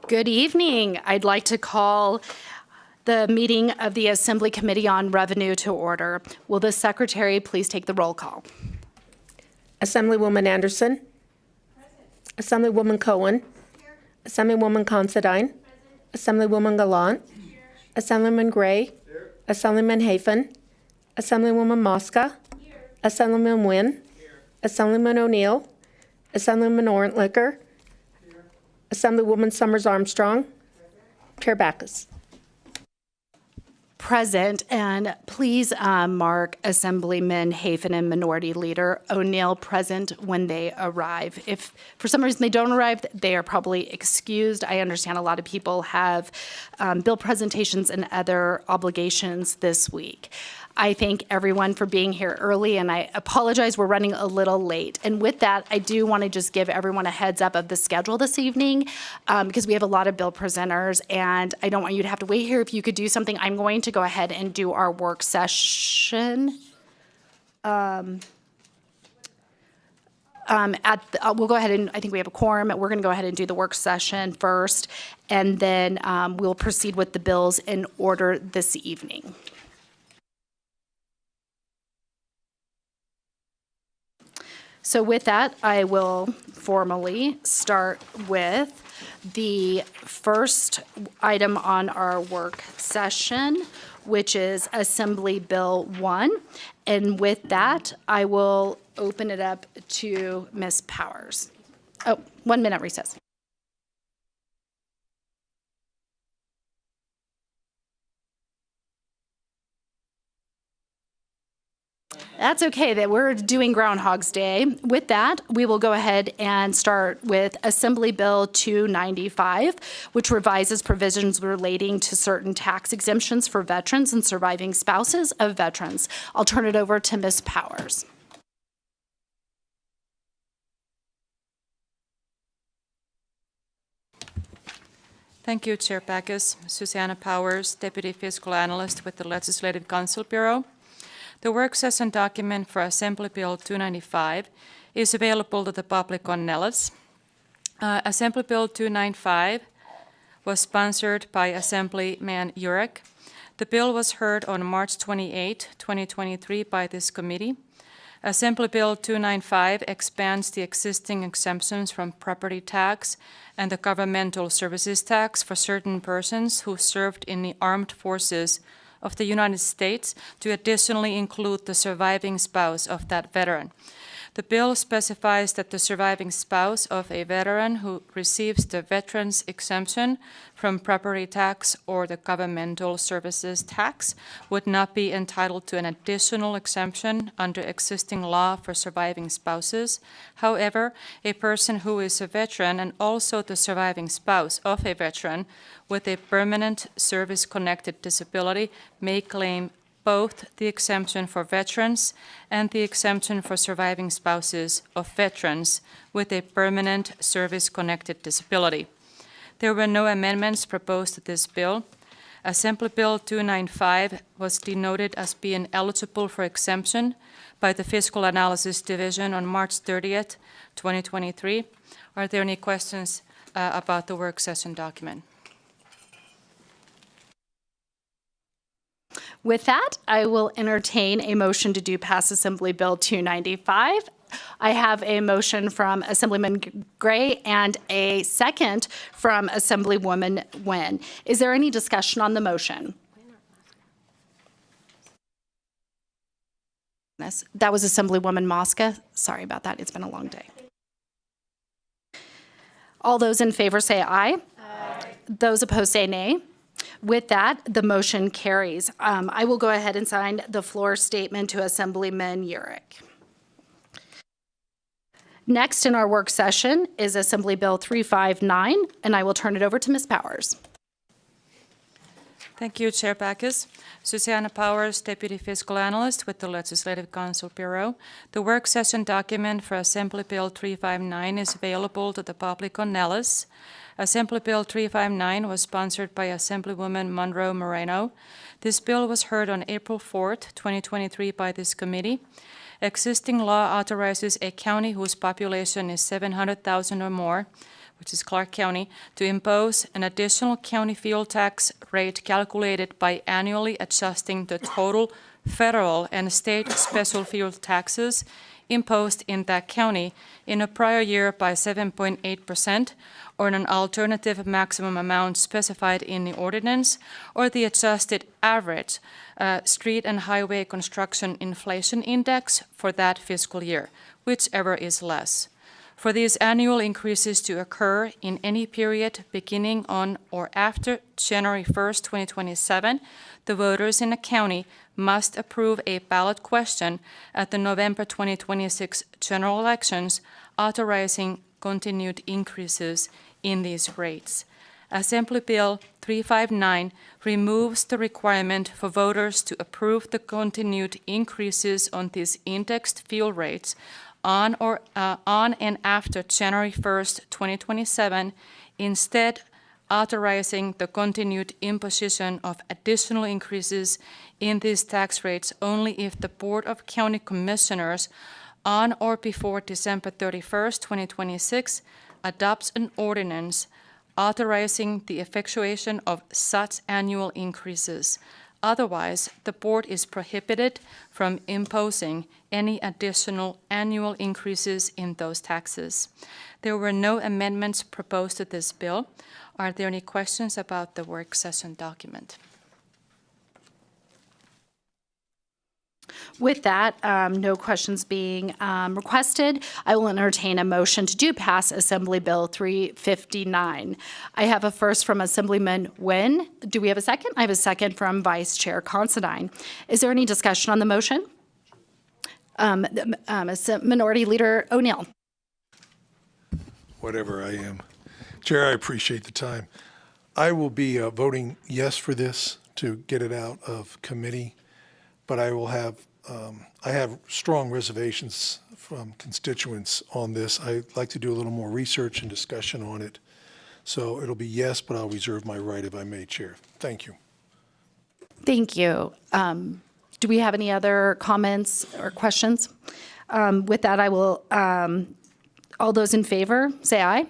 Good evening. I'd like to call the meeting of the Assembly Committee on Revenue to order. Will the Secretary please take the roll call? Assemblywoman Anderson. Present. Assemblywoman Cohen. Here. Assemblywoman Considine. Present. Assemblywoman Gallant. Here. Assemblyman Gray. Here. Assemblyman Hafen. Assemblywoman Mosca. Here. Assemblyman Wynn. Here. Assemblyman O'Neill. Assemblyman Orentlicker. Here. Assemblywoman Summers Armstrong. Present. Chair Backus. Present, and please mark Assemblyman Hafen and Minority Leader O'Neill present when they arrive. If for some reason they don't arrive, they are probably excused. I understand a lot of people have bill presentations and other obligations this week. I thank everyone for being here early, and I apologize we're running a little late. And with that, I do want to just give everyone a heads up of the schedule this evening because we have a lot of bill presenters, and I don't want you to have to wait here. If you could do something, I'm going to go ahead and do our work session. We'll go ahead and, I think we have a quorum. We're going to go ahead and do the work session first, and then we'll proceed with the bills in order this evening. So with that, I will formally start with the first item on our work session, which is Assembly Bill 1. And with that, I will open it up to Ms. Powers. Oh, 1 minute recess. That's okay, that we're doing Groundhog's Day. With that, we will go ahead and start with Assembly Bill 295, which revises provisions relating to certain tax exemptions for veterans and surviving spouses of veterans. I'll turn it over to Ms. Powers. Thank you, Chair Backus. Susanna Powers, Deputy Fiscal Analyst with the Legislative Council Bureau. The work session document for Assembly Bill 295 is available to the public on Nellis. Assembly Bill 295 was sponsored by Assemblyman Jurek. The bill was heard on March 28, 2023 by this committee. Assembly Bill 295 expands the existing exemptions from property tax and the governmental services tax for certain persons who served in the armed forces of the United States to additionally include the surviving spouse of that veteran. The bill specifies that the surviving spouse of a veteran who receives the veteran's exemption from property tax or the governmental services tax would not be entitled to an additional exemption under existing law for surviving spouses. However, a person who is a veteran and also the surviving spouse of a veteran with a permanent service-connected disability may claim both the exemption for veterans and the exemption for surviving spouses of veterans with a permanent service-connected disability. There were no amendments proposed to this bill. Assembly Bill 295 was denoted as being eligible for exemption by the Fiscal Analysis Division on March 30th, 2023. Are there any questions about the work session document? With that, I will entertain a motion to do pass Assembly Bill 295. I have a motion from Assemblyman Gray and a second from Assemblywoman Wynn. Is there any discussion on the motion? That was Assemblywoman Mosca. Sorry about that. It's been a long day. All those in favor say aye. Aye. Those opposed say nay. With that, the motion carries. I will go ahead and sign the floor statement to Assemblyman Jurek. Next in our work session is Assembly Bill 359, and I will turn it over to Ms. Powers. Thank you, Chair Backus. Susanna Powers, Deputy Fiscal Analyst with the Legislative Council Bureau. The work session document for Assembly Bill 359 is available to the public on Nellis. Assembly Bill 359 was sponsored by Assemblywoman Monroe Moreno. This bill was heard on April 4th, 2023 by this committee. Existing law authorizes a county whose population is 700,000 or more which is Clark County, to impose an additional county fuel tax rate calculated by annually adjusting the total federal and state special fuel taxes imposed in that county in a prior year by 7.8%, or an alternative maximum amount specified in the ordinance, or the adjusted average street and highway construction inflation index for that fiscal year, whichever is less. For these annual increases to occur in any period beginning on or after January 1st, 2027, the voters in the county must approve a ballot question at the November 2026 general elections authorizing continued increases in these rates. Assembly Bill 359 removes the requirement for voters to approve the continued increases on these indexed fuel rates on and after January 1st, 2027, instead authorizing the continued imposition of additional increases in these tax rates only if the Board of County Commissioners on or before December 31st, 2026, adopts an ordinance authorizing the effectuation of such annual increases. Otherwise, the board is prohibited from imposing any additional annual increases in those taxes. There were no amendments proposed to this bill. Are there any questions about the work session document? With that, no questions being requested, I will entertain a motion to do pass Assembly Bill 359. I have a first from Assemblyman Nguyen. Do we have a second? I have a second from Vice Chair Considine. Is there any discussion on the motion? Minority Leader O'Neill. Whatever I am. Chair, I appreciate the time. I will be voting yes for this to get it out of committee, but I will have I have strong reservations from constituents on this. I'd like to do a little more research and discussion on it. So it'll be yes, but I'll reserve my right if I may, Chair. Thank you. Thank you. Do we have any other comments or questions? With that, I will, all those in favor, say aye. Aye.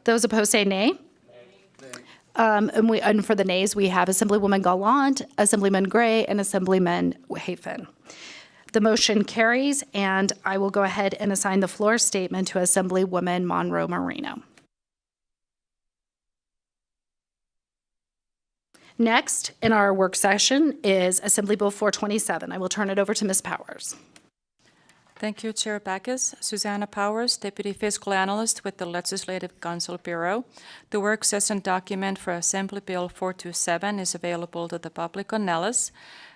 Those opposed, say nay. And for the nays, we have Assemblywoman Gallant, Assemblyman Gray, and Assemblyman Hafen. The motion carries, and I will go ahead and assign the floor statement to Assemblywoman Monroe Marino. Next in our work session is Assembly Bill 427. I will turn it over to Ms. Powers. Thank you, Chair Backus. Susanna Powers, Deputy Fiscal Analyst with the Legislative Council Bureau. The work session document for Assembly Bill 427 is available to the public on Nellis.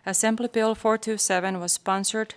Assembly Bill 427 was sponsored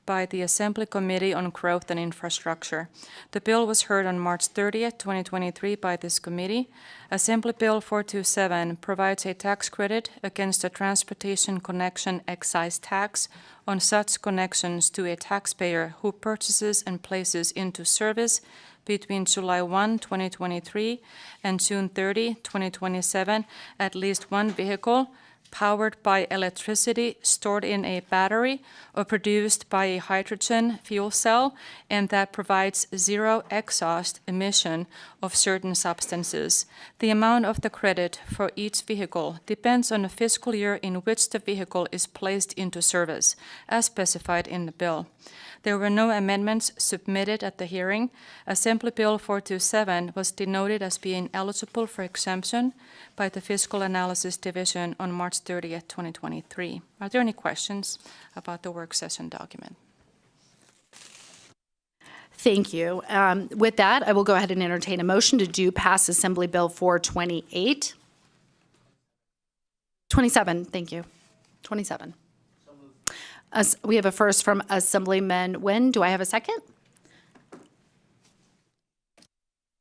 by the Assembly Committee on Growth and Infrastructure. The bill was heard on March 30th, 2023 by this committee. Assembly Bill 427 provides a tax credit against a transportation connection excise tax on such connections to a taxpayer who purchases and places into service between July 1, 2023 and June 30, 2027 at least one vehicle powered by electricity stored in a battery or produced by a hydrogen fuel cell, and that provides zero exhaust emission of certain substances. The amount of the credit for each vehicle depends on the fiscal year in which the vehicle is placed into service, as specified in the bill. There were no amendments submitted at the hearing. Assembly Bill 427 was denoted as being eligible for exemption by the Fiscal Analysis Division on March 30th, 2023. Are there any questions about the work session document? Thank you. With that, I will go ahead and entertain a motion to do pass Assembly Bill 428. 27, thank you. 27. We have a first from Assemblyman Nguyen. Do I have a second?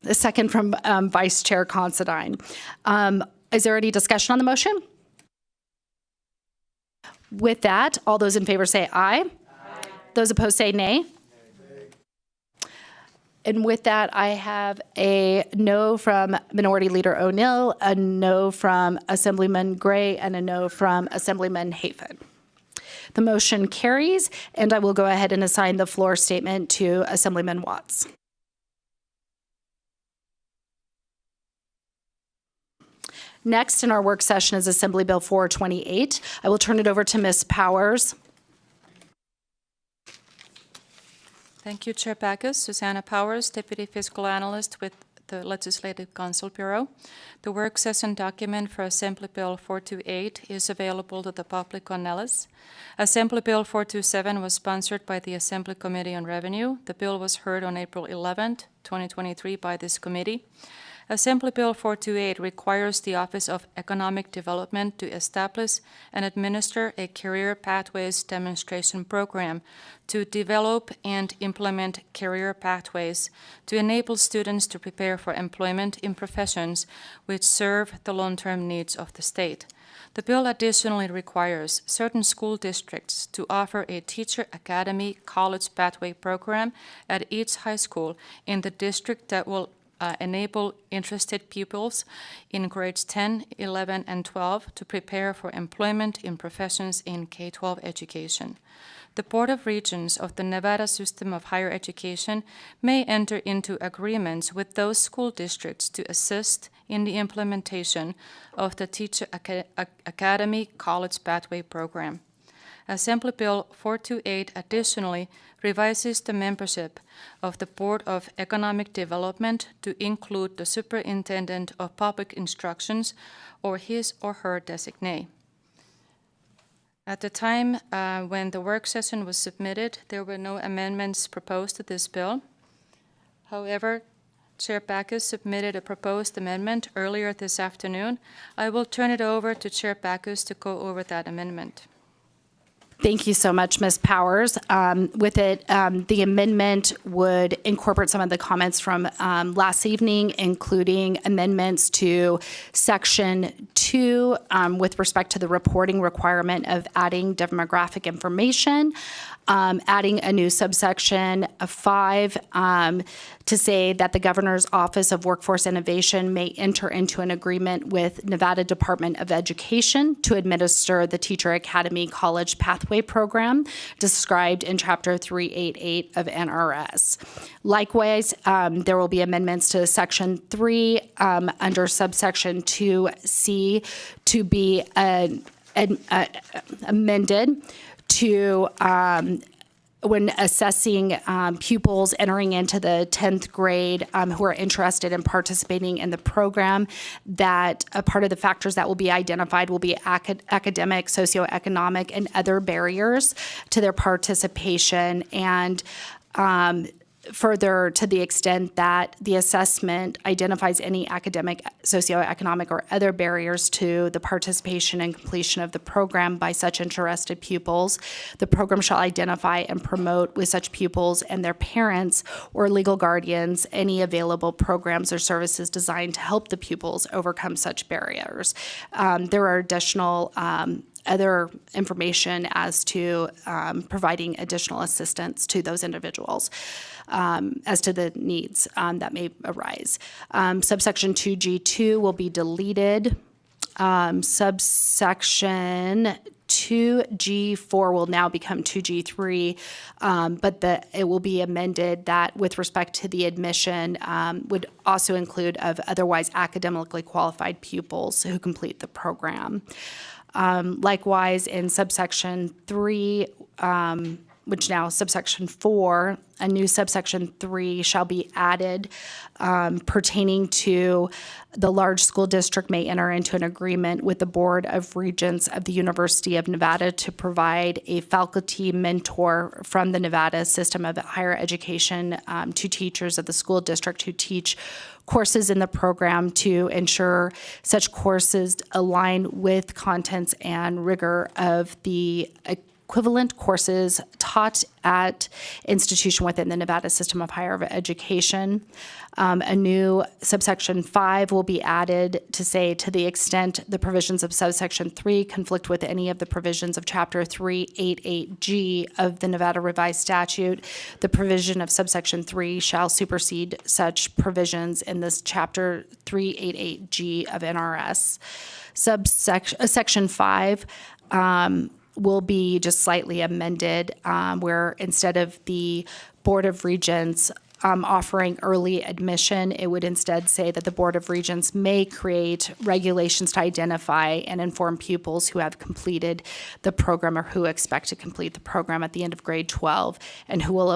A second from Vice Chair Considine. Is there any discussion on the motion? With that, all those in favor say aye. Aye. Those opposed say nay. And with that, I have a no from Minority Leader O'Neill, a no from Assemblyman Gray, and a no from Assemblyman Hafen. The motion carries, and I will go ahead and assign the floor statement to Assemblyman Watts. Next in our work session is Assembly Bill 428. I will turn it over to Ms. Powers. Thank you, Chair Backus. Susanna Powers, Deputy Fiscal Analyst with the Legislative Council Bureau. The work session document for Assembly Bill 428 is available to the public on Nellis. Assembly Bill 427 was sponsored by the Assembly Committee on Revenue. The bill was heard on April 11, 2023 by this committee. Assembly Bill 428 requires the Office of Economic Development to establish and administer a career pathways demonstration program to develop and implement career pathways to enable students to prepare for employment in professions which serve the long-term needs of the state. The bill additionally requires certain school districts to offer a Teacher Academy College Pathway program at each high school in the district that will enable interested pupils in grades 10, 11, and 12 to prepare for employment in professions in K-12 education. The Board of Regents of the Nevada System of Higher Education may enter into agreements with those school districts to assist in the implementation of the Teacher Academy College Pathway program. Assembly Bill 428 additionally revises the membership of the Board of Economic Development to include the Superintendent of Public Instructions or his or her designee. At the time when the work session was submitted, there were no amendments proposed to this bill. However, Chair Backus submitted a proposed amendment earlier this afternoon. I will turn it over to Chair Backus to go over that amendment. Thank you so much, Ms. Powers. With it, the amendment would incorporate some of the comments from last evening, including amendments to Section 2 with respect to the reporting requirement of adding demographic information, adding a new subsection 5 to say that the Governor's Office of Workforce Innovation may enter into an agreement with Nevada Department of Education to administer the Teacher Academy College Pathway Program described in Chapter 388 of NRS. Likewise, there will be amendments to Section 3 under subsection 2C to be amended to when assessing pupils entering into the 10th grade who are interested in participating in the program, that a part of the factors that will be identified will be academic, socioeconomic, and other barriers to their participation. And further, to the extent that the assessment identifies any academic, socioeconomic, or other barriers to the participation and completion of the program by such interested pupils, the program shall identify and promote with such pupils and their parents or legal guardians any available programs or services designed to help the pupils overcome such barriers. There are additional other information as to providing additional assistance to those individuals as to the needs that may arise. Subsection 2G2 will be deleted. Subsection 2G4 will now become 2G3, but it will be amended that with respect to the admission would also include of otherwise academically qualified pupils who complete the program. Likewise, in subsection 3, which now subsection 4, a new subsection 3 shall be added pertaining to the large school district may enter into an agreement with the Board of Regents of the University of Nevada to provide a faculty mentor from the Nevada System of Higher Education to teachers of the school district who teach courses in the program to ensure such courses align with contents and rigor of the equivalent courses taught at institution within the Nevada System of Higher Education. A new subsection 5 will be added to say, to the extent the provisions of subsection 3 conflict with any of the provisions of Chapter 388G of the Nevada Revised Statute, the provision of subsection 3 shall supersede such provisions in this Chapter 388G of NRS. Section 5 will be just slightly amended, where instead of the Board of Regents offering early admission. It would instead say that the Board of Regents may create regulations to identify and inform pupils who have completed the program or who expect to complete the program at the end of grade 12, and who will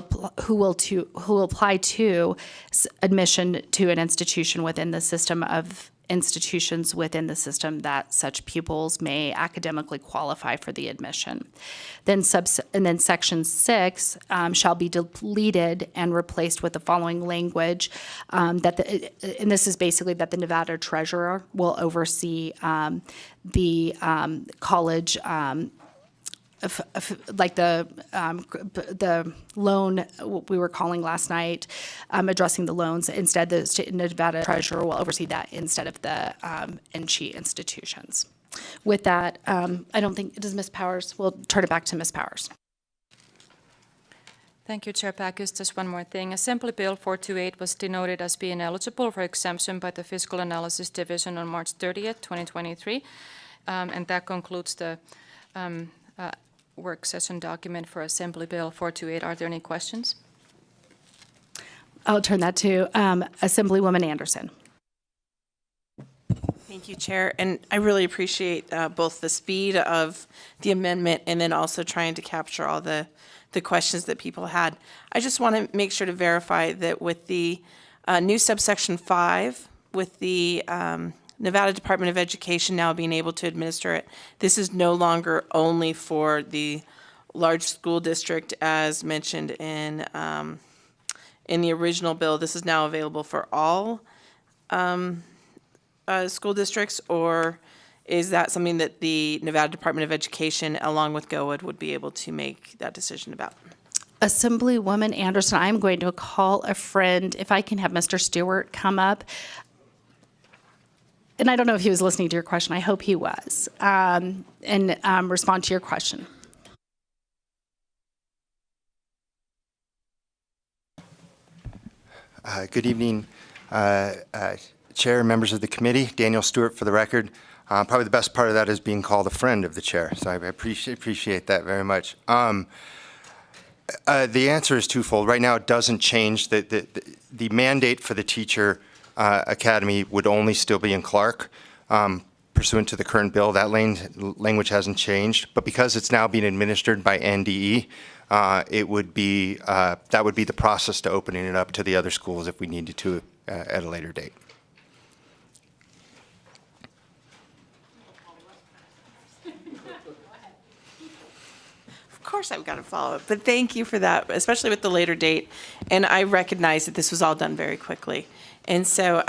apply to admission to an institution within the system of institutions within the system that such pupils may academically qualify for the admission. Then section 6 shall be deleted and replaced with the following language, and this is basically that the Nevada treasurer will oversee the college, like the loan, what we were calling last night, addressing the loans. Instead, the state Nevada treasurer will oversee that instead of the NCHE institutions. With that, I don't think, does Ms. Powers, we'll turn it back to Ms. Powers. Thank you, Chair Backus. Just one more thing. Assembly Bill 428 was denoted as being eligible for exemption by the Fiscal Analysis Division on March 30th, 2023. And that concludes the work session document for Assembly Bill 428. Are there any questions? I'll turn that to Assemblywoman Anderson. Thank you, Chair. And I really appreciate both the speed of the amendment and then also trying to capture all the questions that people had. I just want to make sure to verify that with the new subsection 5, with the Nevada Department of Education now being able to administer it, this is no longer only for the large school district as mentioned in the original bill. This is now available for all school districts, or is that something that the Nevada Department of Education, along with GOED, would be able to make that decision about? Assemblywoman Anderson, I'm going to call a friend. If I can have Mr. Stewart come up. And I don't know if he was listening to your question. I hope he was. And respond to your question. Good evening, Chair, members of the committee. Daniel Stewart for the record. Probably the best part of that is being called a friend of the chair, so I appreciate that very much. The answer is twofold. Right now, it doesn't change. The mandate for the teacher academy would only still be in Clark, pursuant to the current bill. That language hasn't changed, but because it's now being administered by NDE, it would be that would be the process to opening it up to the other schools if we needed to at a later date. Of course I've got to follow it, but thank you for that, especially with the later date. And I recognize that this was all done very quickly. And so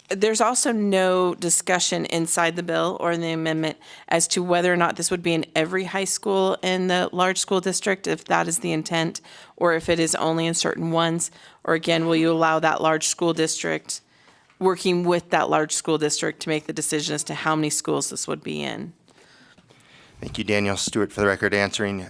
there's also no discussion inside the bill or in the amendment as to whether or not this would be in every high school in the large school district, if that is the intent, or if it is only in certain ones. Or again, will you allow that large school district, working with that large school district, to make the decision as to how many schools this would be in? Thank you, Daniel Stewart, for the record, answering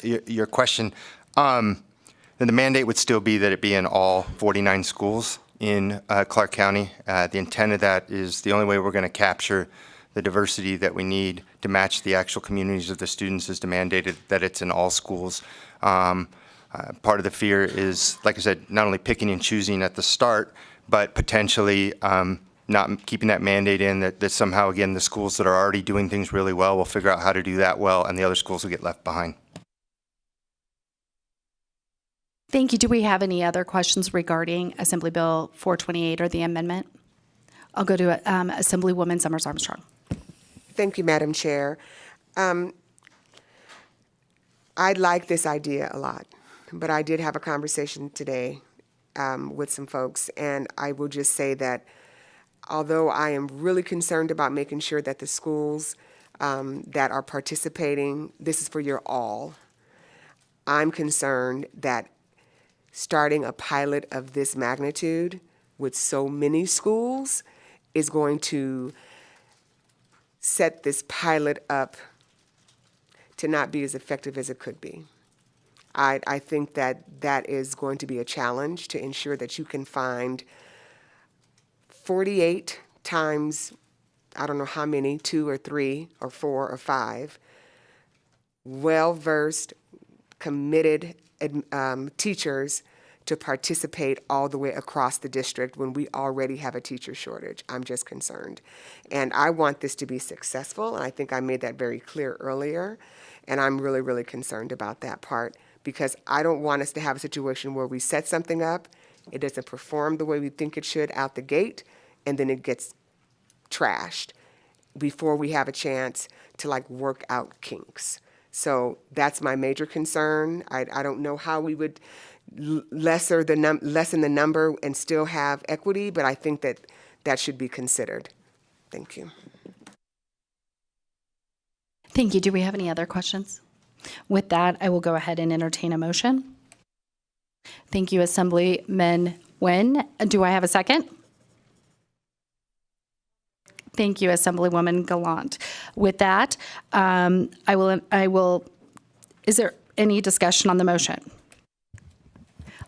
your question. The mandate would still be that it be in all 49 schools in Clark County. The intent of that is the only way we're going to capture the diversity that we need to match the actual communities of the students is to mandate it that it's in all schools. Part of the fear is, like I said, not only picking and choosing at the start, but potentially not keeping that mandate in, that somehow, again, the schools that are already doing things really well will figure out how to do that well, and the other schools will get left behind. Thank you. Do we have any other questions regarding Assembly Bill 428 or the amendment? I'll go to Assemblywoman Summers Armstrong. Thank you, Madam Chair. I like this idea a lot, but I did have a conversation today with some folks, and I will just say that although I am really concerned about making sure that the schools that are participating, this is for your all, I'm concerned that starting a pilot of this magnitude with so many schools is going to set this pilot up to not be as effective as it could be. I think that that is going to be a challenge to ensure that you can find 48 times, I don't know how many, 2 or 3 or 4 or 5, well-versed, committed teachers to participate all the way across the district when we already have a teacher shortage. I'm just concerned. And I want this to be successful, and I think I made that very clear earlier. And I'm really, really concerned about that part, because I don't want us to have a situation where we set something up, it doesn't perform the way we think it should out the gate, and then it gets trashed before we have a chance to like work out kinks. So that's my major concern. I don't know how we would lessen the number and still have equity, but I think that that should be considered. Thank you. Thank you. Do we have any other questions? With that, I will go ahead and entertain a motion. Thank you, Assemblyman Nguyen. Do I have a second? Thank you, Assemblywoman Gallant. With that, I will, is there any discussion on the motion?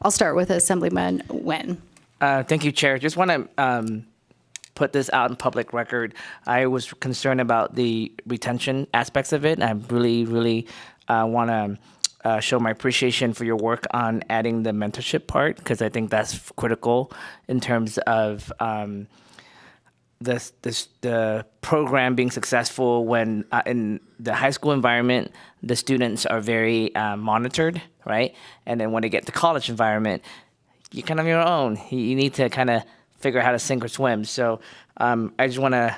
I'll start with Assemblyman Nguyen. Thank you, Chair. Just want to put this out in public record. I was concerned about the retention aspects of it. I really want to show my appreciation for your work on adding the mentorship part, because I think that's critical in terms of the program being successful when in the high school environment, the students are very monitored, right? And then when they get to college environment, you're kind of on your own. You need to kind of figure out how to sink or swim. So I just want to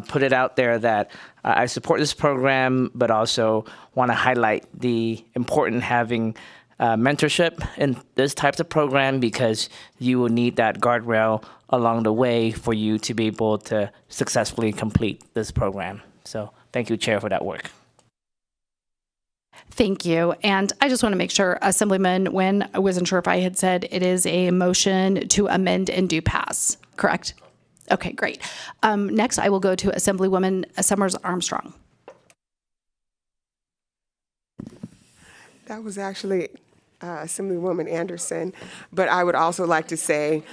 put it out there that I support this program, but also want to highlight the important having mentorship in this types of program, because you will need that guardrail along the way for you to be able to successfully complete this program. So thank you, Chair, for that work. Thank you. And I just want to make sure, Assemblyman Nguyen, I wasn't sure if I had said it is a motion to amend and do pass, correct? Okay, great. Next, I will go to Assemblywoman Summers Armstrong. That was actually Assemblywoman Anderson, but I would also like to say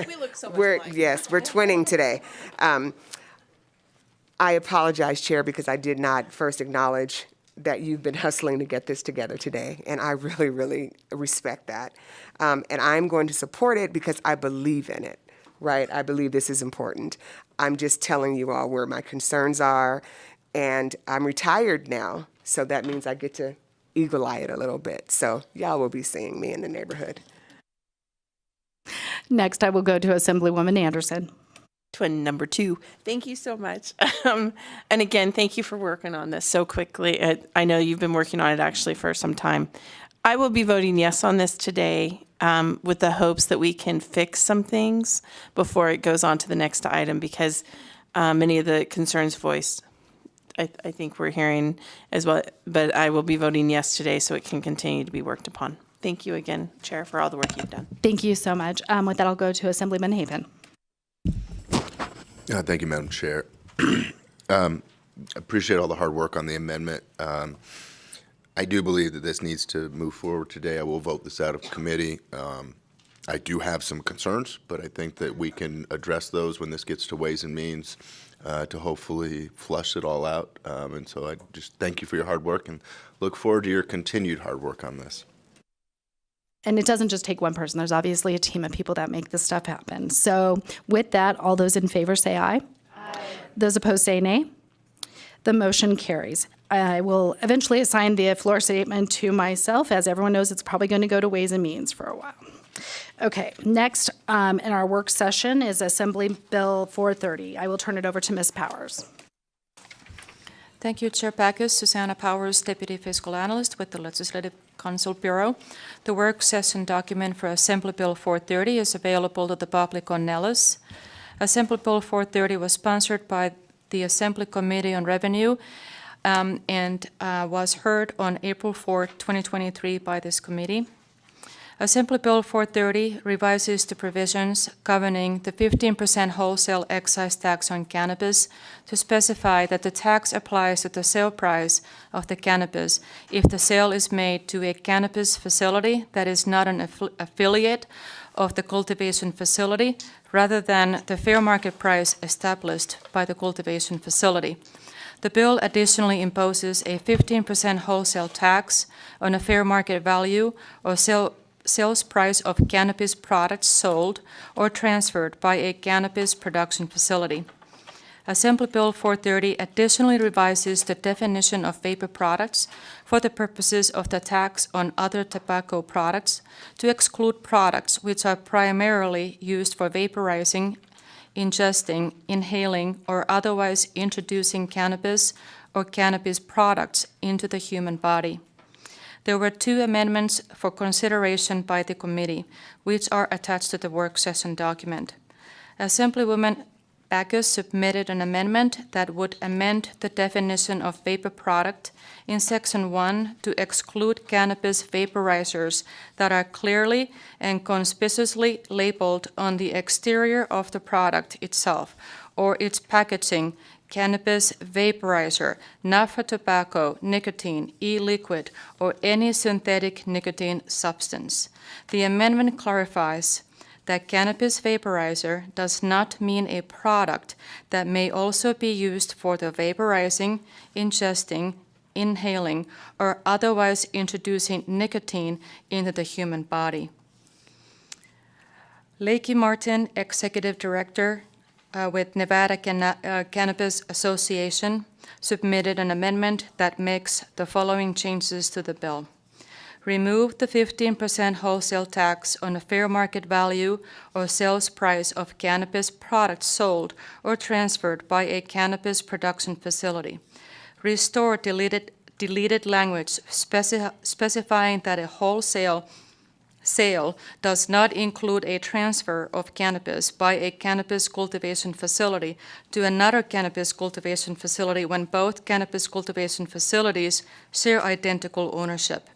We look so much alike. Yes, we're twinning today. I apologize, Chair, because I did not first acknowledge that you've been hustling to get this together today, and I really, really respect that. And I'm going to support it because I believe in it, right? I believe this is important. I'm just telling you all where my concerns are, and I'm retired now, so that means I get to eagle eye it a little bit. So y'all will be seeing me in the neighborhood. Next, I will go to Assemblywoman Anderson. Twin number 2. Thank you so much. And again, thank you for working on this so quickly. I know you've been working on it actually for some time. I will be voting yes on this today with the hopes that we can fix some things before it goes on to the next item, because many of the concerns voiced, I think we're hearing as well. But I will be voting yes today so it can continue to be worked upon. Thank you again, Chair, for all the work you've done. Thank you so much. With that, I'll go to Assemblyman Haven. Thank you, Madam Chair. Appreciate all the hard work on the amendment. I do believe that this needs to move forward today. I will vote this out of committee. I do have some concerns, but I think that we can address those when this gets to Ways and Means to hopefully flush it all out. And so I just thank you for your hard work and look forward to your continued hard work on this. And it doesn't just take one person. There's obviously a team of people that make this stuff happen. So with that, all those in favor say aye. Aye. Those opposed say nay. The motion carries. I will eventually assign the floor statement to myself. As everyone knows, it's probably going to go to Ways and Means for a while. Okay, next in our work session is Assembly Bill 430. I will turn it over to Ms. Powers. Thank you, Chair Backus. Susanna Powers, Deputy Fiscal Analyst with the Legislative Council Bureau. The work session document for Assembly Bill 430 is available to the public on Nellis. Assembly Bill 430 was sponsored by the Assembly Committee on Revenue and was heard on April 4, 2023 by this committee. Assembly Bill 430 revises the provisions governing the 15% wholesale excise tax on cannabis to specify that the tax applies to the sale price of the cannabis if the sale is made to a cannabis facility that is not an affiliate of the cultivation facility, rather than the fair market price established by the cultivation facility. The bill additionally imposes a 15% wholesale tax on a fair market value or sales price of cannabis products sold or transferred by a cannabis production facility. Assembly Bill 430 additionally revises the definition of vapor products for the purposes of the tax on other tobacco products to exclude products which are primarily used for vaporizing, ingesting, inhaling, or otherwise introducing cannabis or cannabis products into the human body. There were 2 amendments for consideration by the committee, which are attached to the work session document. Assemblywoman Backus submitted an amendment that would amend the definition of vapor product in Section 1 to exclude cannabis vaporizers that are clearly and conspicuously labeled on the exterior of the product itself or its packaging, cannabis vaporizer, not for tobacco, nicotine, e-liquid, or any synthetic nicotine substance. The amendment clarifies that cannabis vaporizer does not mean a product that may also be used for the vaporizing, ingesting, inhaling, or otherwise introducing nicotine into the human body. Lakey Martin, Executive Director with Nevada Cannabis Association, submitted an amendment that makes the following changes to the bill. Remove the 15% wholesale tax on a fair market value or sales price of cannabis products sold or transferred by a cannabis production facility. Restore deleted language specifying that a wholesale sale does not include a transfer of cannabis by a cannabis cultivation facility to another cannabis cultivation facility when both cannabis cultivation facilities share identical ownership.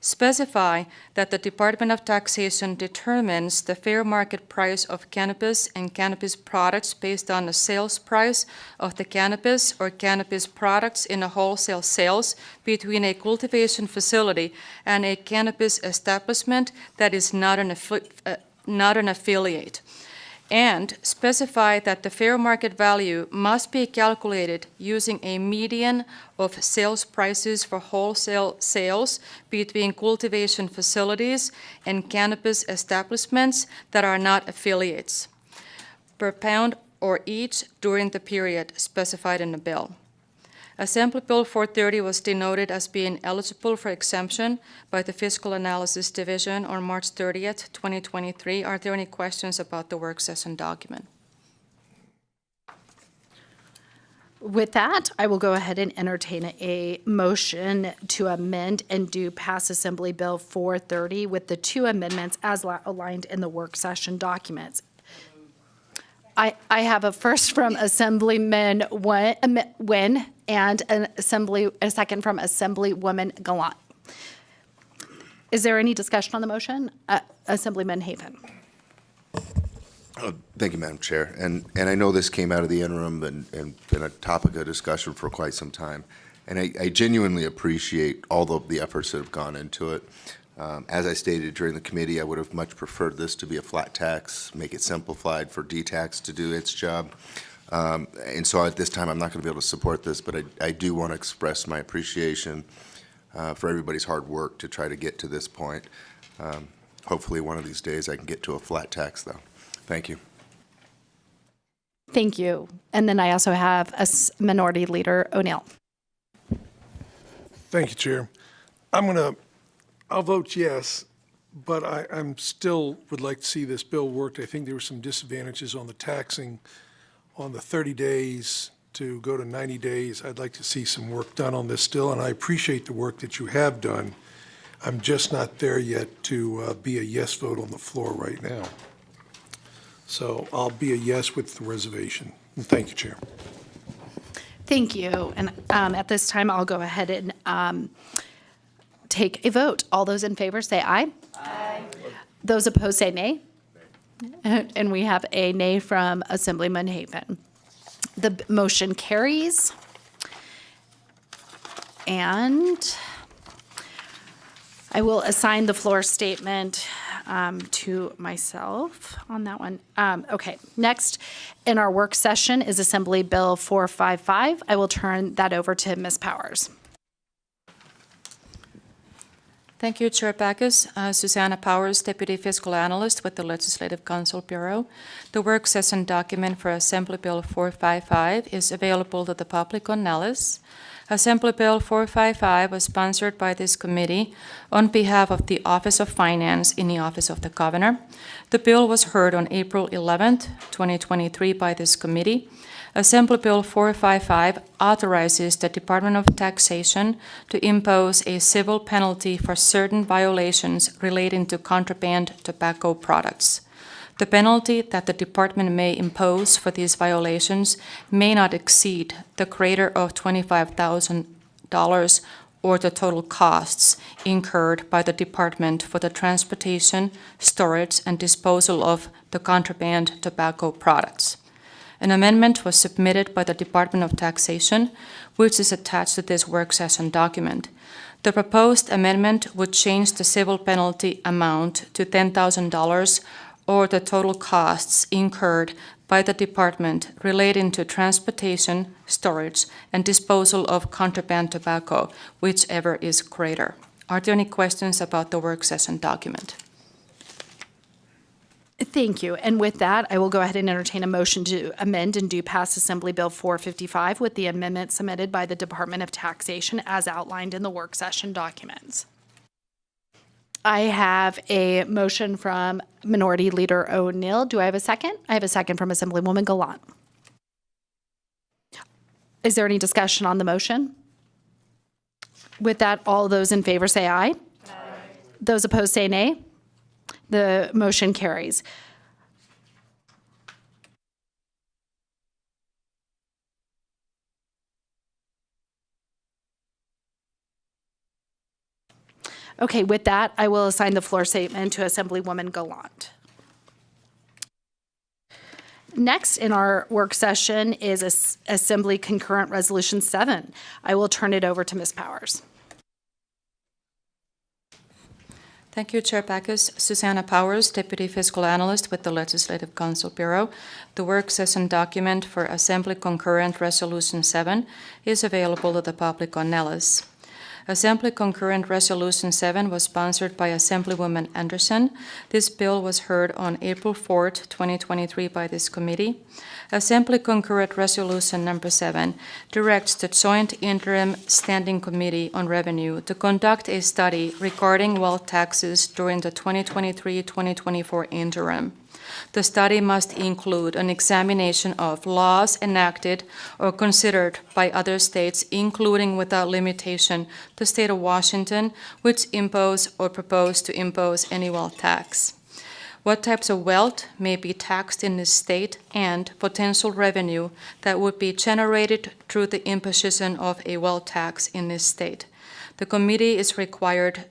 Specify that the Department of Taxation determines the fair market price of cannabis and cannabis products based on the sales price of the cannabis or cannabis products in a wholesale sales between a cultivation facility and a cannabis establishment that is not an affiliate. And specify that the fair market value must be calculated using a median of sales prices for wholesale sales between cultivation facilities and cannabis establishments that are not affiliates, per pound or each during the period specified in the bill. Assembly Bill 430 was denoted as being eligible for exemption by the Fiscal Analysis Division on March 30th, 2023. Are there any questions about the work session document? With that, I will go ahead and entertain a motion to amend and do pass Assembly Bill 430 with the 2 amendments as aligned in the work session documents. I have a first from Assemblyman Nguyen and a second from Assemblywoman Gallant. Is there any discussion on the motion? Assemblyman Haven. Thank you, Madam Chair. And I know this came out of the interim and been a topic of discussion for quite some time. And I genuinely appreciate all the efforts that have gone into it. As I stated during the committee, I would have much preferred this to be a flat tax, make it simplified for D-Tax to do its job. And so at this time, I'm not going to be able to support this, but I do want to express my appreciation for everybody's hard work to try to get to this point. Hopefully one of these days I can get to a flat tax, though. Thank you. Thank you. And then I also have Minority Leader O'Neill. Thank you, Chair. I'll vote yes, but I'm still would like to see this bill worked. I think there were some disadvantages on the taxing on the 30 days to go to 90 days. I'd like to see some work done on this still, and I appreciate the work that you have done. I'm just not there yet to be a yes vote on the floor right now. So I'll be a yes with the reservation. And thank you, Chair. Thank you. And at this time, I'll go ahead and take a vote. All those in favor say aye. Aye. Those opposed say nay. And we have a nay from Assemblyman Haven. The motion carries. And I will assign the floor statement to myself on that one. Okay, next in our work session is Assembly Bill 455. I will turn that over to Ms. Powers. Thank you, Chair Backus. Susanna Powers, Deputy Fiscal Analyst with the Legislative Council Bureau. The work session document for Assembly Bill 455 is available to the public on Nellis. Assembly Bill 455 was sponsored by this committee on behalf of the Office of Finance in the Office of the Governor. The bill was heard on April 11th, 2023 by this committee. Assembly Bill 455 authorizes the Department of Taxation to impose a civil penalty for certain violations relating to contraband tobacco products. The penalty that the department may impose for these violations may not exceed the greater of $25,000 or the total costs incurred by the department for the transportation, storage, and disposal of the contraband tobacco products. An amendment was submitted by the Department of Taxation, which is attached to this work session document. The proposed amendment would change the civil penalty amount to $10,000 or the total costs incurred by the department relating to transportation, storage, and disposal of contraband tobacco, whichever is greater. Are there any questions about the work session document? Thank you. And with that, I will go ahead and entertain a motion to amend and do pass Assembly Bill 455 with the amendment submitted by the Department of Taxation as outlined in the work session documents. I have a motion from Minority Leader O'Neill. Do I have a second? I have a second from Assemblywoman Gallant. Is there any discussion on the motion? With that, all those in favor say aye. Aye. Those opposed say nay. The motion carries. Okay, with that, I will assign the floor statement to Assemblywoman Gallant. Next in our work session is Assembly Concurrent Resolution 7. I will turn it over to Ms. Powers. Thank you, Chair Backus. Susanna Powers, Deputy Fiscal Analyst with the Legislative Council Bureau. The work session document for Assembly Concurrent Resolution 7 is available to the public on Nellis. Assembly Concurrent Resolution 7 was sponsored by Assemblywoman Anderson. This bill was heard on April 4th, 2023 by this committee. Assembly Concurrent Resolution Number 7 directs the Joint Interim Standing Committee on Revenue to conduct a study regarding wealth taxes during the 2023-2024 interim. The study must include an examination of laws enacted or considered by other states, including without limitation the state of Washington, which impose or propose to impose any wealth tax. What types of wealth may be taxed in this state and potential revenue that would be generated through the imposition of a wealth tax in this state. The committee is required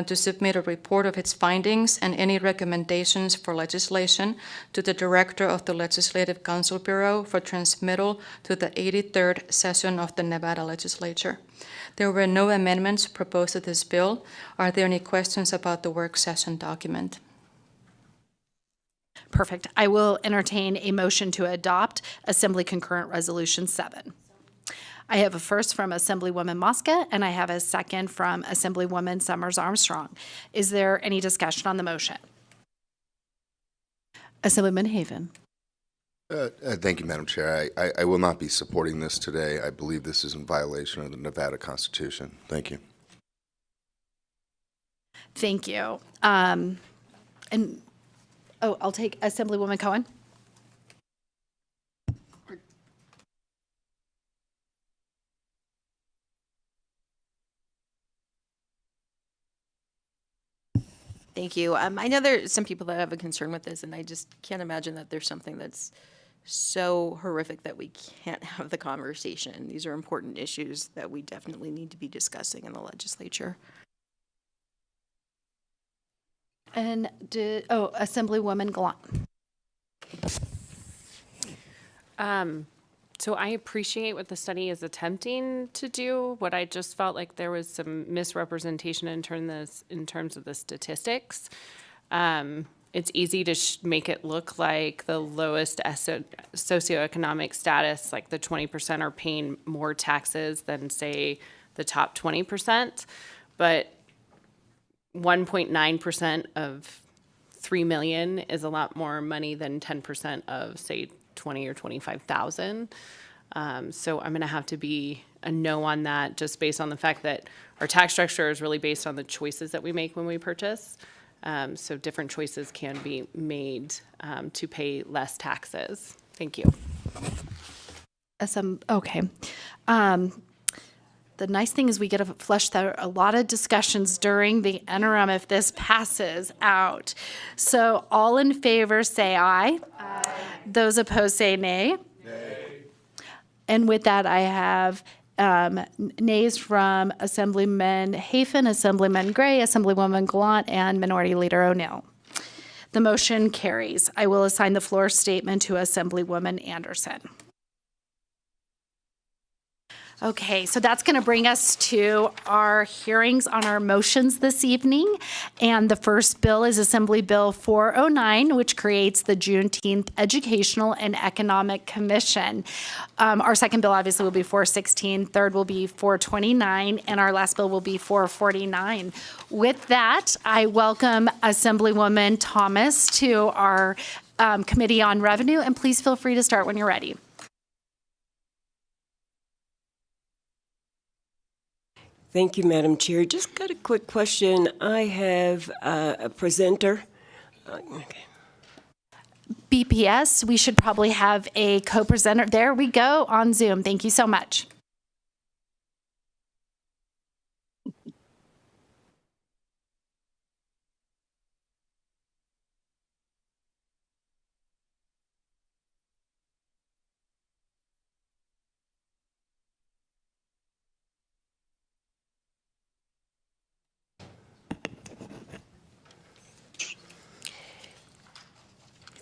to submit a report of its findings and any recommendations for legislation to the Director of the Legislative Council Bureau for transmittal to the 83rd session of the Nevada Legislature. There were no amendments proposed to this bill. Are there any questions about the work session document? Perfect. I will entertain a motion to adopt Assembly Concurrent Resolution 7. I have a first from Assemblywoman Mosca, and I have a second from Assemblywoman Summers Armstrong. Is there any discussion on the motion? Assemblyman Haven. Thank you, Madam Chair. I will not be supporting this today. I believe this is in violation of the Nevada Constitution. Thank you. Thank you. I'll take Assemblywoman Cohen. Thank you. I know there's some people that have a concern with this, and I just can't imagine that there's something that's so horrific that we can't have the conversation. These are important issues that we definitely need to be discussing in the legislature. And Assemblywoman Gallant. So I appreciate what the study is attempting to do. What I just felt like there was some misrepresentation in terms of the statistics. It's easy to make it look like the lowest socioeconomic status, like the 20% are paying more taxes than, say, the top 20%. But 1.9% of 3 million is a lot more money than 10% of, say, 20 or 25,000. So I'm going to have to be a no on that, just based on the fact that our tax structure is really based on the choices that we make when we purchase. So different choices can be made to pay less taxes. Thank you. Okay. The nice thing is we get to flesh out a lot of discussions during the interim if this passes out. So all in favor say aye. Aye. Those opposed say nay. Nay. And with that, I have nays from Assemblyman Hafen, Assemblyman Gray, Assemblywoman Gallant, and Minority Leader O'Neill. The motion carries. I will assign the floor statement to Assemblywoman Anderson. Okay, so that's going to bring us to our hearings on our motions this evening. And the first bill is Assembly Bill 409, which creates the Juneteenth Educational and Economic Commission. Our second bill obviously will be 416, third will be 429, and our last bill will be 449. With that, I welcome Assemblywoman Thomas to our Committee on Revenue, and please feel free to start when you're ready. Thank you, Madam Chair. Just got a quick question. I have a presenter. Okay. BPS, we should probably have a co-presenter. There we go on Zoom. Thank you so much.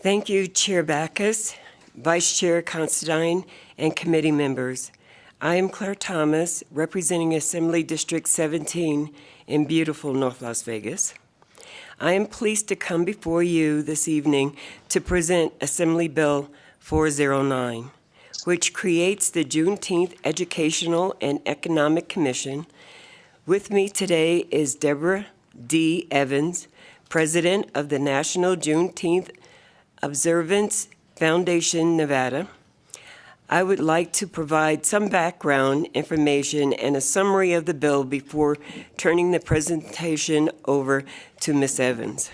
Thank you, Chair Backus, Vice Chair Considine, and committee members. I am Claire Thomas, representing Assembly District 17 in beautiful North Las Vegas. I am pleased to come before you this evening to present Assembly Bill 409, which creates the Juneteenth Educational and Economic Commission. With me today is Deborah D. Evans, President of the National Juneteenth Observance Foundation, Nevada. I would like to provide some background information and a summary of the bill before turning the presentation over to Ms. Evans.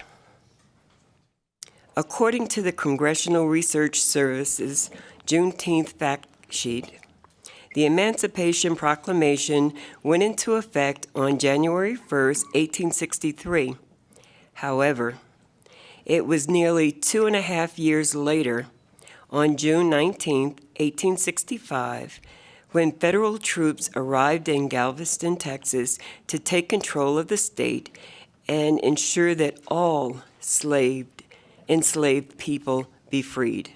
According to the Congressional Research Service's Juneteenth fact sheet, the Emancipation Proclamation went into effect on January 1st, 1863. However, it was nearly 2.5 years later, on June 19, 1865, when federal troops arrived in Galveston, Texas, to take control of the state and ensure that all enslaved people be freed.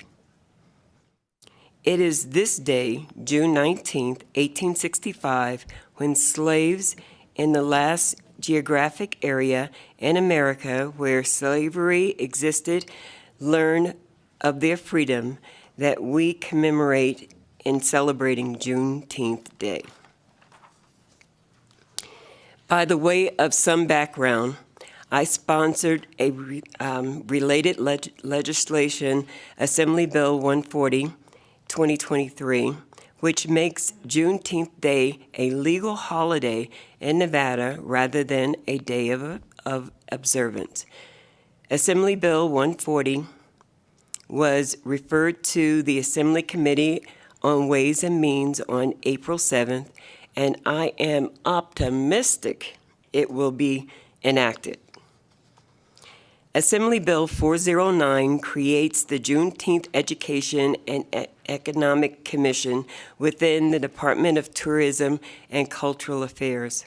It is this day, June 19, 1865, when slaves in the last geographic area in America where slavery existed learn of their freedom, that we commemorate in celebrating Juneteenth Day. By the way of some background, I sponsored a related legislation, Assembly Bill 140, 2023, which makes Juneteenth Day a legal holiday in Nevada rather than a day of observance. Assembly Bill 140 was referred to the Assembly Committee on Ways and Means on April 7th, and I am optimistic it will be enacted. Assembly Bill 409 creates the Juneteenth Education and Economic Commission within the Department of Tourism and Cultural Affairs,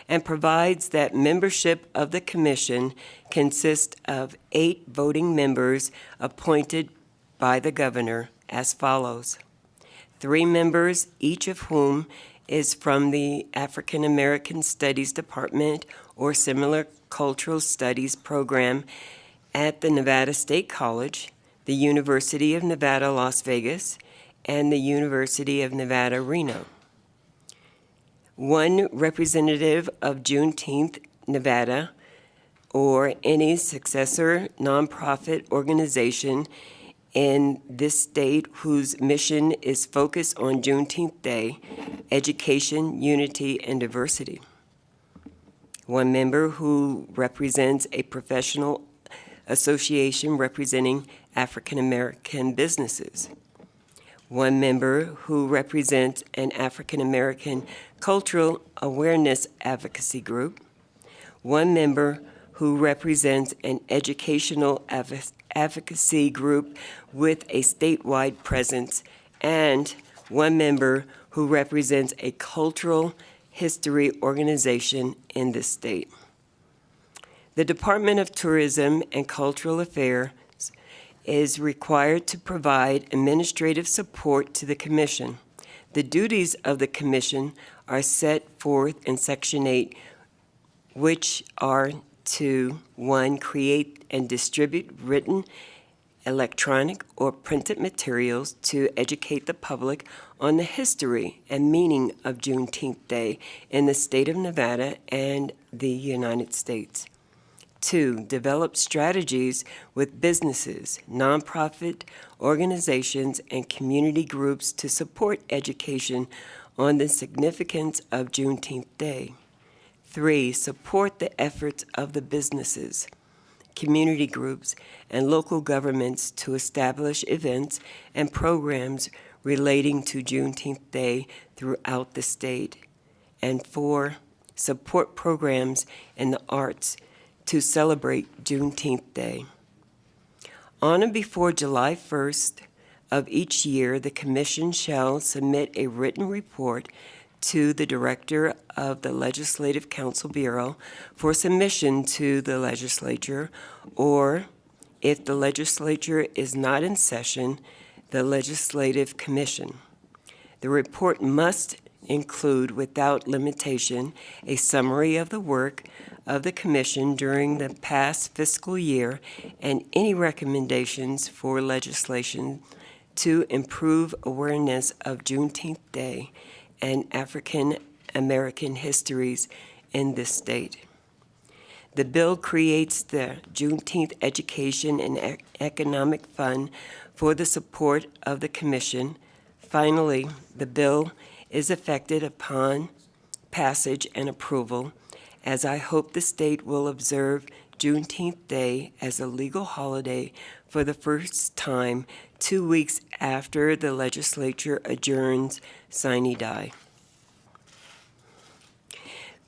and provides that membership of the commission consists of 8 voting members appointed by the governor as follows: 3 members, each of whom is from the African American Studies Department or similar cultural studies program at the Nevada State College, the University of Nevada, Las Vegas, and the University of Nevada, Reno. One representative of Juneteenth, Nevada, or any successor nonprofit organization in this state whose mission is focused on Juneteenth Day, education, unity, and diversity. One member who represents a professional association representing African American businesses. One member who represents an African American cultural awareness advocacy group. One member who represents an educational advocacy group with a statewide presence, and one member who represents a cultural history organization in the state. The Department of Tourism and Cultural Affairs is required to provide administrative support to the Commission. The duties of the Commission are set forth in Section 8, which are to, 1, create and distribute written, electronic, or printed materials to educate the public on the history and meaning of Juneteenth Day in the state of Nevada and the United States. 2, develop strategies with businesses, nonprofit organizations, and community groups to support education on the significance of Juneteenth Day. 3, support the efforts of the businesses, community groups, and local governments to establish events and programs relating to Juneteenth Day throughout the state. And 4, support programs in the arts to celebrate Juneteenth Day. On and before July 1st of each year, the Commission shall submit a written report to the Director of the Legislative Council Bureau for submission to the Legislature, or if the Legislature is not in session, the Legislative Commission. The report must include, without limitation, a summary of the work of the Commission during the past fiscal year and any recommendations for legislation to improve awareness of Juneteenth Day and African American histories in this state. The bill creates the Juneteenth Education and Economic Fund for the support of the Commission. Finally, the bill is effected upon passage and approval, as I hope the state will observe Juneteenth Day as a legal holiday for the first time 2 weeks after the legislature adjourns sine die.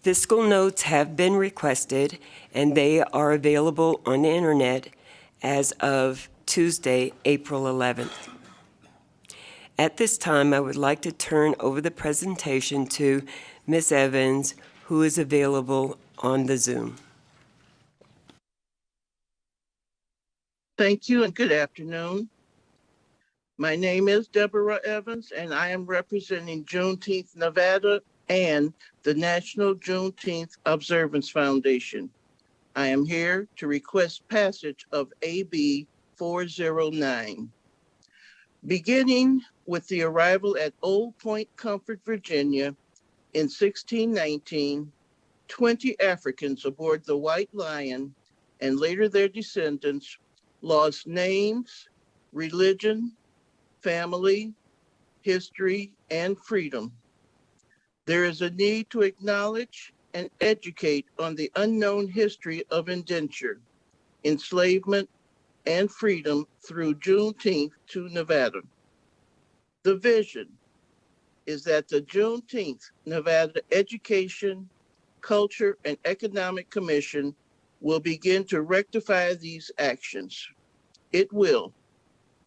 Fiscal notes have been requested, and they are available on the internet as of Tuesday, April 11th. At this time, I would like to turn over the presentation to Ms. Evans, who is available on the Zoom. Thank you and good afternoon. My name is Deborah Evans, and I am representing Juneteenth Nevada and the National Juneteenth Observance Foundation. I am here to request passage of AB 409. Beginning with the arrival at Old Point Comfort, Virginia in 1619, 20 Africans aboard the White Lion and later their descendants lost names, religion, family, history, and freedom. There is a need to acknowledge and educate on the unknown history of indenture, enslavement, and freedom through Juneteenth to Nevada. The vision is that the Juneteenth Nevada Education, Culture, and Economic Commission will begin to rectify these actions. It will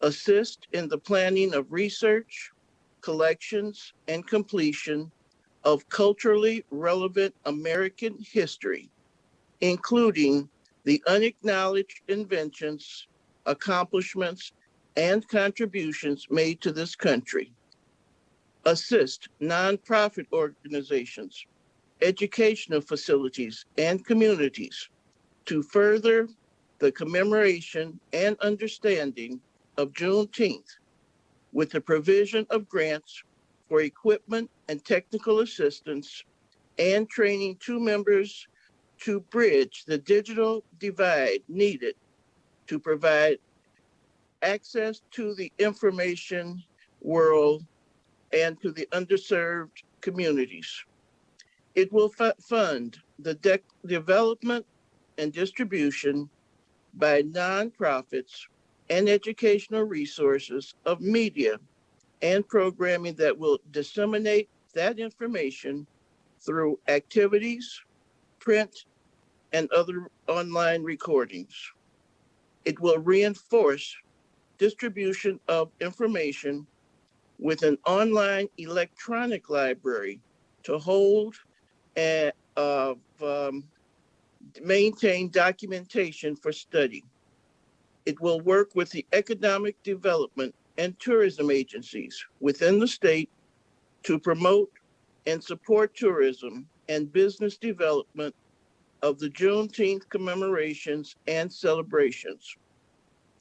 assist in the planning of research, collections, and completion of culturally relevant American history, including the unacknowledged inventions, accomplishments, and contributions made to this country. Assist nonprofit organizations, educational facilities, and communities to further the commemoration and understanding of Juneteenth with the provision of grants for equipment and technical assistance and training to members to bridge the digital divide needed to provide access to the information world and to the underserved communities. It will fund the development and distribution by nonprofits and educational resources of media and programming that will disseminate that information through activities, print, and other online recordings. It will reinforce distribution of information with an online electronic library to hold and maintain documentation for study. It will work with the economic development and tourism agencies within the state to promote and support tourism and business development of the Juneteenth commemorations and celebrations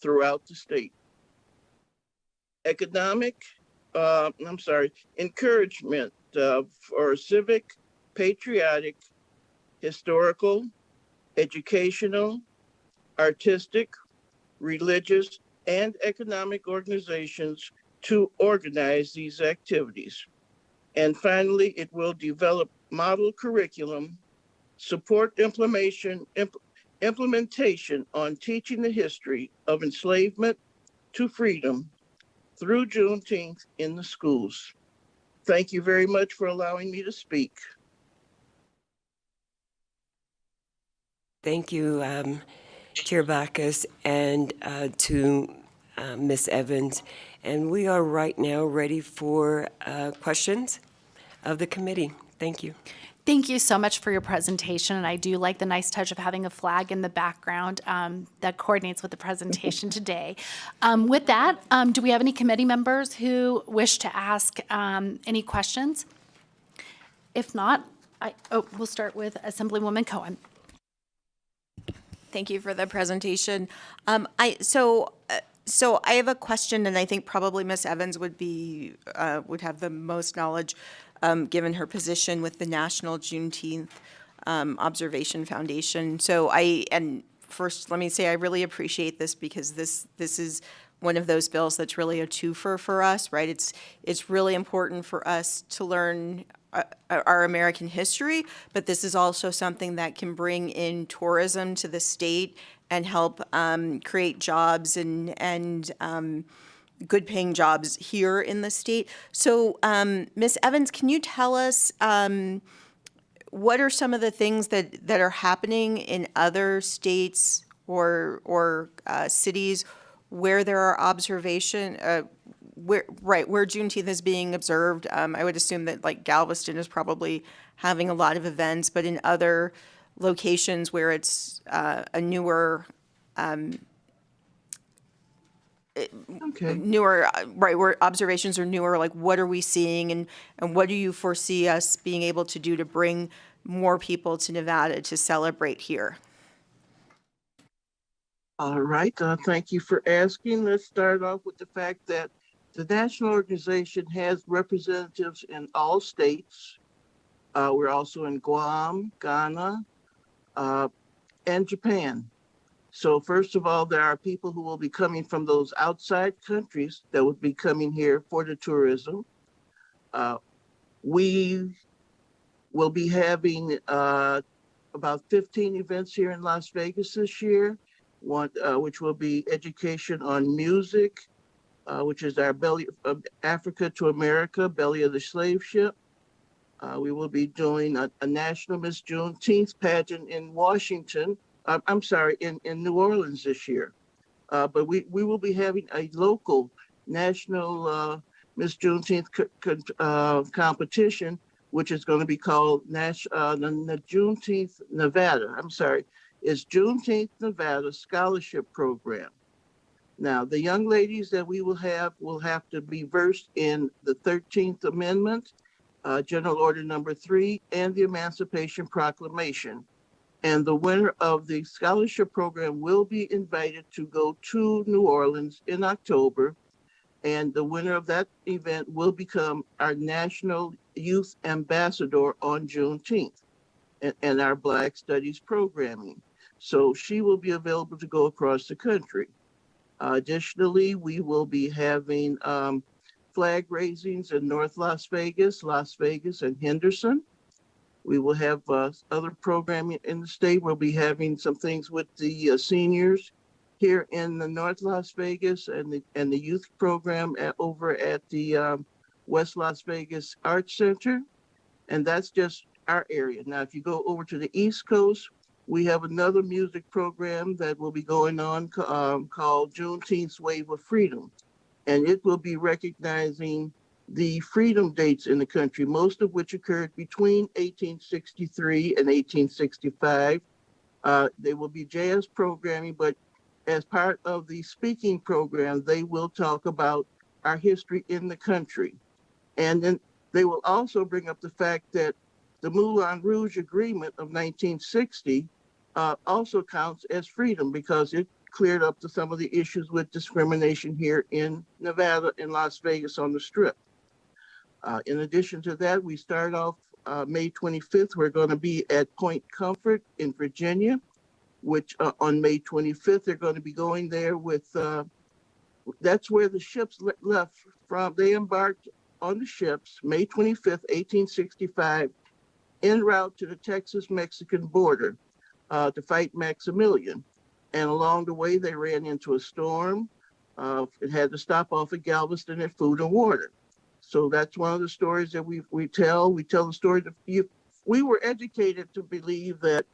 throughout the state. Encouragement for civic, patriotic, historical, educational, artistic, religious, and economic organizations to organize these activities. And finally, it will develop model curriculum, support implementation on teaching the history of enslavement to freedom through Juneteenth in the schools. Thank you very much for allowing me to speak. Thank you, Chair Backus, and to Ms. Evans. And we are right now ready for questions of the committee. Thank you. Thank you so much for your presentation, and I do like the nice touch of having a flag in the background that coordinates with the presentation today. With that, do we have any committee members who wish to ask any questions? If not, we'll start with Assemblywoman Cohen. Thank you for the presentation. So I have a question, and I think probably Ms. Evans would have the most knowledge, given her position with the National Juneteenth Observation Foundation. And first, let me say I really appreciate this because this is one of those bills that's really a twofer for us, right? It's really important for us to learn our American history, but this is also something that can bring in tourism to the state and help create jobs and good paying jobs here in the state. So Ms. Evans, can you tell us what are some of the things that are happening in other states or cities where there are where Juneteenth is being observed? I would assume that like Galveston is probably having a lot of events, but in other locations where it's a newer, where observations are newer, like what are we seeing and what do you foresee us being able to do to bring more people to Nevada to celebrate here? All right, thank you for asking. Let's start off with the fact that the national organization has representatives in all states. We're also in Guam, Ghana, and Japan. So first of all, there are people who will be coming from those outside countries that would be coming here for the tourism. We will be having about 15 events here in Las Vegas this year, which will be education on music, which is our Belly of Africa to America, Belly of the Slave Ship. We will be doing a National Miss Juneteenth pageant in Washington. In New Orleans this year. But we will be having a local national Miss Juneteenth competition, which is going to be called the Juneteenth Nevada. It's Juneteenth Nevada Scholarship Program. Now, the young ladies that we will have to be versed in the 13th Amendment, General Order Number 3, and the Emancipation Proclamation. And the winner of the scholarship program will be invited to go to New Orleans in October. And the winner of that event will become our National Youth Ambassador on Juneteenth and our Black Studies programming. So she will be available to go across the country. Additionally, we will be having flag raisings in North Las Vegas, and Henderson. We will have other programming in the state. We'll be having some things with the seniors here in the North Las Vegas and the youth program over at the West Las Vegas Arts Center. And that's just our area. Now, if you go over to the East Coast, we have another music program that will be going on called Juneteenth's Wave of Freedom. And it will be recognizing the freedom dates in the country, most of which occurred between 1863 and 1865. There will be jazz programming, but as part of the speaking program, they will talk about our history in the country. And then they will also bring up the fact that the Moulin Rouge Agreement of 1960 also counts as freedom because it cleared up some of the issues with discrimination here in Nevada and Las Vegas on the Strip. In addition to that, we start off May 25th. We're going to be at Point Comfort in Virginia, which on May 25th, they're going to be going there with, that's where the ships left from. They embarked on the ships May 25th, 1865, en route to the Texas-Mexican border to fight Maximilian. And along the way, they ran into a storm. It had to stop off at Galveston at Food and Water. So that's one of the stories that we tell. We tell the story that we were educated to believe that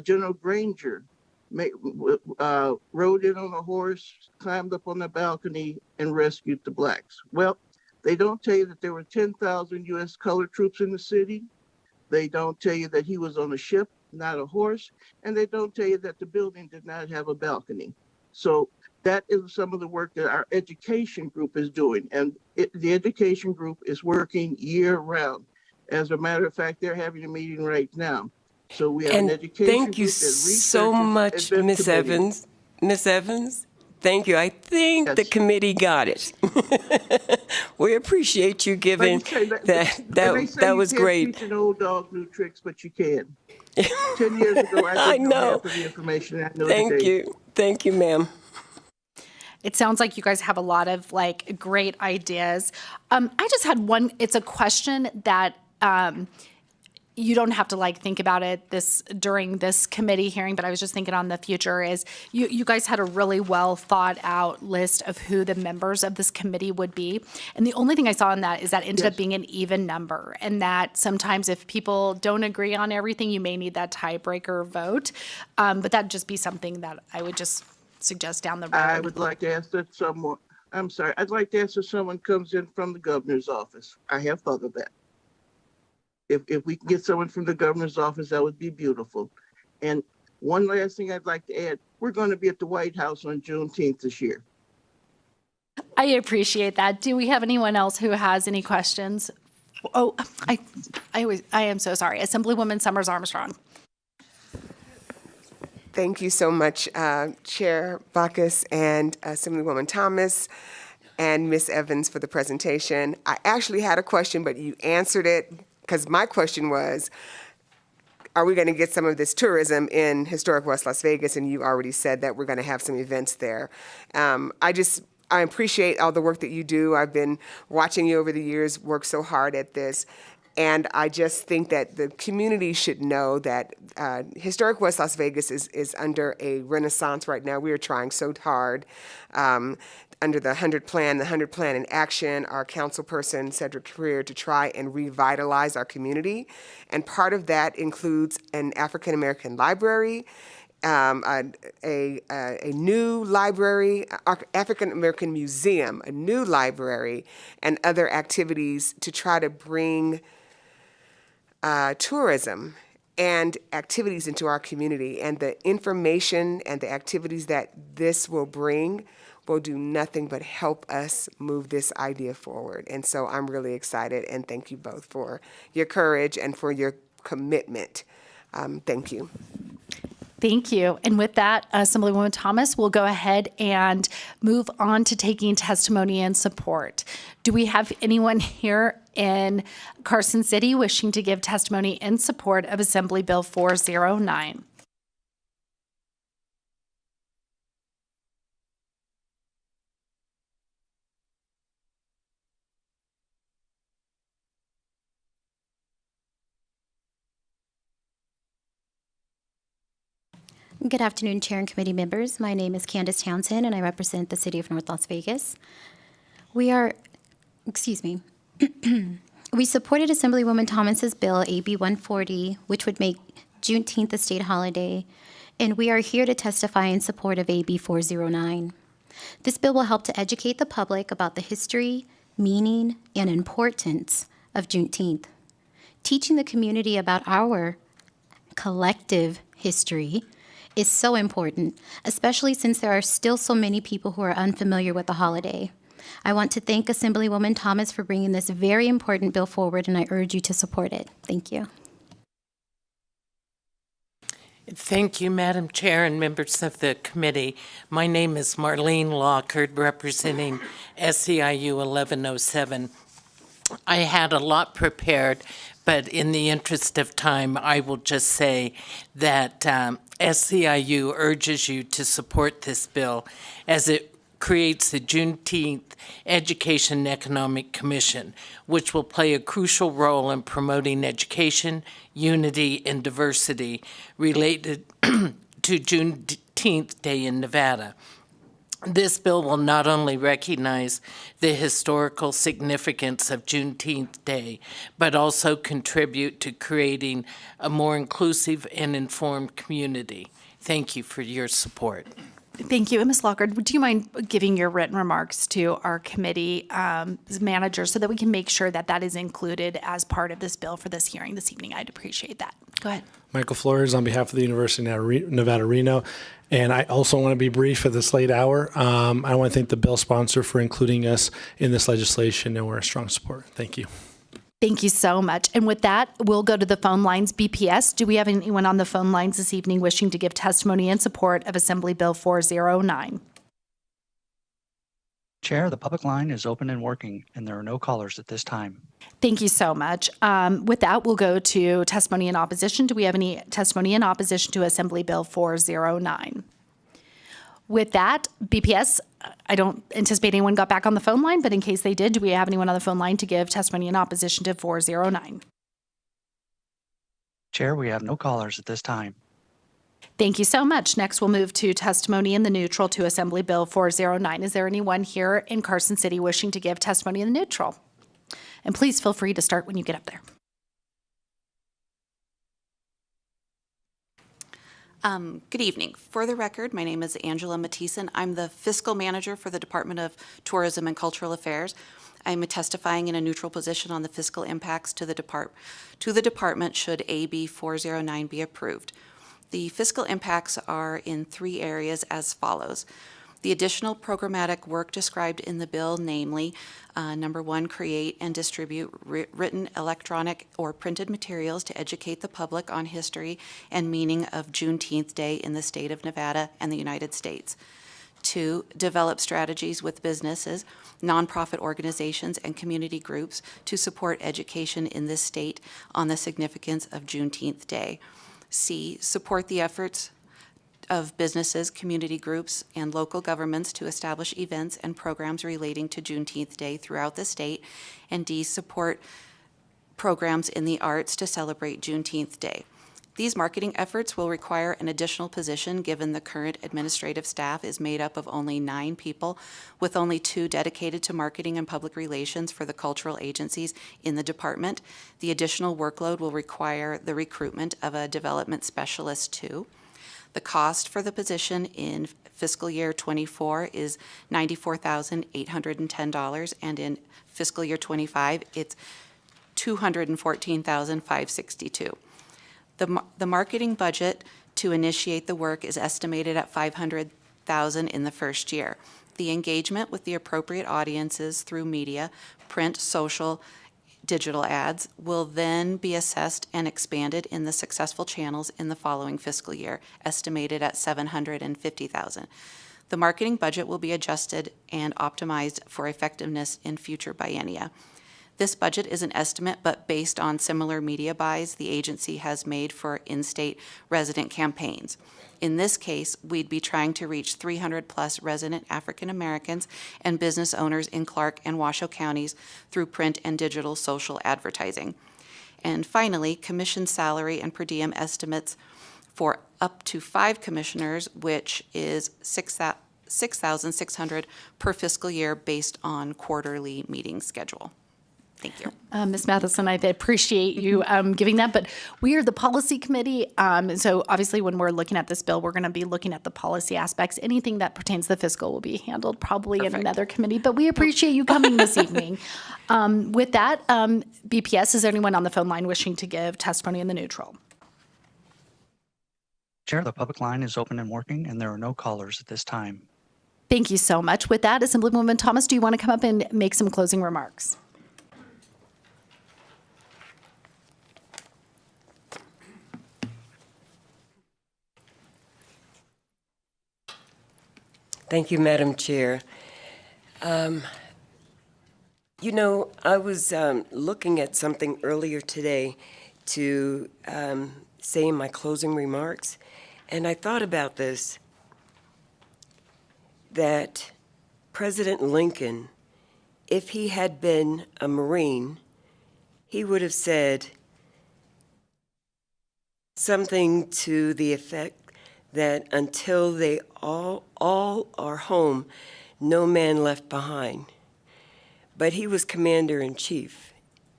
General Granger rode in on a horse, climbed up on the balcony, and rescued the blacks. Well, they don't tell you that there were 10,000 U.S. colored troops in the city. They don't tell you that he was on a ship, not a horse. And they don't tell you that the building did not have a balcony. So that is some of the work that our education group is doing. And the education group is working year round. As a matter of fact, they're having a meeting right now. So we have an education thank you group that so researches much, event Ms. committee. Evans. Ms. Evans, thank you. I think the Yes. committee got it. We appreciate you giving Like you say, that was you can't great. teach an old dog new tricks, but you can. 10 years ago, I I didn't know know. half of the information I know Thank today. you. Thank you, ma'am. It sounds like you guys have a lot of like great ideas. I just had one, it's a question that you don't have to like think about it during this committee hearing, but I was just thinking on the future is you guys had a really well thought out list of who the members of this committee would be. And the only thing I saw in that is that ended up being an even number, and that sometimes if people don't agree on everything, you may need that tiebreaker vote. But that'd just be something that I would just suggest down the road. I would like to ask that someone, I'm sorry, I'd like to ask if someone comes in from the governor's office. I have thought of that. If we can get someone from the governor's office, that would be beautiful. And one last thing I'd like to add, we're going to be at the White House on Juneteenth this year. I appreciate that. Do we have anyone else who has any questions? Oh, I am so sorry. Assemblywoman Summers Armstrong. Thank you so much, Chair Bacchus and Assemblywoman Thomas and Ms. Evans for the presentation. I actually had a question, but you answered it because my question was, are we going to get some of this tourism in historic West Las Vegas? And you already said that we're going to have some events there. I appreciate all the work that you do. I've been watching you over the years work so hard at this. And I just think that the community should know that historic West Las Vegas is under a renaissance right now. We are trying so hard under the 100 Plan in Action, our councilperson, Cedric Career, to try and revitalize our community. And part of that includes an African-American library, a new library, African-American museum, a new library, and other activities to try to bring tourism and activities into our community. And the information and the activities that this will bring will do nothing but help us move this idea forward. And so I'm really excited, and thank you both for your courage and for your commitment Thank you. Thank you. And with that, Assemblywoman Thomas will go ahead and move on to taking testimony and support. Do we have anyone here in Carson City wishing to give testimony in support of Assembly Bill 409? Good afternoon, Chair and committee members. My name is Candace Townsend, and I represent the City of North Las Vegas. We supported Assemblywoman Thomas's bill, AB 140, which would make Juneteenth a state holiday, and we are here to testify in support of AB 409. This bill will help to educate the public about the history, meaning, and importance of Juneteenth. Teaching the community about our collective history is so important, especially since there are still so many people who are unfamiliar with the holiday. I want to thank Assemblywoman Thomas for bringing this very important bill forward, and I urge you to support it. Thank you. Thank you, Madam Chair and members of the committee. My name is Marlene Lockard, representing SEIU 1107. I had a lot prepared, but in the interest of time, I will just say that SEIU urges you to support this bill as it creates the Juneteenth Education and Economic Commission, which will play a crucial role in promoting education, unity, and diversity related to Juneteenth Day in Nevada. This bill will not only recognize the historical significance of Juneteenth Day, but also contribute to creating a more inclusive and informed community. Thank you for your support. Thank you. And Ms. Lockard, would you mind giving your written remarks to our committee manager so that we can make sure that that is included as part of this bill for this hearing this evening? I'd appreciate that. Go ahead. Michael Flores on behalf of the University of Nevada, Reno. And I also want to be brief at this late hour. I want to thank the bill sponsor for including us in this legislation, and we're a strong support. Thank you. Thank you so much. And with that, we'll go to the phone lines. BPS, do we have anyone on the phone lines this evening wishing to give testimony in support of Assembly Bill 409? Chair, the public line is open and working, and there are no callers at this time. Thank you so much. With that, we'll go to testimony in opposition. Do we have any testimony in opposition to Assembly Bill 409? With that, BPS, I don't anticipate anyone got back on the phone line, but in case they did, do we have anyone on the phone line to give testimony in opposition to 409? Chair, we have no callers at this time. Thank you so much. Next, we'll move to testimony in the neutral to Assembly Bill 409. Is there anyone here in Carson City wishing to give testimony in the neutral? And please feel free to start when you get up there. Good evening. For the record, my name is Angela Mattison. I'm the fiscal manager for the Department of Tourism and Cultural Affairs. I'm testifying in a neutral position on the fiscal impacts to the department should AB 409 be approved. The fiscal impacts are in three areas as follows. The additional programmatic work described in the bill, namely, number one, create and distribute written, electronic, or printed materials to educate the public on history and meaning of Juneteenth Day in the state of Nevada and the United States. Two, develop strategies with businesses, nonprofit organizations, and community groups to support education in this state on the significance of Juneteenth Day. C, support the efforts of businesses, community groups, and local governments to establish events and programs relating to Juneteenth Day throughout the state. And D, support programs in the arts to celebrate Juneteenth Day. These marketing efforts will require an additional position given the current administrative staff is made up of only 9 people, with only 2 dedicated to marketing and public relations for the cultural agencies in the department. The additional workload will require the recruitment of a development specialist too. The cost for the position in fiscal year 24 is $94,810, and in fiscal year 25, it's $214,562. The marketing budget to initiate the work is estimated at $500,000 in the first year. The engagement with the appropriate audiences through media, print, social, digital ads will then be assessed and expanded in the successful channels in the following fiscal year, estimated at $750,000. The marketing budget will be adjusted and optimized for effectiveness in future biennia. This budget is an estimate, but based on similar media buys the agency has made for in-state resident campaigns. In this case, we'd be trying to reach 300-plus resident African Americans and business owners in Clark and Washoe counties through print and digital social advertising. And finally, commission salary and per diem estimates for up to 5 commissioners, which is $6,600 per fiscal year based on quarterly meeting schedule. Thank you. Ms. Matheson, I appreciate you giving that, but we are the policy committee. So obviously when we're looking at this bill, we're going to be looking at the policy aspects. Anything that pertains to the fiscal will be handled probably in another committee, but we appreciate you coming this evening. With that, BPS, is there anyone on the phone line wishing to give testimony in the neutral? Chair, the public line is open and working, and there are no callers at this time. Thank you so much. With that, Assemblywoman Thomas, do you want to come up and make some closing remarks? Thank you, Madam Chair. You know, I was looking at something earlier today to say in my closing remarks, and I thought about this, that President Lincoln, if he had been a Marine, he would have said something to the effect that until they all are home, no man left behind. But he was commander-in-chief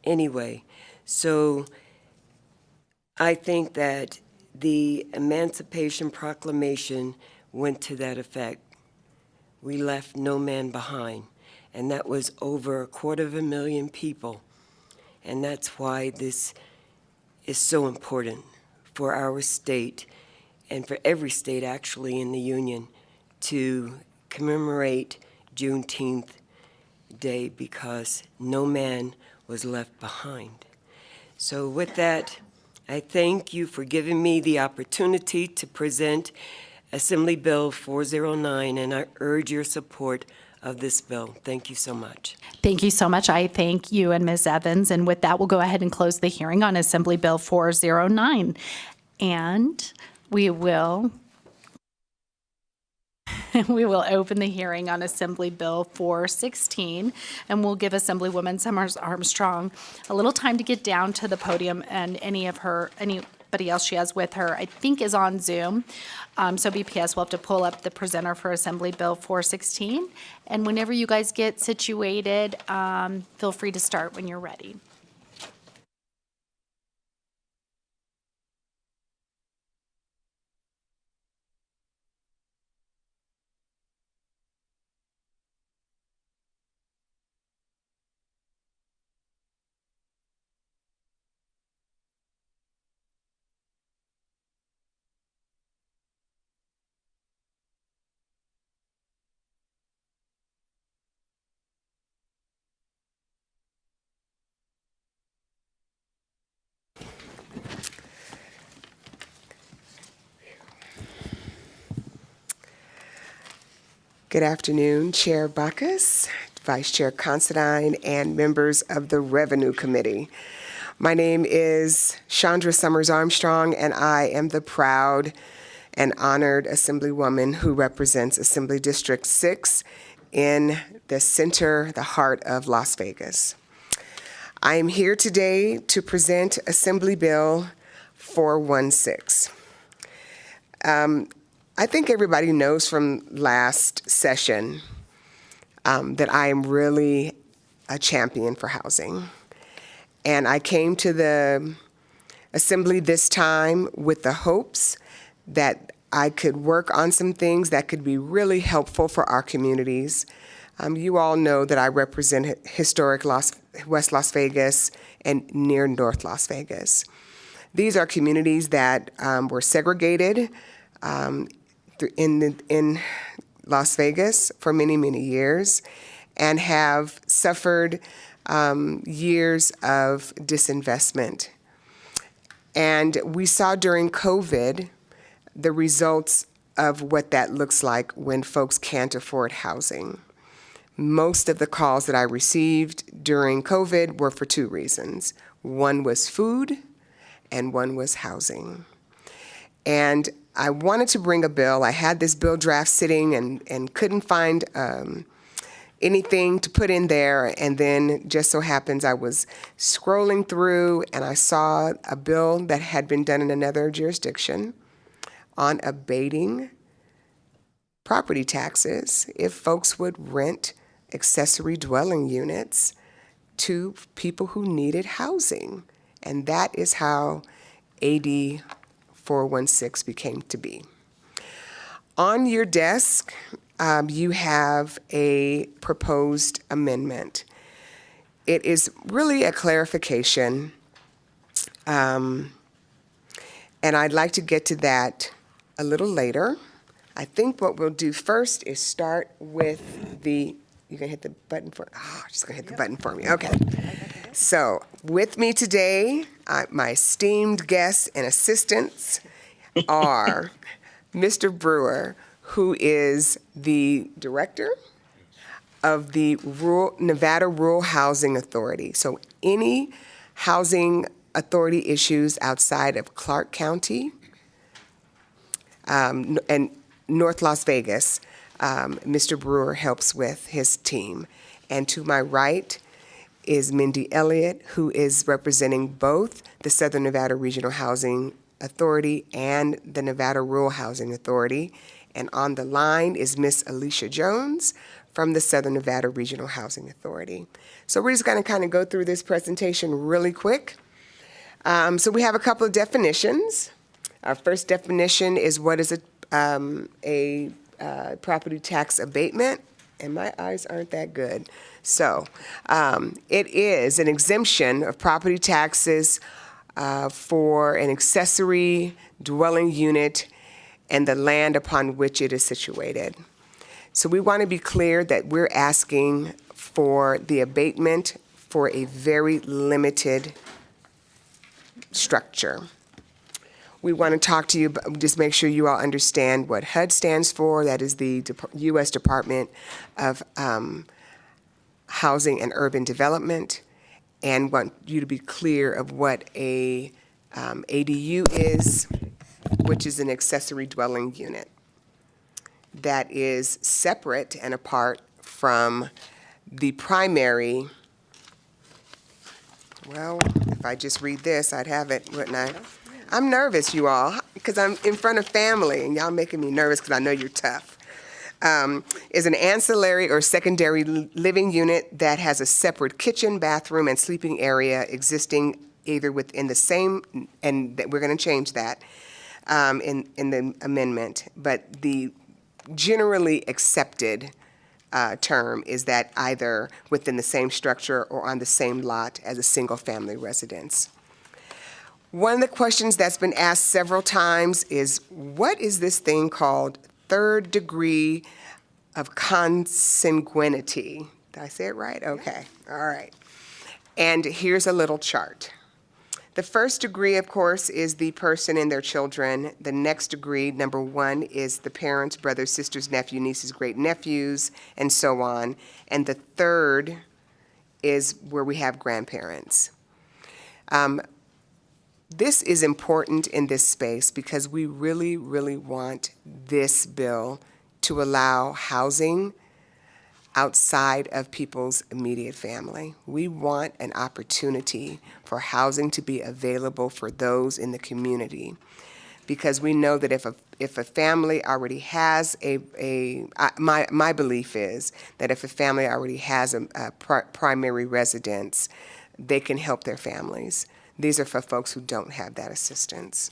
anyway. So I think that the Emancipation Proclamation went to that effect. We left no man behind. And that was over 250,000 people. And that's why this is so important for our state, and for every state actually in the Union, to commemorate Juneteenth Day, because no man was left behind. So with that, I thank you for giving me the opportunity to present Assembly Bill 409, and I urge your support of this bill. Thank you so much. Thank you so much. I thank you and Ms. Evans. And with that, we'll go ahead and close the hearing on Assembly Bill 409. And we will open the hearing on Assembly Bill 416, and we'll give Assemblywoman Summers Armstrong a little time to get down to the podium, and anybody else she has with her, I think, is on Zoom. So BPS will have to pull up the presenter for Assembly Bill 416. And whenever you guys get situated, feel free to start when you're ready. Good afternoon, Chair Bacchus, Vice Chair Considine, and members of the Revenue Committee. My name is Chandra Summers Armstrong, and I am the proud and honored Assemblywoman who represents Assembly District 6 in the center, the heart of Las Vegas. I am here today to present Assembly Bill 416. I think everybody knows from last session that I am really a champion for housing. And I came to the Assembly this time with the hopes that I could work on some things that could be really helpful for our communities. You all know that I represent historic West Las Vegas and near North Las Vegas. These are communities that were segregated in Las Vegas for many, many years. and have suffered years of disinvestment. And we saw during COVID the results of what that looks like when folks can't afford housing. Most of the calls that I received during COVID were for two reasons. One was food, and one was housing. And I wanted to bring a bill. I had this bill draft sitting and couldn't find anything to put in there. And then just so happens I was scrolling through and I saw a bill that had been done in another jurisdiction on abating property taxes if folks would rent accessory dwelling units to people who needed housing. And that is how AD 416 became to be. On your desk, you have a proposed amendment. It is really a clarification, and I'd like to get to that a little later. I think what we'll do first is start with the, you gonna hit the button for, she's gonna hit the button for me, okay. So with me today, my esteemed guests and assistants are Mr. Brewer, who is the director of the Nevada Rural Housing Authority. So any housing authority issues outside of Clark County and North Las Vegas, Mr. Brewer helps with his team. And to my right is Mindy Elliott, who is representing both the Southern Nevada Regional Housing Authority and the Nevada Rural Housing Authority. And on the line is Miss Alicia Jones from the Southern Nevada Regional Housing Authority. So we're just going to kind of go through this presentation really quick. So we have a couple of definitions. Our first definition is what is a property tax abatement, and my eyes aren't that good. So it is an exemption of property taxes for an accessory dwelling unit and the land upon which it is situated. So we want to be clear that we're asking for the abatement for a very limited structure. We want to talk to you, but just make sure you all understand what HUD stands for. That is the U.S. Department of Housing and Urban Development, and want you to be clear of what a ADU is, which is an accessory dwelling unit that is separate and apart from the primary. Well, if I just read this, I'd have it, wouldn't I? I'm nervous, you all, because I'm in front of family, and y'all making me nervous because I know you're tough. Is an ancillary or secondary living unit that has a separate kitchen, bathroom, and sleeping area existing either within the same, and we're going to change that in the amendment, but the generally accepted term is that either within the same structure or on the same lot as a single-family residence. One of the questions that's been asked several times is, what is this thing called third degree of consanguinity? Did I say it right? Okay, all right. And here's a little chart. The first degree, of course, is the person and their children. The next degree, number one, is the parents, brothers, sisters, nephew, nieces, great-nephews, and so on. And the third is where we have grandparents. This is important in this space because we really, really want this bill to allow housing outside of people's immediate family. We want an opportunity for housing to be available for those in the community, because we know that if a family already has my belief is that if a family already has a primary residence, they can help their families. These are for folks who don't have that assistance.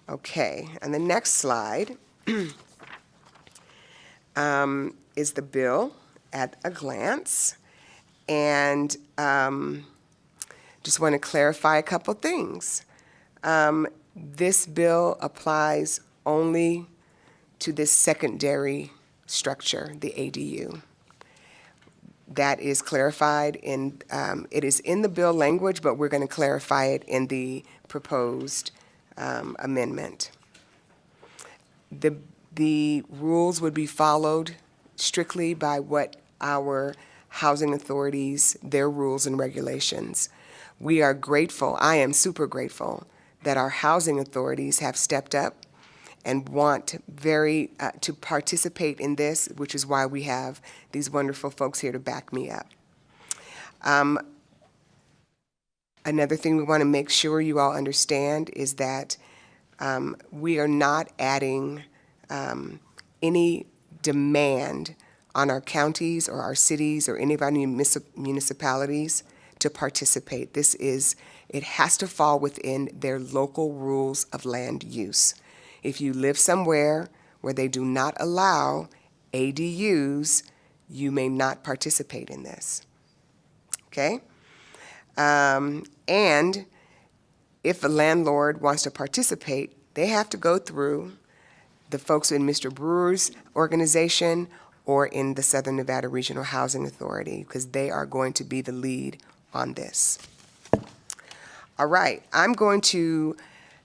Okay, and the next slide is the bill at a glance. And just want to clarify a couple things. This bill applies only to this secondary structure, the ADU. that is clarified in, it is in the bill language, but we're going to clarify it in the proposed amendment. The rules would be followed strictly by what our housing authorities, their rules and regulations. We are grateful, I am super grateful, that our housing authorities have stepped up and want to participate in this, which is why we have these wonderful folks here to back me up. Another thing we want to make sure you all understand is that we are not adding any demand on our counties or our cities or any of our municipalities to participate. It has to fall within their local rules of land use. If you live somewhere where they do not allow ADUs, you may not participate in this. Okay? And if a landlord wants to participate, they have to go through the folks in Mr. Brewer's organization or in the Southern Nevada Regional Housing Authority, because they are going to be the lead on this. All right, I'm going to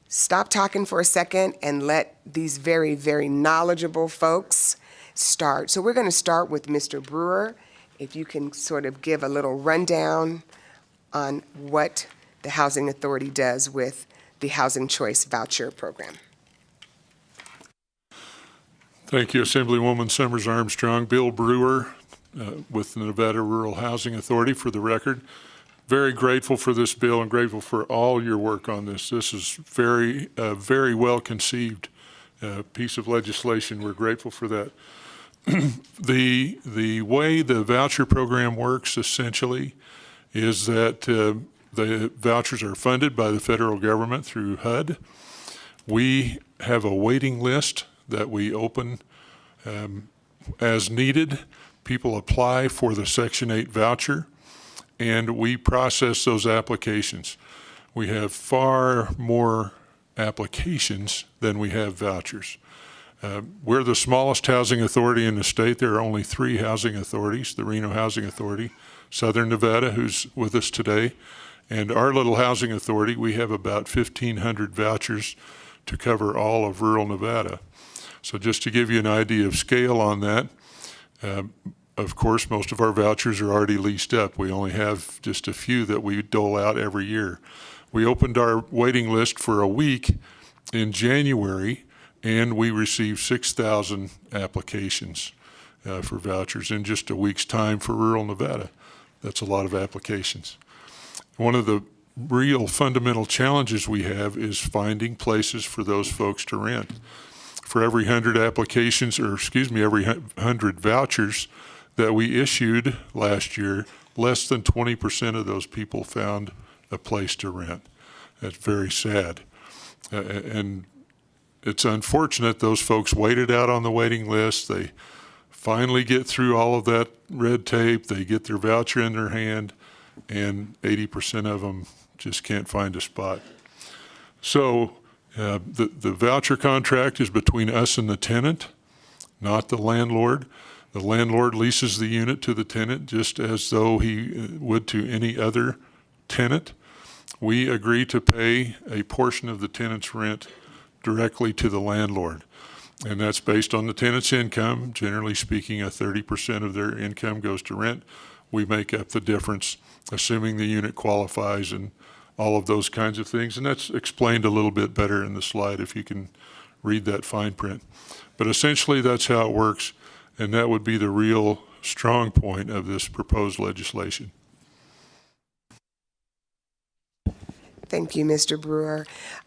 stop talking for a second and let these very, very knowledgeable folks start. So we're going to start with Mr. Brewer. If you can sort of give a little rundown on what the Housing Authority does with the Housing Choice Voucher Program. Thank you, Assemblywoman Summers Armstrong. Bill Brewer with the Nevada Rural Housing Authority, for the record. Very grateful for this bill and grateful for all your work on this. This is very well conceived piece of legislation. We're grateful for that. The way the voucher program works essentially is that the vouchers are funded by the federal government through HUD. We have a waiting list that we open as needed. People apply for the Section 8 voucher, and we process those applications. We have far more applications than we have vouchers. We're the smallest housing authority in the state. There are only 3 housing authorities: the Reno Housing Authority, Southern Nevada, who's with us today, and our little housing authority. We have about 1,500 vouchers to cover all of rural Nevada. So just to give you an idea of scale on that, of course, most of our vouchers are already leased up. We only have just a few that we dole out every year. We opened our waiting list for a week in January, and we received 6,000 applications for vouchers in just a week's time for rural Nevada. That's a lot of applications. One of the real fundamental challenges we have is finding places for those folks to rent. For every 100 applications, or excuse me, every 100 vouchers that we issued last year, less than 20% of those people found a place to rent. That's very sad. And it's unfortunate those folks waited out on the waiting list. They finally get through all of that red tape. They get their voucher in their hand, and 80% of them just can't find a spot. So the voucher contract is between us and the tenant, not the landlord. The landlord leases the unit to the tenant just as though he would to any other tenant. We agree to pay a portion of the tenant's rent directly to the landlord. And that's based on the tenant's income. Generally speaking, 30% of their income goes to rent. We make up the difference, assuming the unit qualifies and all of those kinds of things. And that's explained a little bit better in the slide if you can read that fine print. But essentially, that's how it works. And that would be the real strong point of this proposed legislation. Thank you, Mr. Brewer.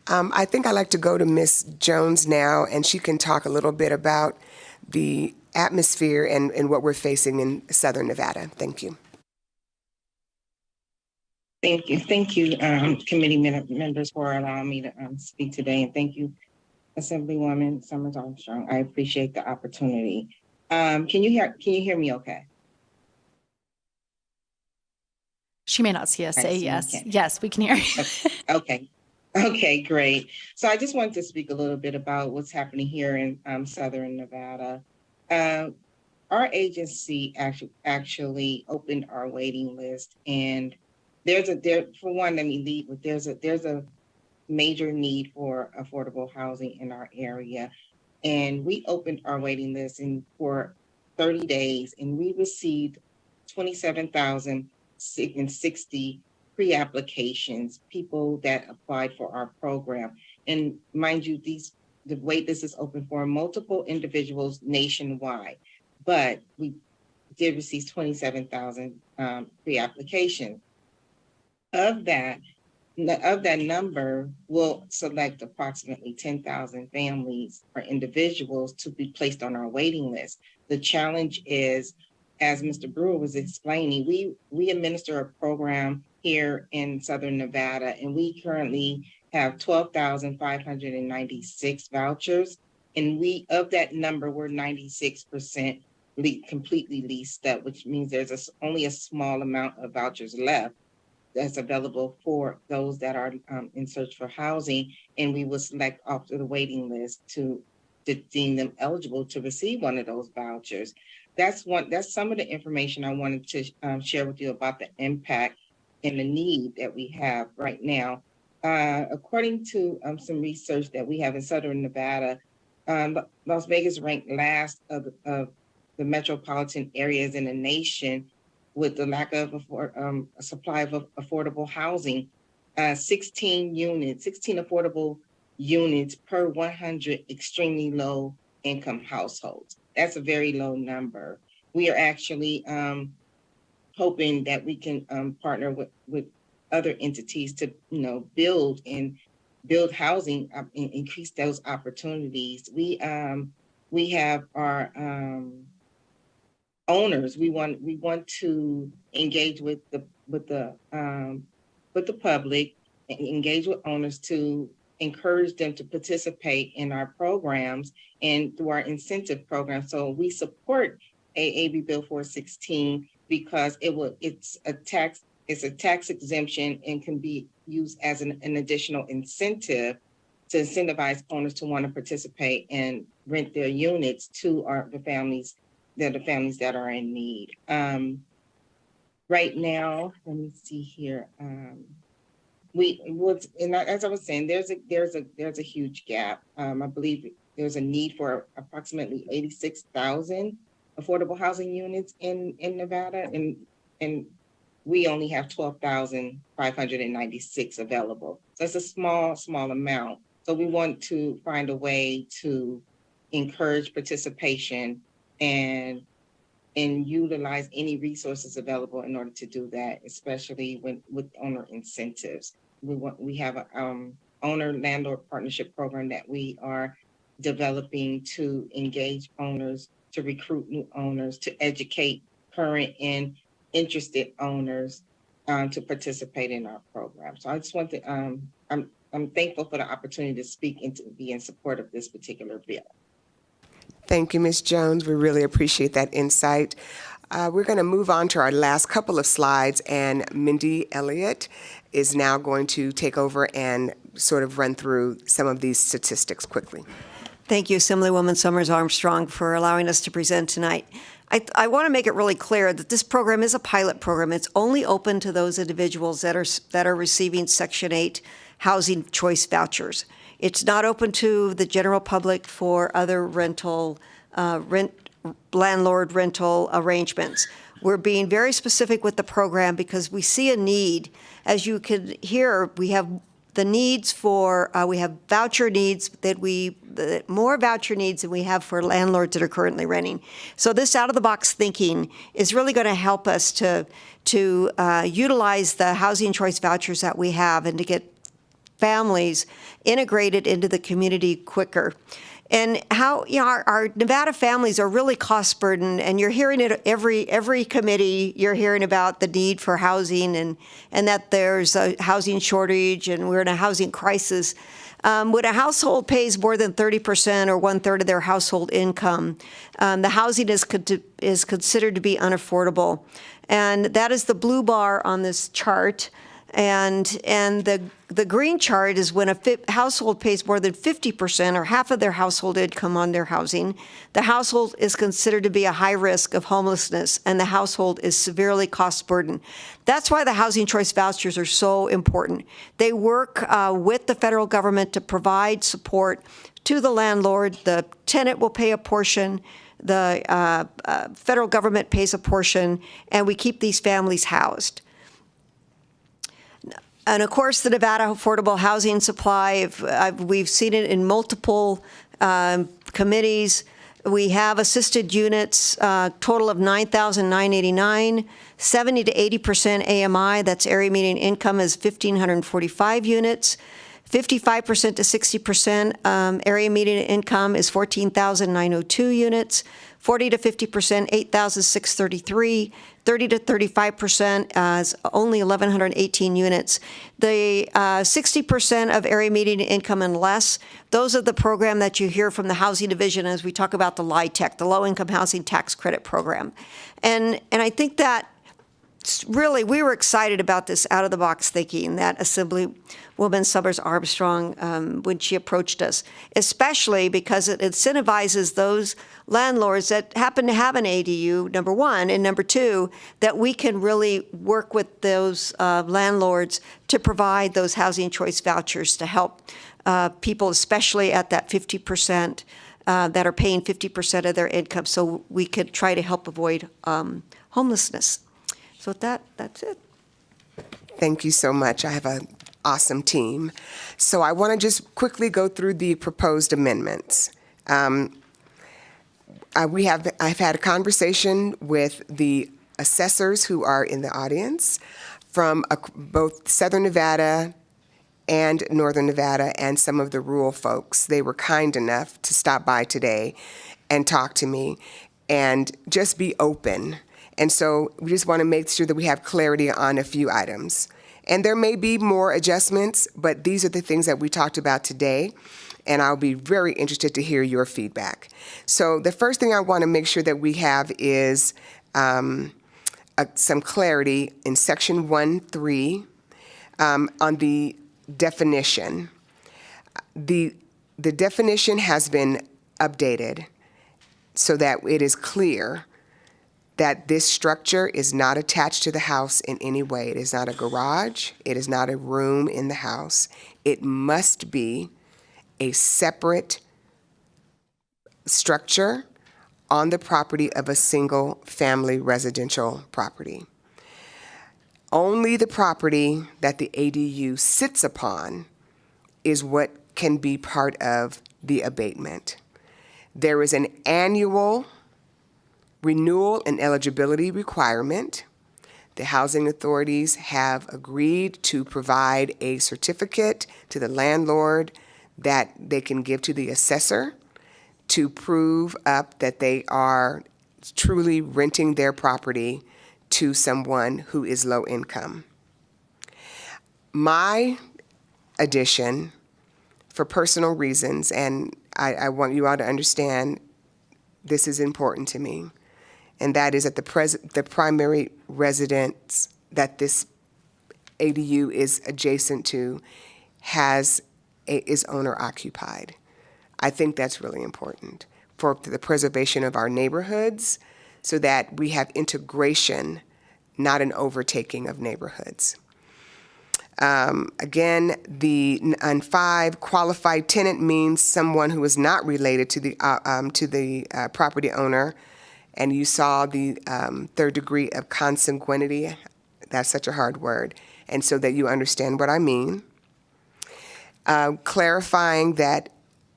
I think I'd like to go to Ms. Jones now, and she can talk a little bit about the atmosphere and what we're facing in Southern Nevada. Thank you. Thank you. Thank you, committee members, for allowing me to speak today. And thank you, Assemblywoman Summers Armstrong. I appreciate the opportunity. Can you hear me okay? She may not see us say yes. Okay. Yes, we can hear you. Okay. Okay, great. So I just wanted to speak a little bit about what's happening here in Southern Nevada. our agency actually opened our waiting list, and for one, let me lead with there's a major need for affordable housing in our area. And we opened our waiting list for 30 days, and we received 27,060 pre-applications, people that applied for our program. And mind you, the wait list is open for multiple individuals nationwide, but we did receive 27,000 pre-applications. Of that number, we'll select approximately 10,000 families or individuals to be placed on our waiting list. The challenge is, as Mr. Brewer was explaining, we administer a program here in Southern Nevada, and we currently have 12,596 vouchers. And of that number, we're 96% completely leased up, which means there's only a small amount of vouchers left that's available for those that are in search for housing, and we will select off to the waiting list to deem them eligible to receive one of those vouchers. That's some of the information I wanted to share with you about the impact and the need that we have right now. According to some research that we have in Southern Nevada, Las Vegas ranked last of the metropolitan areas in the nation with the lack of a supply of affordable housing. 16 affordable units per 100 extremely low income households. That's a very low number. We are actually hoping that we can partner with other entities to build housing and increase those opportunities. We have our owners. We want to engage with the public, engage with owners to encourage them to participate in our programs and through our incentive program. So we support AB Bill 416 because it's a tax exemption and can be used as an additional incentive to incentivize owners to want to participate and rent their units to the families that are in need. Right now, let me see here. As I was saying, there's a huge gap. I believe there's a need for approximately 86,000 affordable housing units in Nevada, and we only have 12,596 available. So it's a small amount. So we want to find a way to encourage participation and utilize any resources available in order to do that, especially with owner incentives. We have a owner landlord partnership program that we are developing to engage owners, to recruit new owners, to educate current and interested owners to participate in our program. So I just want to, I'm thankful for the opportunity to speak and to be in support of this particular bill. Thank you, Ms. Jones. We really appreciate that insight. We're going to move on to our last couple of slides, and Mindy Elliott is now going to take over and sort of run through some of these statistics quickly. Thank you, Assemblywoman Summers Armstrong, for allowing us to present tonight. I want to make it really clear that this program is a pilot program. It's only open to those individuals that are receiving Section 8 housing choice vouchers. It's not open to the general public for other landlord rental arrangements. We're being very specific with the program because we see a need. As you can hear, we have the needs for, we have voucher needs more voucher needs than we have for landlords that are currently renting. So this out-of-the-box thinking is really going to help us to utilize the housing choice vouchers that we have and to get families integrated into the community quicker. And how our Nevada families are really cost burdened, and you're hearing it every committee. You're hearing about the need for housing and that there's a housing shortage and we're in a housing crisis. When a household pays more than 30% or 1/3 of their household income, the housing is considered to be unaffordable, and that is the blue bar on this chart. And the green chart is when a household pays more than 50% or half of their household income on their housing, the household is considered to be a high risk of homelessness, and the household is severely cost burdened. That's why the housing choice vouchers are so important. They work with the federal government to provide support to the landlord. The tenant will pay a portion, the federal government pays a portion, and we keep these families housed. And of course, the Nevada Affordable Housing Supply, we've seen it in multiple committees. We have assisted units, total of 9,989, 70 to 80% AMI, that's area median income is 1,545 units. 55% to 60% area median income is 14,902 units. 40 to 50%, 8,633. 30 to 35% is only 1,118 units. The 60% of area median income and less, those are the program that you hear from the Housing Division as we talk about the LIHTC, the Low Income Housing Tax Credit Program. And I think that really, we were excited about this out-of-the-box thinking that Assemblywoman Summers Armstrong, when she approached us, especially because it incentivizes those landlords that happen to have an ADU, number one, and number two, that we can really work with those landlords to provide those housing choice vouchers to help people, especially at that 50%, that are paying 50% of their income, so we could try to help avoid homelessness. So that's it. Thank you so much. I have an awesome team. So I want to just quickly go through the proposed amendments. I've had a conversation with the assessors who are in the audience from both Southern Nevada and Northern Nevada and some of the rural folks. They were kind enough to stop by today and talk to me and just be open. And so we just want to make sure that we have clarity on a few items. And there may be more adjustments, but these are the things that we talked about today, and I'll be very interested to hear your feedback. So the first thing I want to make sure that we have is some clarity in Section 1.3 on the definition. The definition has been updated so that it is clear that this structure is not attached to the house in any way. It is not a garage. It is not a room in the house. It must be a separate structure on the property of a single-family residential property. Only the property that the ADU sits upon is what can be part of the abatement. There is an annual renewal and eligibility requirement. The housing authorities have agreed to provide a certificate to the landlord that they can give to the assessor to prove up that they are truly renting their property to someone who is low income. My addition, for personal reasons, and I want you all to understand this is important to me, and that is that the primary residence that this ADU is adjacent to is owner occupied. I think that's really important for the preservation of our neighborhoods so that we have integration, not an overtaking of neighborhoods. Again, on 5, qualified tenant means someone who is not related to the property owner. And you saw the third degree of consanguinity. That's such a hard word. And so that you understand what I mean. Clarifying that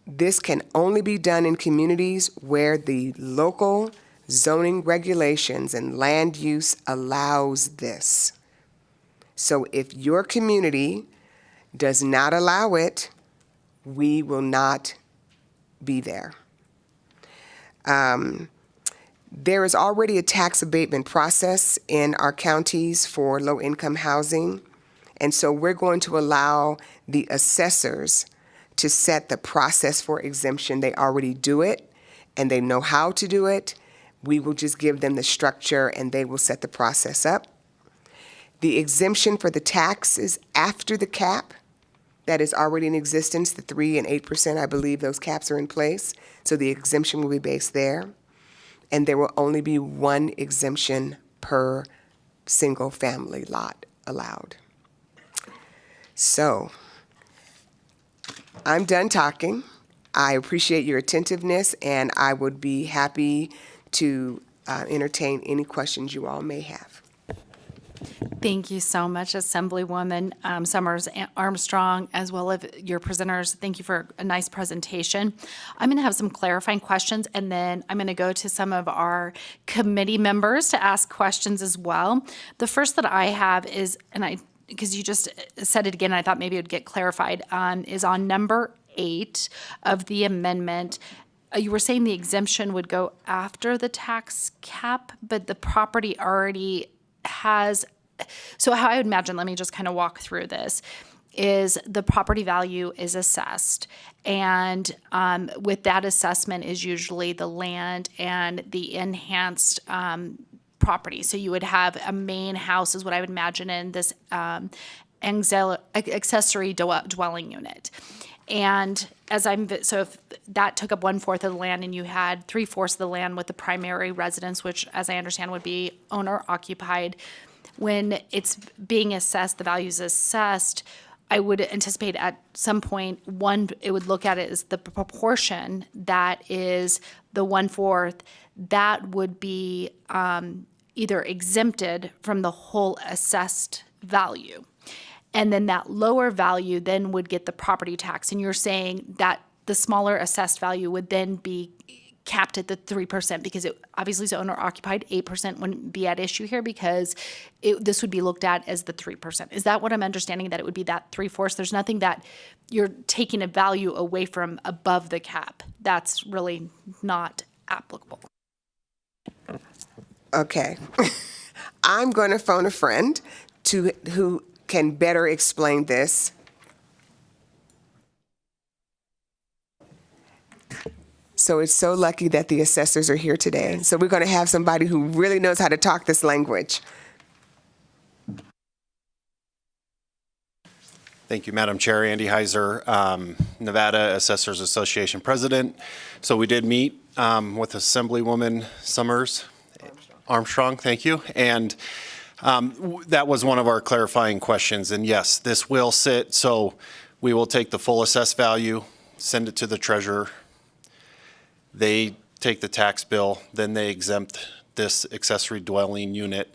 this can only be done in communities where the local zoning regulations and land use allows this. So if your community does not allow it, we will not be there. There is already a tax abatement process in our counties for low-income housing, and so we're going to allow the assessors to set the process for exemption. They already do it, and they know how to do it. We will just give them the structure, and they will set the process up. The exemption for the taxes after the cap that is already in existence, the 3% and 8%, I believe those caps are in place. So the exemption will be based there. And there will only be one exemption per single family lot allowed. So I'm done talking. I appreciate your attentiveness, and I would be happy to entertain any questions you all may have. Thank you so much, Assemblywoman Summers Armstrong, as well as your presenters. Thank you for a nice presentation. I'm going to have some clarifying questions, and then I'm going to go to some of our committee members to ask questions as well. The first that I have is, because you just said it again, I thought maybe it would get clarified, is on number 8 of the amendment. You were saying the exemption would go after the tax cap, but the property already has, so how I would imagine, let me just kind of walk through this, is the property value is assessed. And with that assessment is usually the land and the enhanced property. So you would have a main house is what I would imagine in this accessory dwelling unit. And so if that took up 1/4 of the land and you had 3/4 of the land with the primary residence, which as I understand would be owner occupied, when it's being assessed, the value is assessed, I would anticipate at some point, it would look at it as the proportion that is the 1/4, that would be either exempted from the whole assessed value. And then that lower value then would get the property tax. And you're saying that the smaller assessed value would then be capped at the 3% because it obviously is owner occupied. 8% wouldn't be at issue here because this would be looked at as the 3%. Is that what I'm understanding, that it would be that 3/4? There's nothing that you're taking a value away from above the cap. That's really not applicable. Okay. I'm going to phone a friend who can better explain this. So it's so lucky that the assessors are here today. So we're going to have somebody who really knows how to talk this language. Thank you, Madam Chair. Andy Heiser, Nevada Assessors Association President. So we did meet with Assemblywoman Armstrong, thank you. And that was one of our clarifying questions. And yes, this will sit, so we will take the full assessed value, send it to the treasurer. They take the tax bill, then they exempt this accessory dwelling unit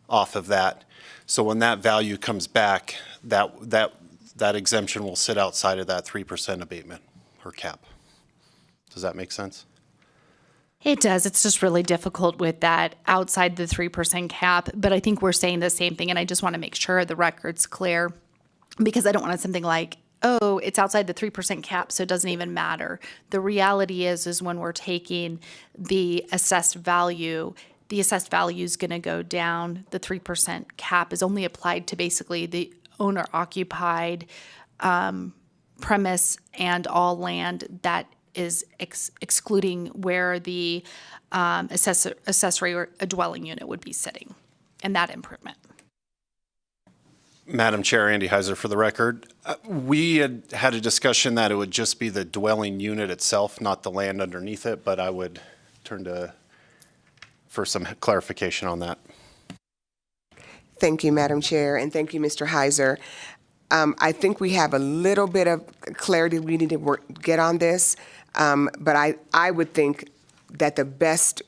off of that. So when that value comes back, that exemption will sit outside of that 3% abatement or cap. Does that make sense? It does. It's just really difficult with that outside the 3% cap. But I think we're saying the same thing, and I just want to make sure the record's clear because I don't want something like, oh, it's outside the 3% cap, so it doesn't even matter. The reality is when we're taking the assessed value is going to go down. The 3% cap is only applied to basically the owner-occupied premise and all land that is excluding where the accessory or a dwelling unit would be sitting, and that improvement. Madam Chair, Andy Heiser for the record. We had a discussion that it would just be the dwelling unit itself, not the land underneath it, but I would turn for some clarification on that. Thank you, Madam Chair, and thank you, Mr. Heiser. I think we have a little bit of clarity we need to get on this, but I would think that the best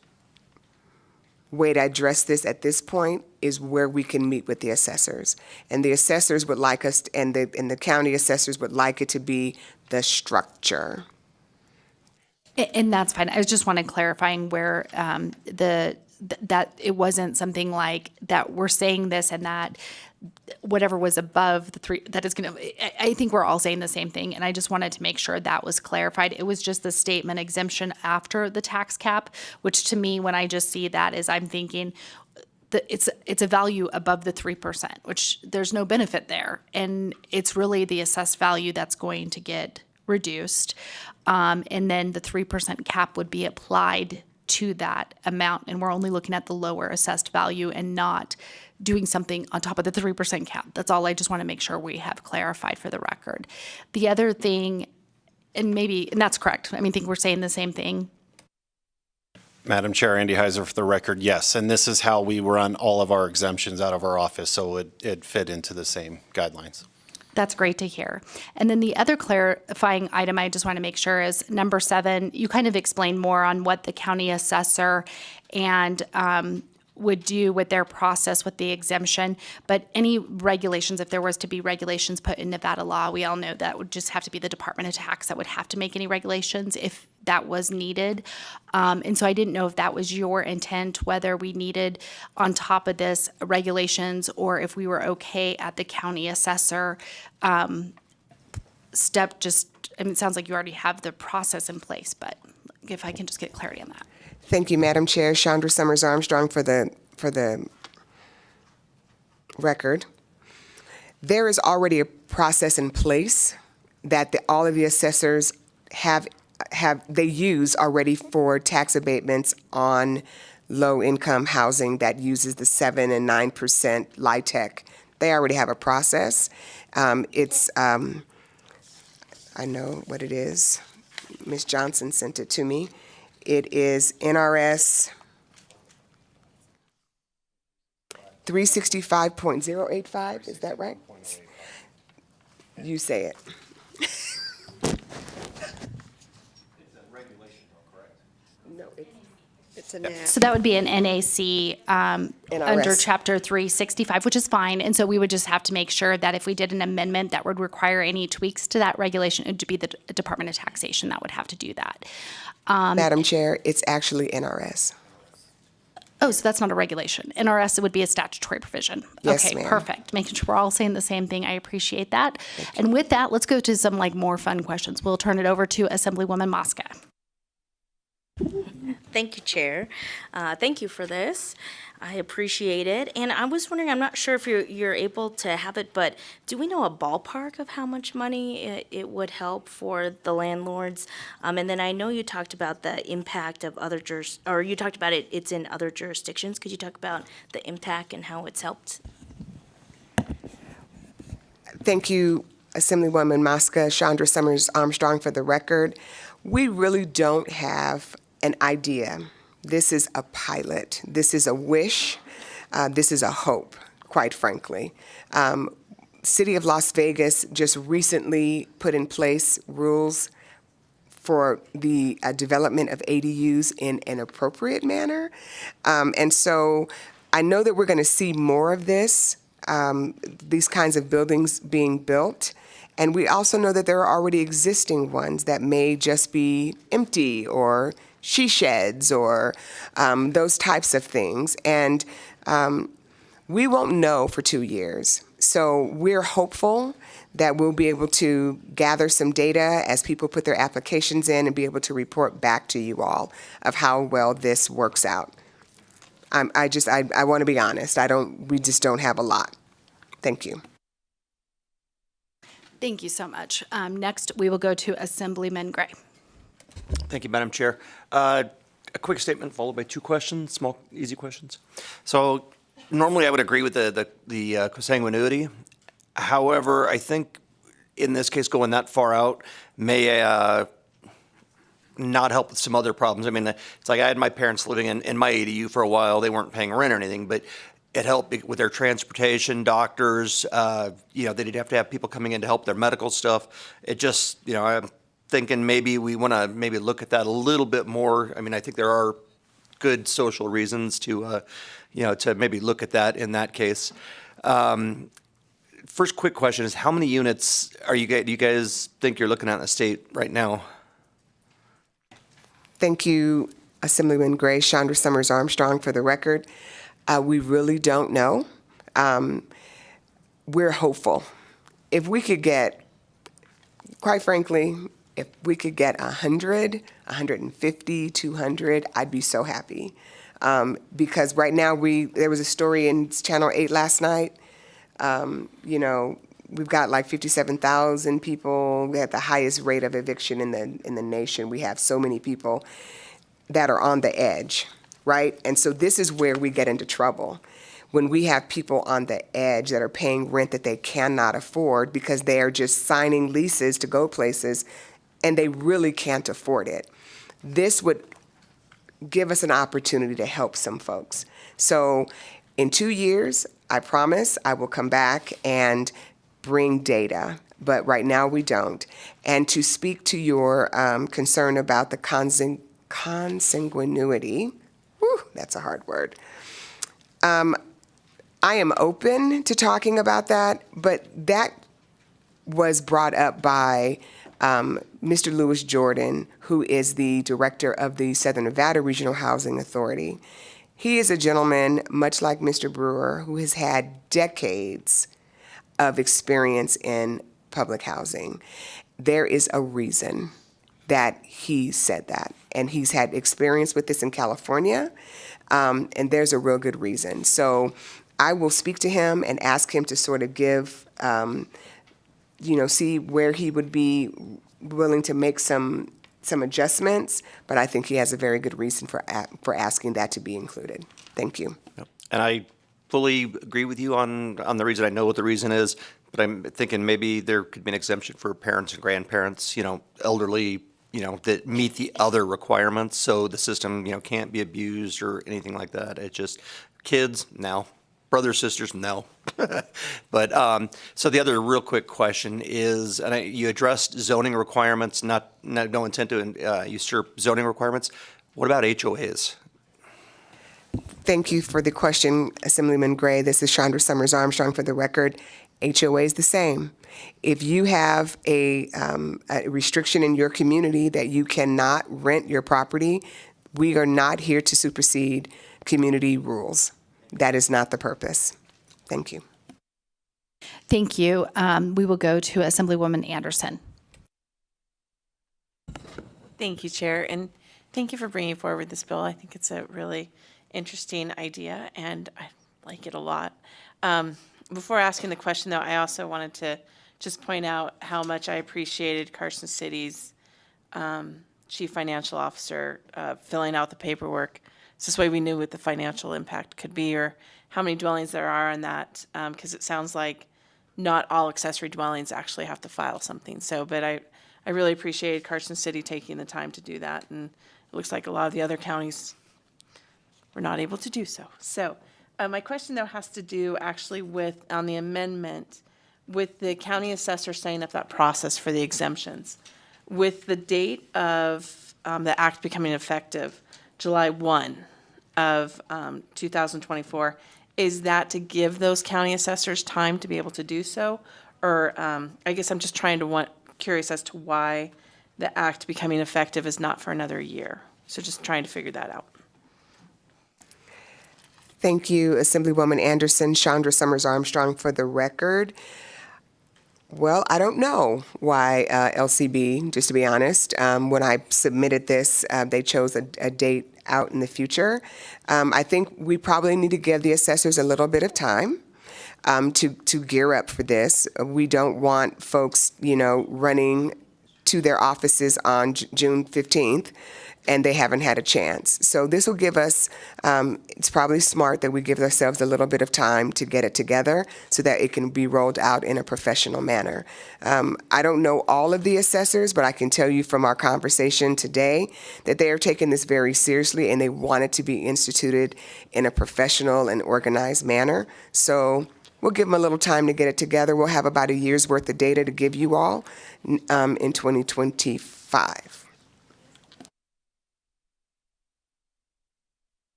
way to address this at this point is where we can meet with the assessors. And the assessors would like us, and the county assessors would like it to be the structure. And that's fine. I just wanted clarifying where that it wasn't something like that we're saying this and that whatever was above the 3, that is going to, I think we're all saying the same thing. And I just wanted to make sure that was clarified. It was just the statement exemption after the tax cap, which to me, when I just see that is I'm thinking that it's a value above the 3%, which there's no benefit there. And it's really the assessed value that's going to get reduced. And then the 3% cap would be applied to that amount, and we're only looking at the lower assessed value and not doing something on top of the 3% cap. That's all I just want to make sure we have clarified for the record. The other thing, and that's correct, I think we're saying the same thing. Madam Chair, Andy Heiser for the record, yes. And this is how we run all of our exemptions out of our office, so it fit into the same guidelines. That's great to hear. And then the other clarifying item I just want to make sure is number 7. You kind of explained more on what the county assessor and would do with their process with the exemption, but any regulations, if there was to be regulations put in Nevada law, we all know that would just have to be the Department of Tax that would have to make any regulations if that was needed. And so I didn't know if that was your intent, whether we needed on top of this regulations or if we were okay at the county assessor step. It sounds like you already have the process in place, but if I can just get clarity on that. Thank you, Madam Chair. Chandra Summers Armstrong for the record. There is already a process in place that all of the assessors they use already for tax abatements on low-income housing that uses the 7 and 9% LIHTC. They already have a process. I know what it is. Ms. Johnson sent it to me. It is NRS 365.085, is that right? You say it. No, it's an So that would be an NAC under Chapter 365, which is fine. And so we would just have to make sure that if we did an amendment that would require any tweaks to that regulation, it would be the Department of Taxation that would have to do that. Madam Chair, it's actually NRS. Oh, so that's not a regulation. NRS would be a statutory provision. Yes, okay, ma'am. perfect. Making sure we're all saying the same thing. I appreciate that. And with that, let's go to some more fun questions. We'll turn it over to Assemblywoman Mosca. Thank you, Chair. Thank you for this. I appreciate it. And I was wondering, I'm not sure if you're able to have it, but do we know a ballpark of how much money it would help for the landlords? And then I know you talked about the impact of other you talked about it's in other jurisdictions. Could you talk about the impact and how it's helped? Thank you, Assemblywoman Mosca. Chandra Summers Armstrong for the record. We really don't have an idea. This is a pilot. This is a wish. This is a hope, quite frankly. City of Las Vegas just recently put in place rules for the development of ADUs in an appropriate manner. And so I know that we're going to see more of this, these kinds of buildings being built. And we also know that there are already existing ones that may just be empty or she sheds or those types of things. And we won't know for 2 years. So we're hopeful that we'll be able to gather some data as people put their applications in and be able to report back to you all of how well this works out. I want to be honest. We just don't have a lot. Thank you. Thank you so much. Next, we will go to Assemblyman Gray. Thank you, Madam Chair. A quick statement followed by 2 questions, small, easy questions. So normally I would agree with the consanguinity. However, I think in this case going that far out may not help with some other problems. I mean, it's like I had my parents living in my ADU for a while. They weren't paying rent or anything, but it helped with their transportation, doctors. They'd have to have people coming in to help their medical stuff. It just, I'm thinking maybe we want to look at that a little bit more. I mean, I think there are good social reasons to maybe look at that in that case. First quick question is, how many units do you guys think you're looking at in the state right now? Thank you, Assemblyman Gray. Chandra Summers Armstrong for the record. We really don't know. We're hopeful. If we could get, quite frankly, if we could get 100, 150, 200, I'd be so happy. Because right now there was a story in Channel 8 last night. We've got like 57,000 people. We have the highest rate of eviction in the nation. We have so many people. that are on the edge, right? And so this is where we get into trouble. When we have people on the edge that are paying rent that they cannot afford because they are just signing leases to go places and they really can't afford it. This would give us an opportunity to help some folks. So in 2 years, I promise I will come back and bring data, but right now we don't. And to speak to your concern about the consanguinity, whew, that's a hard word. I am open to talking about that, but that was brought up by Mr. Lewis Jordan, who is the director of the Southern Nevada Regional Housing Authority. He is a gentleman, much like Mr. Brewer, who has had decades of experience in public housing. There is a reason that he said that, and he's had experience with this in California, and there's a real good reason. So I will speak to him and ask him to sort of give, see where he would be willing to make some adjustments, but I think he has a very good reason for asking that to be included. Thank you. And I fully agree with you on the reason. I know what the reason is, but I'm thinking maybe there could be an exemption for parents and grandparents, elderly, that meet the other requirements, so the system, can't be abused or anything like that. It's just kids, no. Brothers, sisters, no. But so the other real quick question is, and you addressed zoning requirements, no intent to usurp zoning requirements. What about HOAs? Thank you for the question, Assemblyman Gray. This is Chandra Summers Armstrong for the record. HOA is the same. If you have a restriction in your community that you cannot rent your property, we are not here to supersede community rules. That is not the purpose. Thank you. Thank you. We will go to Assemblywoman Anderson. Thank you, Chair, and thank you for bringing forward this bill. I think it's a really interesting idea, and I like it a lot. Before asking the question, though, I also wanted to just point out how much I appreciated Carson City's Chief Financial Officer filling out the paperwork. So this way we knew what the financial impact could be or how many dwellings there are on that, because it sounds like not all accessory dwellings actually have to file something. So, but I really appreciated Carson City taking the time to do that, and it looks like a lot of the other counties were not able to do so. So my question, though, has to do actually with, on the amendment, with the county assessor setting up that process for the exemptions. With the date of the act becoming effective, July 1 of 2024, is that to give those county assessors time to be able to do so? Or I guess I'm just curious as to why the act becoming effective is not for another year. So just trying to figure that out. Thank you, Assemblywoman Anderson. Chandra Summers Armstrong for the record. Well, I don't know why LCB, just to be honest. When I submitted this, they chose a date out in the future. I think we probably need to give the assessors a little bit of time to gear up for this. We don't want folks, running to their offices on June 15th and they haven't had a chance. So this will give us, it's probably smart that we give ourselves a little bit of time to get it together so that it can be rolled out in a professional manner. I don't know all of the assessors, but I can tell you from our conversation today that they are taking this very seriously and they want it to be instituted in a professional and organized manner. So we'll give them a little time to get it together. We'll have about a year's worth of data to give you all in 2025.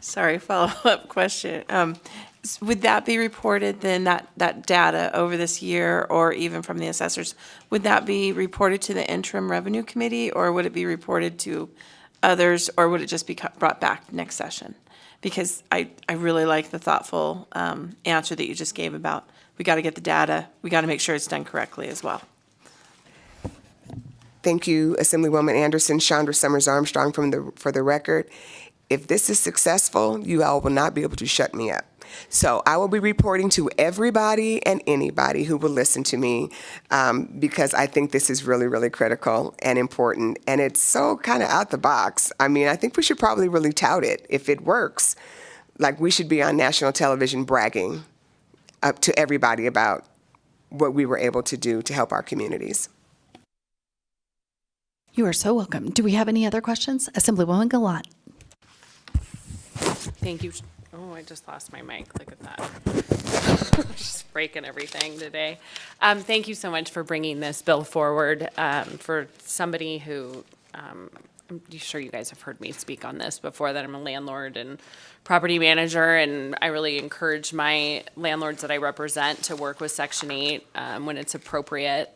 Sorry, follow-up question. Would that be reported then, that data over this year, or even from the assessors, would that be reported to the interim revenue committee, or would it be reported to others, or would it just be brought back next session? Because I really like the thoughtful answer that you just gave about, we got to get the data, we got to make sure it's done correctly as well. Thank you, Assemblywoman Anderson. Chandra Summers Armstrong for the record. If this is successful, you all will not be able to shut me up. So I will be reporting to everybody and anybody who will listen to me, because I think this is really, really critical and important. And it's so kind of out the box. I mean, I think we should probably really tout it if it works. Like, we should be on national television bragging up to everybody about what we were able to do to help our communities. You are so welcome. Do we have any other questions? Assemblywoman Gallant. Thank you. Oh, I just lost my mic. Look at that. Just breaking everything today. Thank you so much for bringing this bill forward. For somebody who, I'm sure you guys have heard me speak on this before, that I'm a landlord and property manager, and I really encourage my landlords that I represent to work with Section 8 when it's appropriate.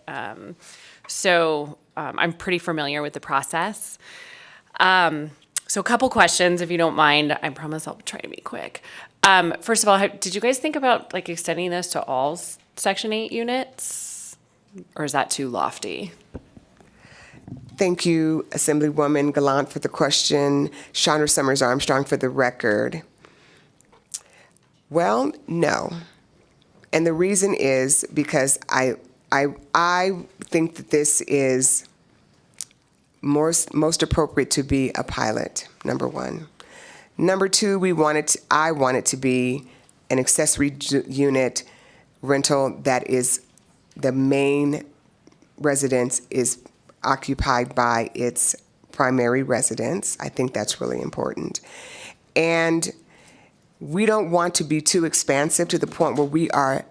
So I'm pretty familiar with the process. So a couple questions, if you don't mind. I promise I'll try to be quick. First of all, did you guys think about like extending this to all Section 8 units? Or is that too lofty? Thank you, Assemblywoman Gallant, for the question. Chandra Summers Armstrong for the record. Well, no. And the reason is because I think that this is most appropriate to be a pilot, number one. Number two, I want it to be an accessory unit rental that is the main residence is occupied by its primary residence. I think that's really important. And we don't want to be too expansive to the point where we are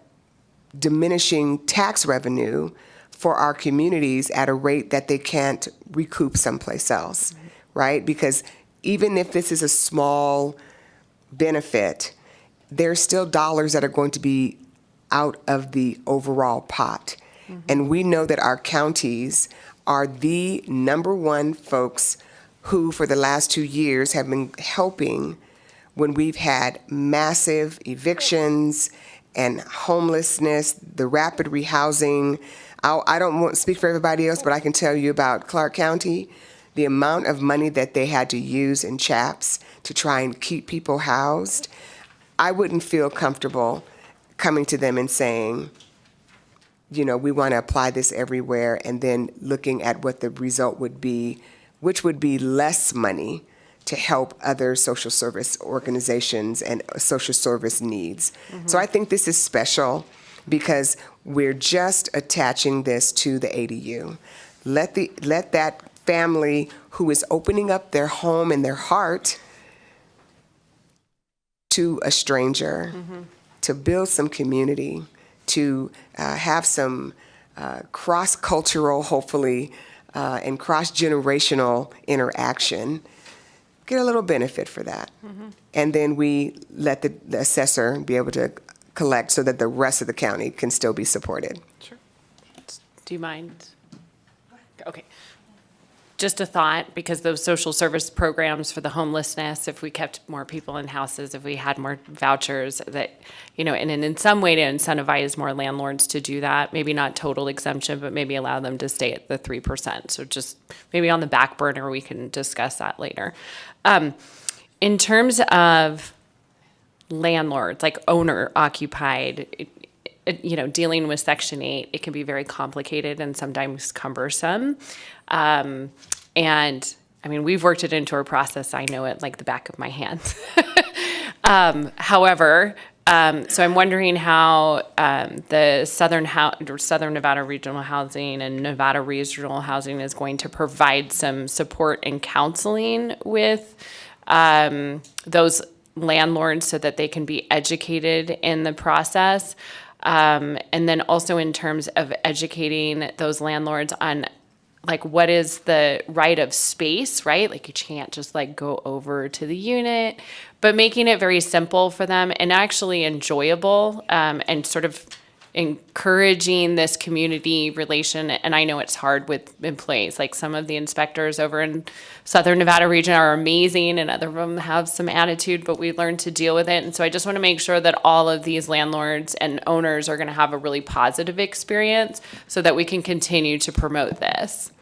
diminishing tax revenue for our communities at a rate that they can't recoup someplace else, right? Because even if this is a small benefit, there's still dollars that are going to be out of the overall pot. And we know that our counties are the number one folks who, for the last 2 years, have been helping when we've had massive evictions and homelessness, the rapid rehousing. I don't want to speak for everybody else, but I can tell you about Clark County, the amount of money that they had to use in CHAPS to try and keep people housed. I wouldn't feel comfortable coming to them and saying, you know, we want to apply this everywhere, and then looking at what the result would be, which would be less money to help other social service organizations and social service needs. So I think this is special because we're just attaching this to the ADU. Let that family who is opening up their home and their heart to a stranger, to build some community, to have some cross-cultural, hopefully, and cross-generational interaction, get a little benefit for that. And then we let the assessor be able to collect so that the rest of the county can still be supported. Sure. Do you mind? Okay. Just a thought, because those social service programs for the homelessness, if we kept more people in houses, if we had more vouchers, that, you know, and in some way to incentivize more landlords to do that, maybe not total exemption, but maybe allow them to stay at the 3%. So just maybe on the back burner, we can discuss that later. In terms of landlords, like owner occupied, you know, dealing with Section 8, it can be very complicated and sometimes cumbersome. And I mean, we've worked it into our process. I know it like the back of my hand. However, so I'm wondering how the Southern Nevada Regional Housing and Nevada Regional Housing is going to provide some support and counseling with those landlords so that they can be educated in the process. And then also in terms of educating those landlords on like what is the right of space, right? Like you can't just like go over to the unit, but making it very simple for them and actually enjoyable, and sort of encouraging this community relation. And I know it's hard with employees, like some of the inspectors over in Southern Nevada region are amazing and other of them have some attitude, but we learned to deal with it. And so I just want to make sure that all of these landlords and owners are going to have a really positive experience so that we can continue to promote this.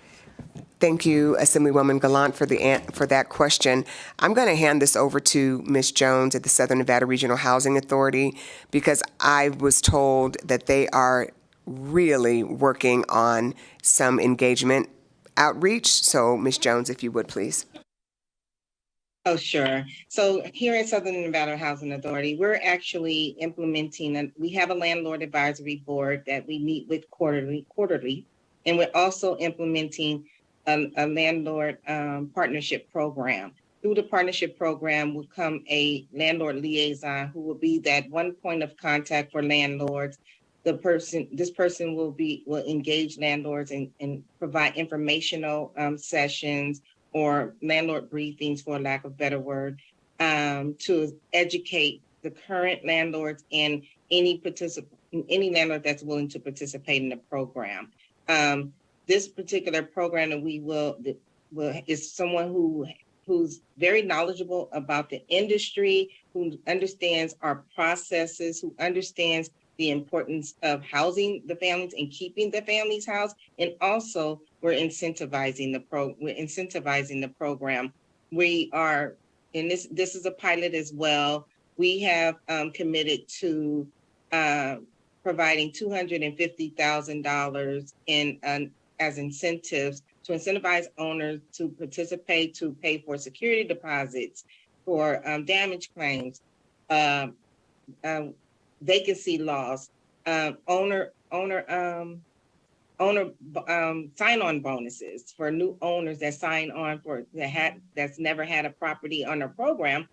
Thank you, Assemblywoman Gallant, for that question. I'm going to hand this over to Ms. Jones at the Southern Nevada Regional Housing Authority because I was told that they are really working on some engagement outreach. So, Ms. Jones, if you would, please. Oh, sure. So here at Southern Nevada Housing Authority, we're actually implementing, we have a landlord advisory board that we meet with quarterly, and we're also implementing a landlord partnership program. Through the partnership program will come a landlord liaison who will be that one point of contact for landlords. This person will engage landlords and provide informational sessions or landlord briefings, for lack of a better word, to educate the current landlords and any landlord that's willing to participate in the program. This particular program that we will is someone who's very knowledgeable about the industry, who understands our processes, who understands the importance of housing the families and keeping the families housed, and also we're incentivizing the program. We are, and this is a pilot as well. We have committed to providing $250,000 in as incentives to incentivize owners to participate, to pay for security deposits, for damage claims, vacancy loss, owner sign-on bonuses for new owners that sign on that's never had a property on their program,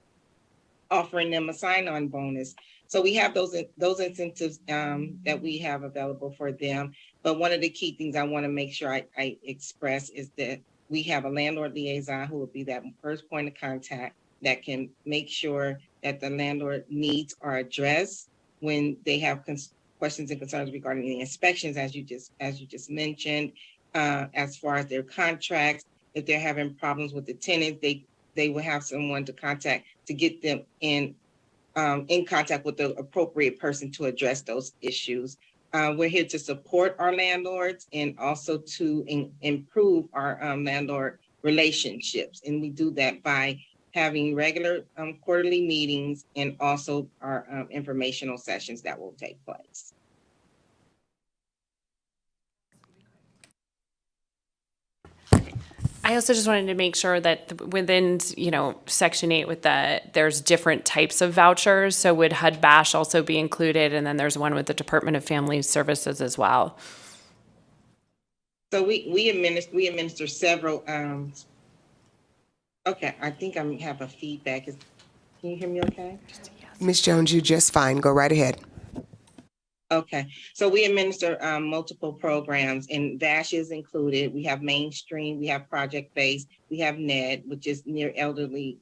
offering them a sign-on bonus. So we have those incentives that we have available for them. But one of the key things I want to make sure I express is that we have a landlord liaison who will be that first point of contact that can make sure that the landlord needs are addressed when they have questions and concerns regarding the inspections, as you just mentioned, as far as their contracts. If they're having problems with the tenants, they will have someone to contact to get them in contact with the appropriate person to address those issues. We're here to support our landlords and also to improve our landlord relationships. And we do that by having regular quarterly meetings and also our informational sessions that will take place. I also just wanted to make sure that within, Section 8 with there's different types of vouchers. So would HUD BASH also be included? And then there's one with the Department of Family Services as well. So we administer several. Okay, I think I have a feedback. Can you hear me okay? Ms. Jones, you're just fine. Go right ahead. Okay, so we administer multiple programs, and VASH is included. We have Mainstream, we have Project Based, we have NED, which is near elderly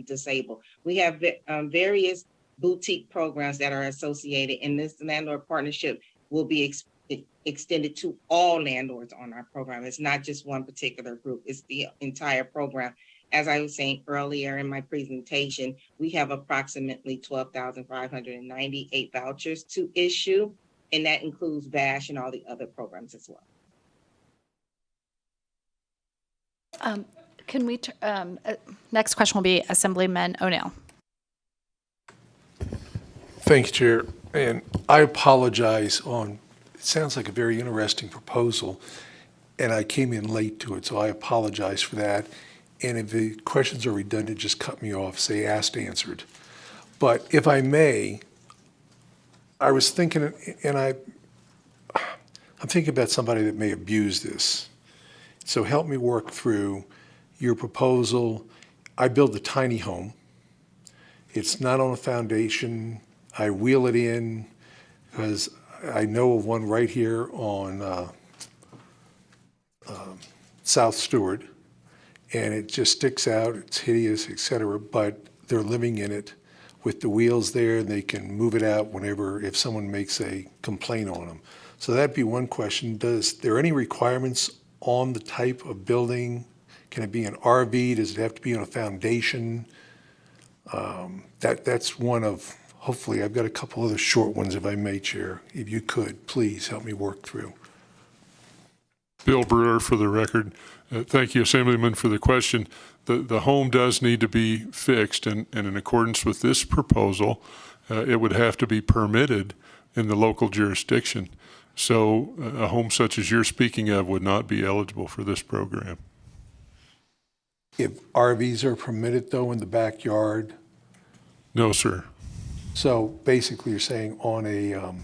disabled. We have various boutique programs that are associated, and this landlord partnership will be extended to all landlords on our program. It's not just one particular group, it's the entire program. As I was saying earlier in my presentation, we have approximately 12,598 vouchers to issue, and that includes VASH and all the other programs as well. Next question will be Assemblyman O'Neill. Thank you, Chair. And I apologize it sounds like a very interesting proposal, and I came in late to it, so I apologize for that. And if the questions are redundant, just cut me off, say asked, answered. But if I may, I was thinking, and I'm thinking about somebody that may abuse this. So help me work through your proposal. I build a tiny home. It's not on a foundation. I wheel it in because I know of one right here on South Stewart. And it just sticks out, it's hideous, et cetera, but they're living in it with the wheels there, and they can move it out if someone makes a complaint on them. So that'd be one question. There any requirements on the type of building? Can it be an RV? Does it have to be on a foundation? That's one of, hopefully, I've got a couple other short ones if I may, Chair. If you could, please help me work through. Bill Brewer for the record. Thank you, Assemblyman, for the question. The home does need to be fixed, and in accordance with this proposal, it would have to be permitted in the local jurisdiction. So a home such as you're speaking of would not be eligible for this program. If RVs are permitted, though, in the backyard? No, sir. So basically, you're saying on a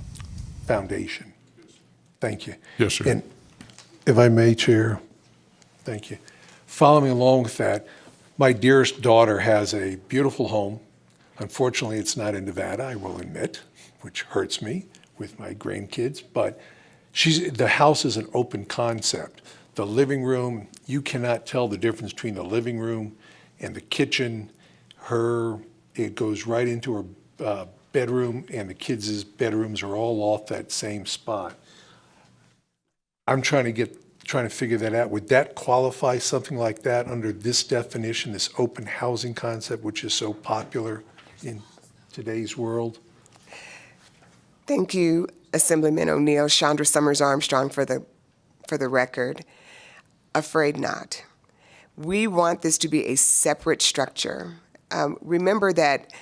foundation? Thank you. Yes, sir. And if I may, Chair, thank you. Following along with that, my dearest daughter has a beautiful home. Unfortunately, it's not in Nevada, I will admit, which hurts me with my grandkids, but the house is an open concept. The living room, you cannot tell the difference between the living room and the kitchen. It goes right into her bedroom, and the kids' bedrooms are all off that same spot. I'm trying to figure that out. Would that qualify something like that under this definition, this open housing concept, which is so popular in today's world? Thank you, Assemblyman O'Neill. Chandra Summers Armstrong for the record. Afraid not. We want this to be a separate structure. Remember that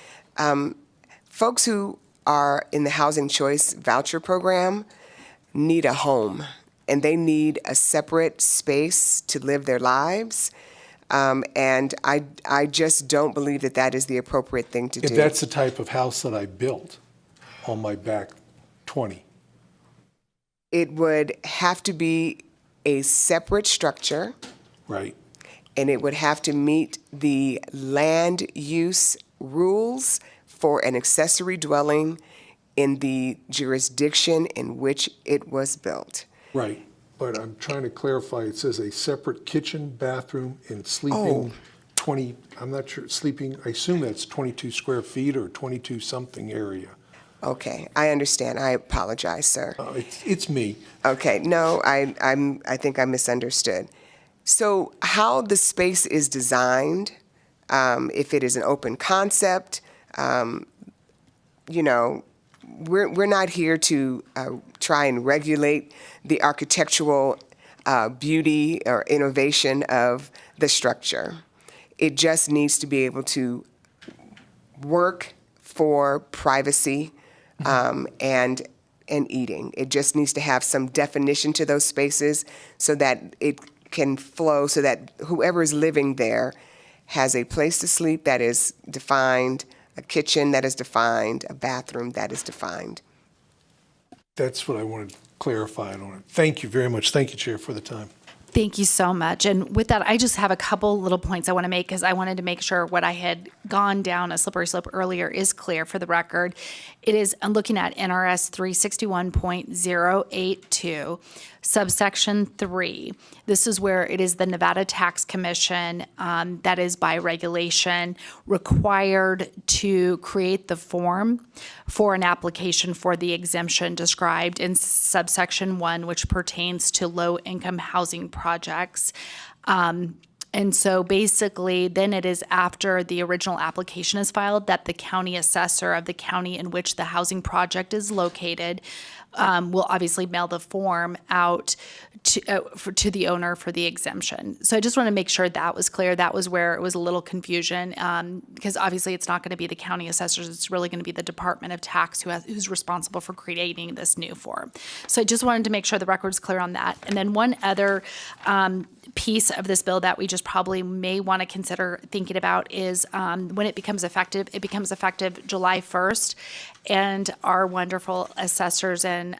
folks who are in the Housing Choice Voucher Program need a home, and they need a separate space to live their lives. And I just don't believe that that is the appropriate thing to do. If that's the type of house that I built on my back 20. It would have to be a separate structure. Right. And it would have to meet the land use rules for an accessory dwelling in the jurisdiction in which it was built. Right, but I'm trying to clarify, it says a separate kitchen, bathroom, and sleeping 20, I'm not sure, sleeping, I assume that's 22 square feet or 22 something area. Okay, I understand. I apologize, sir. It's me. Okay, no, I think I misunderstood. So how the space is designed, if it is an open concept, we're not here to try and regulate the architectural beauty or innovation of the structure. It just needs to be able to work for privacy and eating. It just needs to have some definition to those spaces so that it can flow, so that whoever is living there has a place to sleep that is defined, a kitchen that is defined, a bathroom that is defined. That's what I wanted to clarify on it. Thank you very much. Thank you, Chair, for the time. Thank you so much. And with that, I just have a couple little points I want to make because I wanted to make sure what I had gone down a slippery slope earlier is clear for the record. I'm looking at NRS 361.082, subsection 3. This is where it is the Nevada Tax Commission that is by regulation required to create the form for an application for the exemption described in subsection 1, which pertains to low-income housing projects. And so basically, then it is after the original application is filed that the county assessor of the county in which the housing project is located will obviously mail the form out to the owner for the exemption. So I just want to make sure that was clear. That was where it was a little confusion because obviously it's not going to be the county assessors. It's really going to be the Department of Tax who's responsible for creating this new form. So I just wanted to make sure the record's clear on that. And then one other piece of this bill that we just probably may want to consider thinking about is when it becomes effective July 1st. And our wonderful assessors and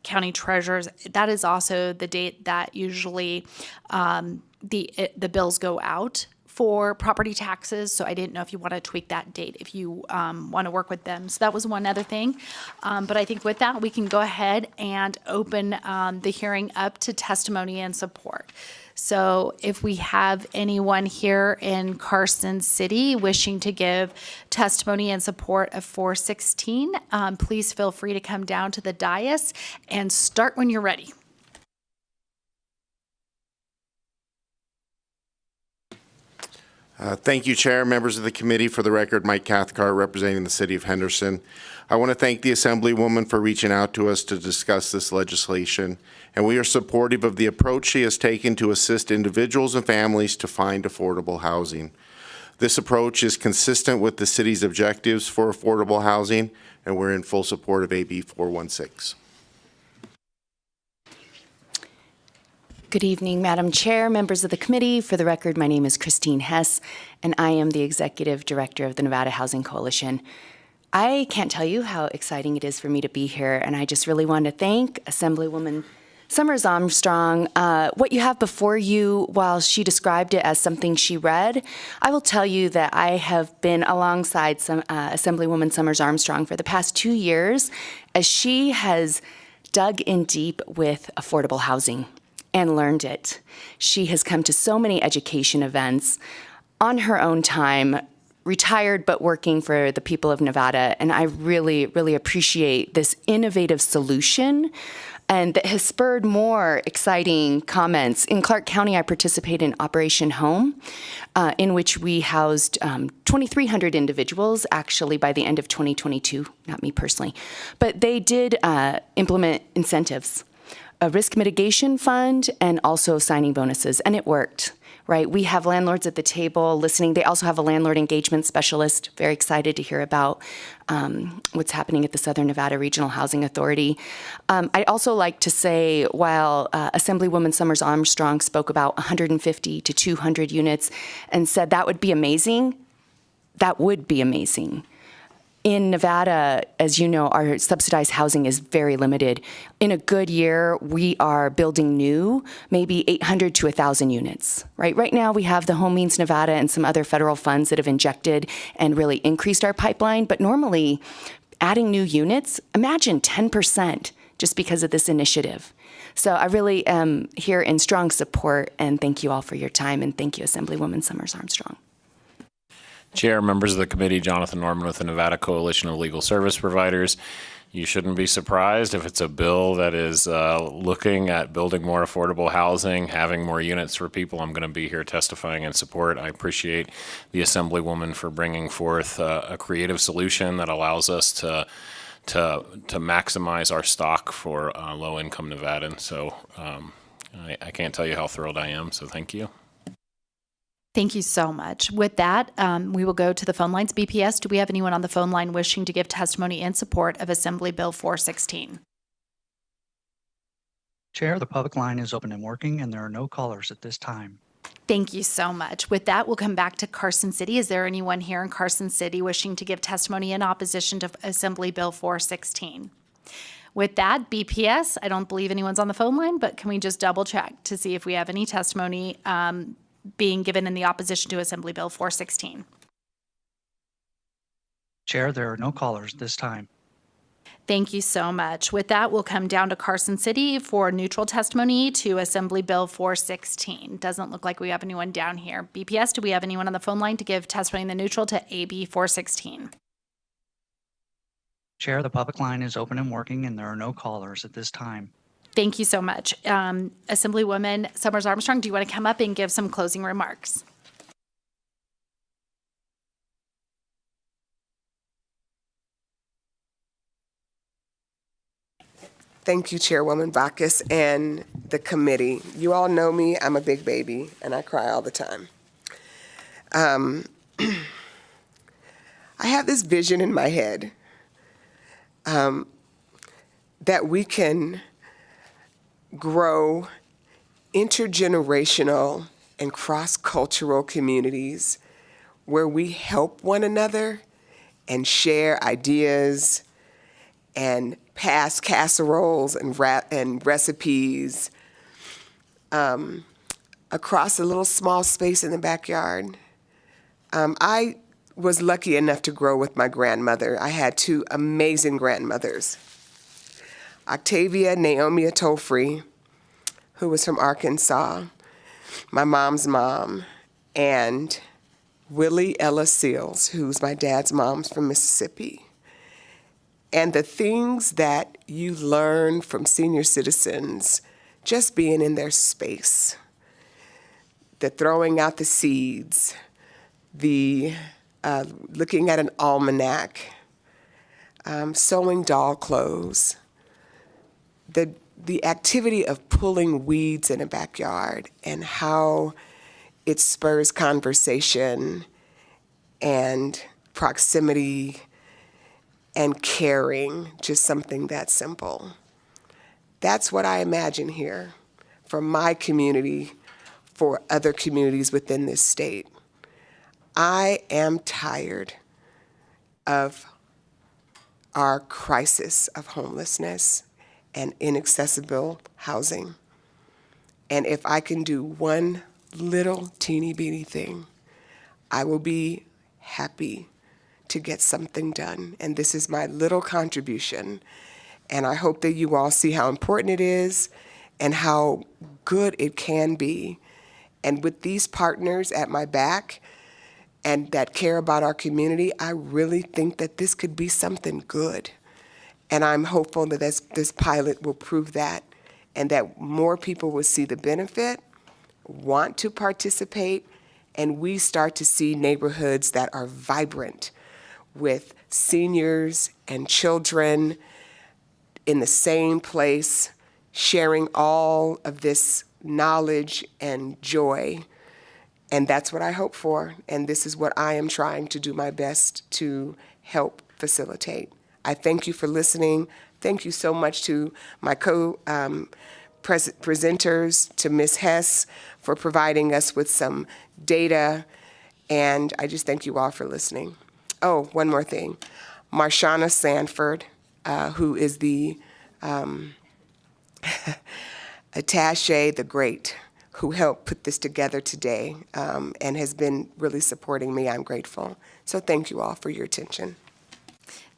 county treasurers, that is also the date that usually the bills go out for property taxes. So I didn't know if you want to tweak that date, if you want to work with them. So that was one other thing. But I think with that, we can go ahead and open the hearing up to testimony and support. So if we have anyone here in Carson City wishing to give testimony in support of 416, please feel free to come down to the dais and start when you're ready. Thank you, Chair, members of the committee. For the record, Mike Cathcart, representing the City of Henderson. I want to thank the Assemblywoman for reaching out to us to discuss this legislation, and we are supportive of the approach she has taken to assist individuals and families to find affordable housing. This approach is consistent with the city's objectives for affordable housing, and we're in full support of AB 416. Good evening, Madam Chair, members of the committee. For the record, my name is Christine Hess, and I am the Executive Director of the Nevada Housing Coalition. I can't tell you how exciting it is for me to be here, and I just really want to thank Assemblywoman Summers Armstrong. What you have before you, while she described it as something she read, I will tell you that I have been alongside Assemblywoman Summers Armstrong for the past 2 years as she has dug in deep with affordable housing and learned it. She has come to so many education events on her own time, retired but working for the people of Nevada, and I really, really appreciate this innovative solution and that has spurred more exciting comments. In Clark County, I participated in Operation Home, in which we housed 2,300 individuals, actually by the end of 2022, not me personally, but they did implement incentives, a risk mitigation fund, and also signing bonuses, and it worked, right? We have landlords at the table listening. They also have a landlord engagement specialist. Very excited to hear about what's happening at the Southern Nevada Regional Housing Authority. I'd also like to say, while Assemblywoman Summers Armstrong spoke about 150 to 200 units and said that would be amazing, that would be amazing. In Nevada, as you know, our subsidized housing is very limited. In a good year, we are building new, maybe 800 to 1,000 units, right? Right now, we have the Home Means Nevada and some other federal funds that have injected and really increased our pipeline. But normally, adding new units, imagine 10% just because of this initiative. So I really am here in strong support, and thank you all for your time, and thank you, Assemblywoman Summers Armstrong. Chair, members of the committee, Jonathan Norman with the Nevada Coalition of Legal Service Providers. You shouldn't be surprised if it's a bill that is looking at building more affordable housing, having more units for people. I'm going to be here testifying in support. I appreciate the Assemblywoman for bringing forth a creative solution that allows us to maximize our stock for low-income Nevadans. So I can't tell you how thrilled I am, so thank you. Thank you so much. With that, we will go to the phone lines. BPS, do we have anyone on the phone line wishing to give testimony in support of Assembly Bill 416? Chair, the public line is open and working, and there are no callers at this time. Thank you so much. With that, we'll come back to Carson City. Is there anyone here in Carson City wishing to give testimony in opposition to Assembly Bill 416? With that, BPS, I don't believe anyone's on the phone line, but can we just double check to see if we have any testimony being given in the opposition to Assembly Bill 416? Chair, there are no callers this time. Thank you so much. With that, we'll come down to Carson City for neutral testimony to Assembly Bill 416. Doesn't look like we have anyone down here. BPS, do we have anyone on the phone line to give testimony in the neutral to AB 416? Chair, the public line is open and working, and there are no callers at this time. Thank you so much. Assemblywoman Summers Armstrong, do you want to come up and give some closing remarks? Thank you, Chairwoman Bacchus and the committee. You all know me, I'm a big baby, and I cry all the time. I have this vision in my head that we can grow intergenerational and cross-cultural communities where we help one another and share ideas and pass casseroles and recipes across a little small space in the backyard. I was lucky enough to grow with my grandmother. I had two amazing grandmothers. Octavia Naomi Atofree, who was from Arkansas, my mom's mom, and Willie Ella Seals, who's my dad's mom's from Mississippi. And the things that you learn from senior citizens just being in their space, the throwing out the seeds, the looking at an almanac, sewing doll clothes, the activity of pulling weeds in a backyard and how it spurs conversation and proximity and caring, just something that simple. That's what I imagine here for my community, for other communities within this state. I am tired of our crisis of homelessness and inaccessible housing. And if I can do one little teeny bitty thing, I will be happy to get something done. And this is my little contribution. And I hope that you all see how important it is and how good it can be. And with these partners at my back and that care about our community, I really think that this could be something good. And I'm hopeful that this pilot will prove that and that more people will see the benefit, want to participate, and we start to see neighborhoods that are vibrant with seniors and children in the same place, sharing all of this knowledge and joy. And that's what I hope for. And this is what I am trying to do my best to help facilitate. I thank you for listening. Thank you so much to my presenters, to Ms. Hess for providing us with some data. And I just thank you all for listening. Oh, one more thing. Marshana Sanford, who is the attaché, the great, who helped put this together today and has been really supporting me. I'm grateful. So thank you all for your attention.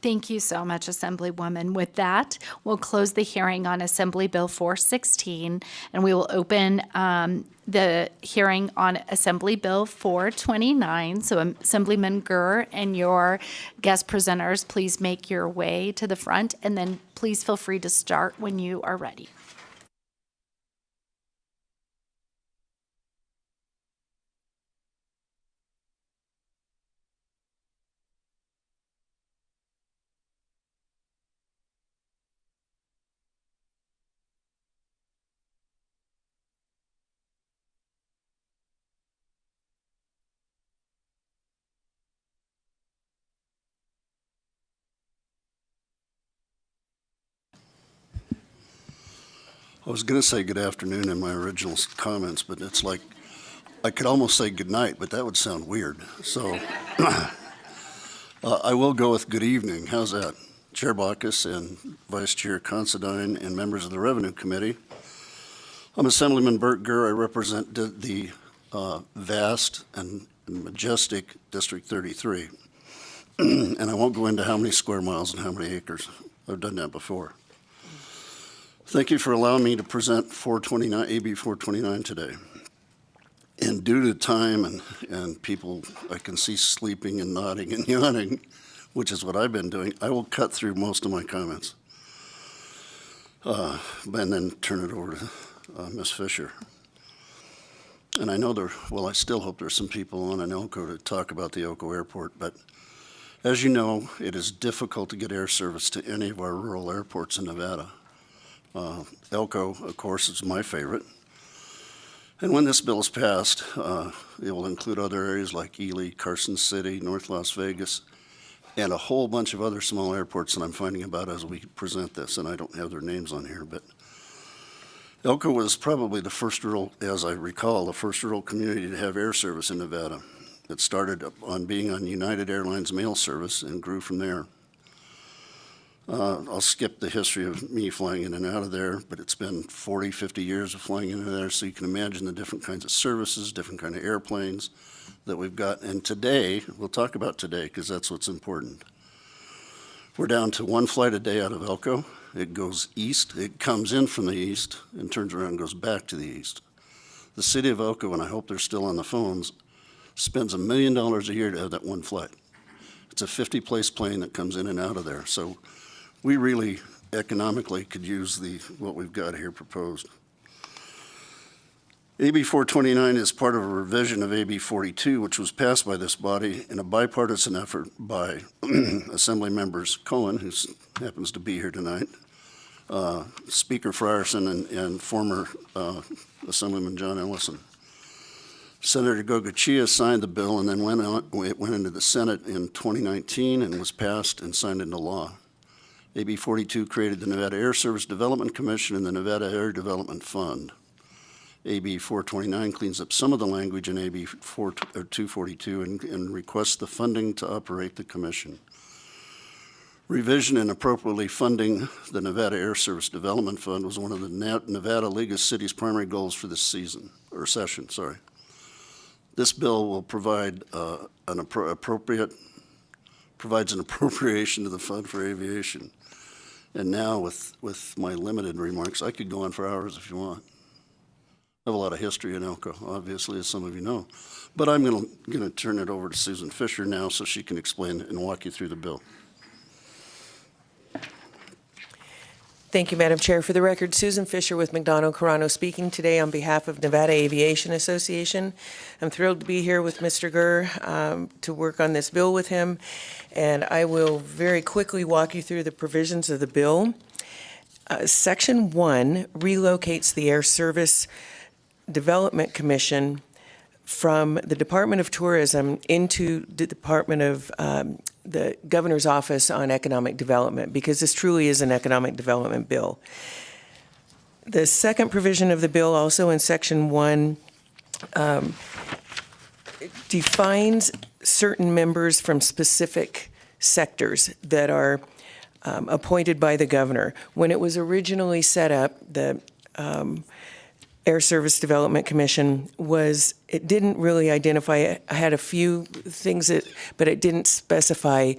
Thank you so much, Assemblywoman. With that, we'll close the hearing on Assembly Bill 416, and we will open the hearing on Assembly Bill 429. So Assemblyman Gurr and your guest presenters, please make your way to the front, and then please feel free to start when you are ready. I was going to say good afternoon in my original comments, but it's like I could almost say good night, but that would sound weird. So I will go with good evening. How's that? Chair Baucus and Vice Chair Considine and members of the Revenue Committee. I'm Assemblyman Burt Gurr. I represent the vast and majestic District 33. And I won't go into how many square miles and how many acres. I've done that before. Thank you for allowing me to present AB 429 today. And due to time and people I can see sleeping and nodding and yawning, which is what I've been doing, I will cut through most of my comments and then turn it over to Ms. Fisher. And I know I still hope there's some people on in Elko to talk about the Elko Airport, but as you know, it is difficult to get air service to any of our rural airports in Nevada. Elko, of course, is my favorite. And when this bill is passed, it will include other areas like Ely, Carson City, North Las Vegas, and a whole bunch of other small airports that I'm finding about as we present this, and I don't have their names on here, but Elko was probably the first rural, as I recall, the first rural community to have air service in Nevada. It started on being on United Airlines mail service and grew from there. I'll skip the history of me flying in and out of there, but it's been 40, 50 years of flying in and there, so you can imagine the different kinds of services, different kind of airplanes that we've got. And today, we'll talk about today because that's what's important. We're down to one flight a day out of Elko. It goes east, it comes in from the east and turns around and goes back to the east. The city of Elko, and I hope they're still on the phones, spends $1 million a year to have that one flight. It's a 50-place plane that comes in and out of there. So we really economically could use what we've got here proposed. AB 429 is part of a revision of AB 42, which was passed by this body in a bipartisan effort by Assembly members Cohen, who happens to be here tonight, Speaker Frierson, and former Assemblyman John Ellison. Senator Gogachia signed the bill and then it went into the Senate in 2019 and was passed and signed into law. AB 42 created the Nevada Air Service Development Commission and the Nevada Air Development Fund. AB 429 cleans up some of the language in AB 242 and requests the funding to operate the commission. Revision and appropriately funding the Nevada Air Service Development Fund was one of the Nevada League of Cities' primary goals for this session. This bill will provide provides an appropriation to the Fund for Aviation. And now with my limited remarks, I could go on for hours if you want. I have a lot of history in Elko, obviously, as some of you know. But I'm going to turn it over to Susan Fisher now so she can explain and walk you through the bill. Thank you, Madam Chair. For the record, Susan Fisher with McDonald Carano speaking today on behalf of Nevada Aviation Association. I'm thrilled to be here with Mr. Gurr to work on this bill with him, and I will very quickly walk you through the provisions of the bill. Section 1 relocates the Air Service Development Commission from the Department of Tourism into the Department of the Governor's Office on Economic Development, because this truly is an economic development bill. The second provision of the bill, also in Section 1, defines certain members from specific sectors that are appointed by the governor. When it was originally set up, the Air Service Development Commission it didn't really identify, it had a few things but it didn't specify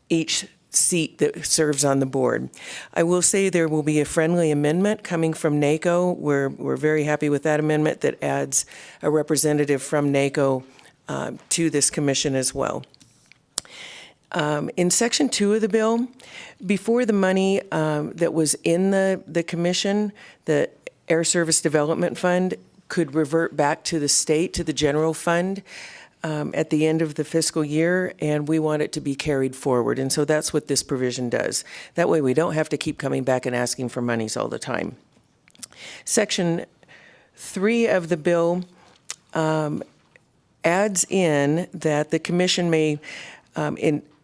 each seat that serves on the board. I will say there will be a friendly amendment coming from NACO. We're very happy with that amendment that adds a representative from NACO to this commission as well. In Section 2 of the bill, before the money that was in the commission, the Air Service Development Fund could revert back to the state, to the general fund at the end of the fiscal year, and we want it to be carried forward. And so that's what this provision does. That way we don't have to keep coming back and asking for monies all the time. Section 3 of the bill adds in that the commission may,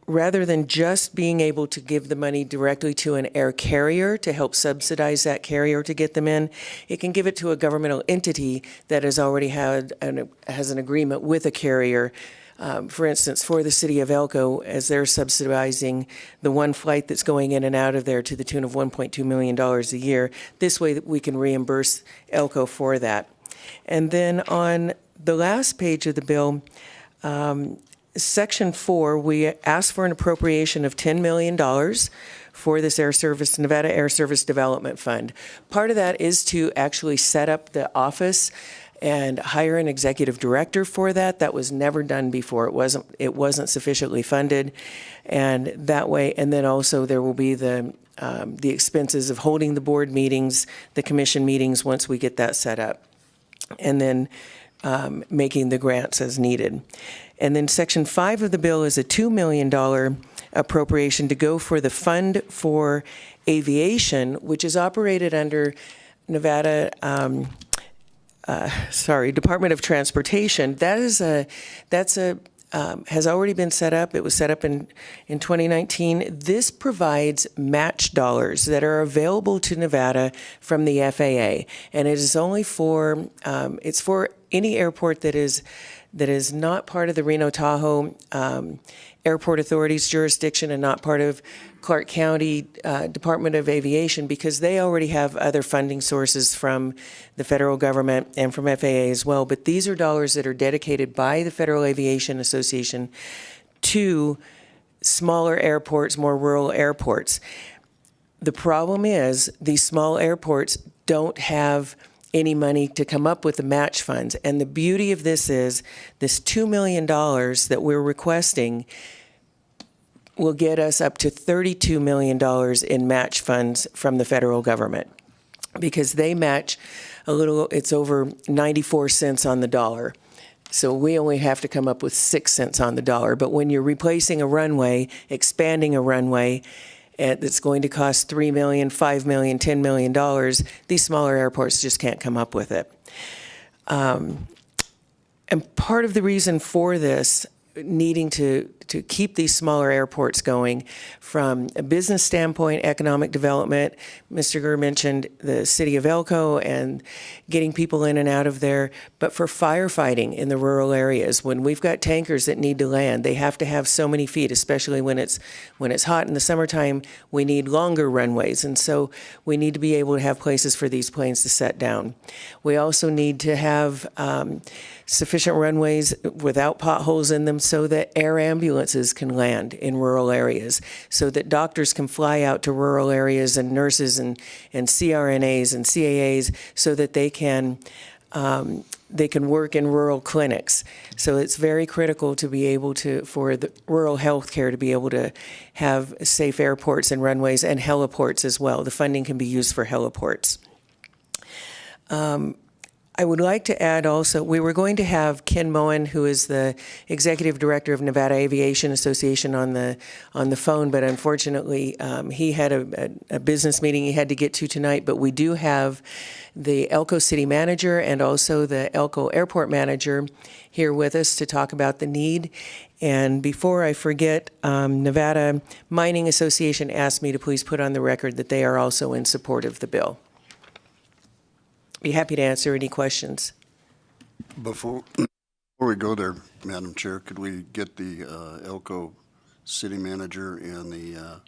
rather than just being able to give the money directly to an air carrier to help subsidize that carrier to get them in, it can give it to a governmental entity that has already has an agreement with a carrier. For instance, for the city of Elko, as they're subsidizing the one flight that's going in and out of there to the tune of $1.2 million a year, this way we can reimburse Elko for that. And then on the last page of the bill, Section 4, we ask for an appropriation of $10 million for this Nevada Air Service Development Fund. Part of that is to actually set up the office and hire an executive director for that. That was never done before. It wasn't sufficiently funded, and that way. And then also there will be the expenses of holding the board meetings, the commission meetings once we get that set up, and then making the grants as needed. And then Section 5 of the bill is a $2 million appropriation to go for the Fund for Aviation, which is operated under Nevada, Department of Transportation. Has already been set up. It was set up in 2019. This provides match dollars that are available to Nevada from the FAA, and it is only for it's for any airport that is not part of the Reno-Tahoe Airport Authority's jurisdiction and not part of Clark County Department of Aviation, because they already have other funding sources from the federal government and from FAA as well. But these are dollars that are dedicated by the Federal Aviation Association to smaller airports, more rural airports. The problem is these small airports don't have any money to come up with the match funds. And the beauty of this is this $2 million that we're requesting will get us up to $32 million in match funds from the federal government. because they match it's over 94 cents on the dollar. So we only have to come up with 6 cents on the dollar. But when you're replacing a runway, expanding a runway, that's going to cost $3 million, $5 million, $10 million, these smaller airports just can't come up with it. And part of the reason for this, needing to keep these smaller airports going from a business standpoint, economic development. Mr. Gurr mentioned the city of Elko and getting people in and out of there, but for firefighting in the rural areas, when we've got tankers that need to land, they have to have so many feet, especially when it's hot in the summertime, we need longer runways. And so we need to be able to have places for these planes to set down. We also need to have sufficient runways without potholes in them so that air ambulances can land in rural areas, so that doctors can fly out to rural areas, and nurses and CRNAs and CAAs, so that they can work in rural clinics. So it's very critical to be able for the rural health care to be able to have safe airports and runways and heliports as well. The funding can be used for heliports. I would like to add also, we were going to have Ken Moen, who is the Executive Director of Nevada Aviation Association, on the phone, but unfortunately he had a business meeting he had to get to tonight. But we do have the Elko City Manager and also the Elko Airport Manager here with us to talk about the need. And before I forget, Nevada Mining Association asked me to please put on the record that they are also in support of the bill. Be happy to answer any questions. Before we go there, Madam Chair, could we get the Elko City Manager and the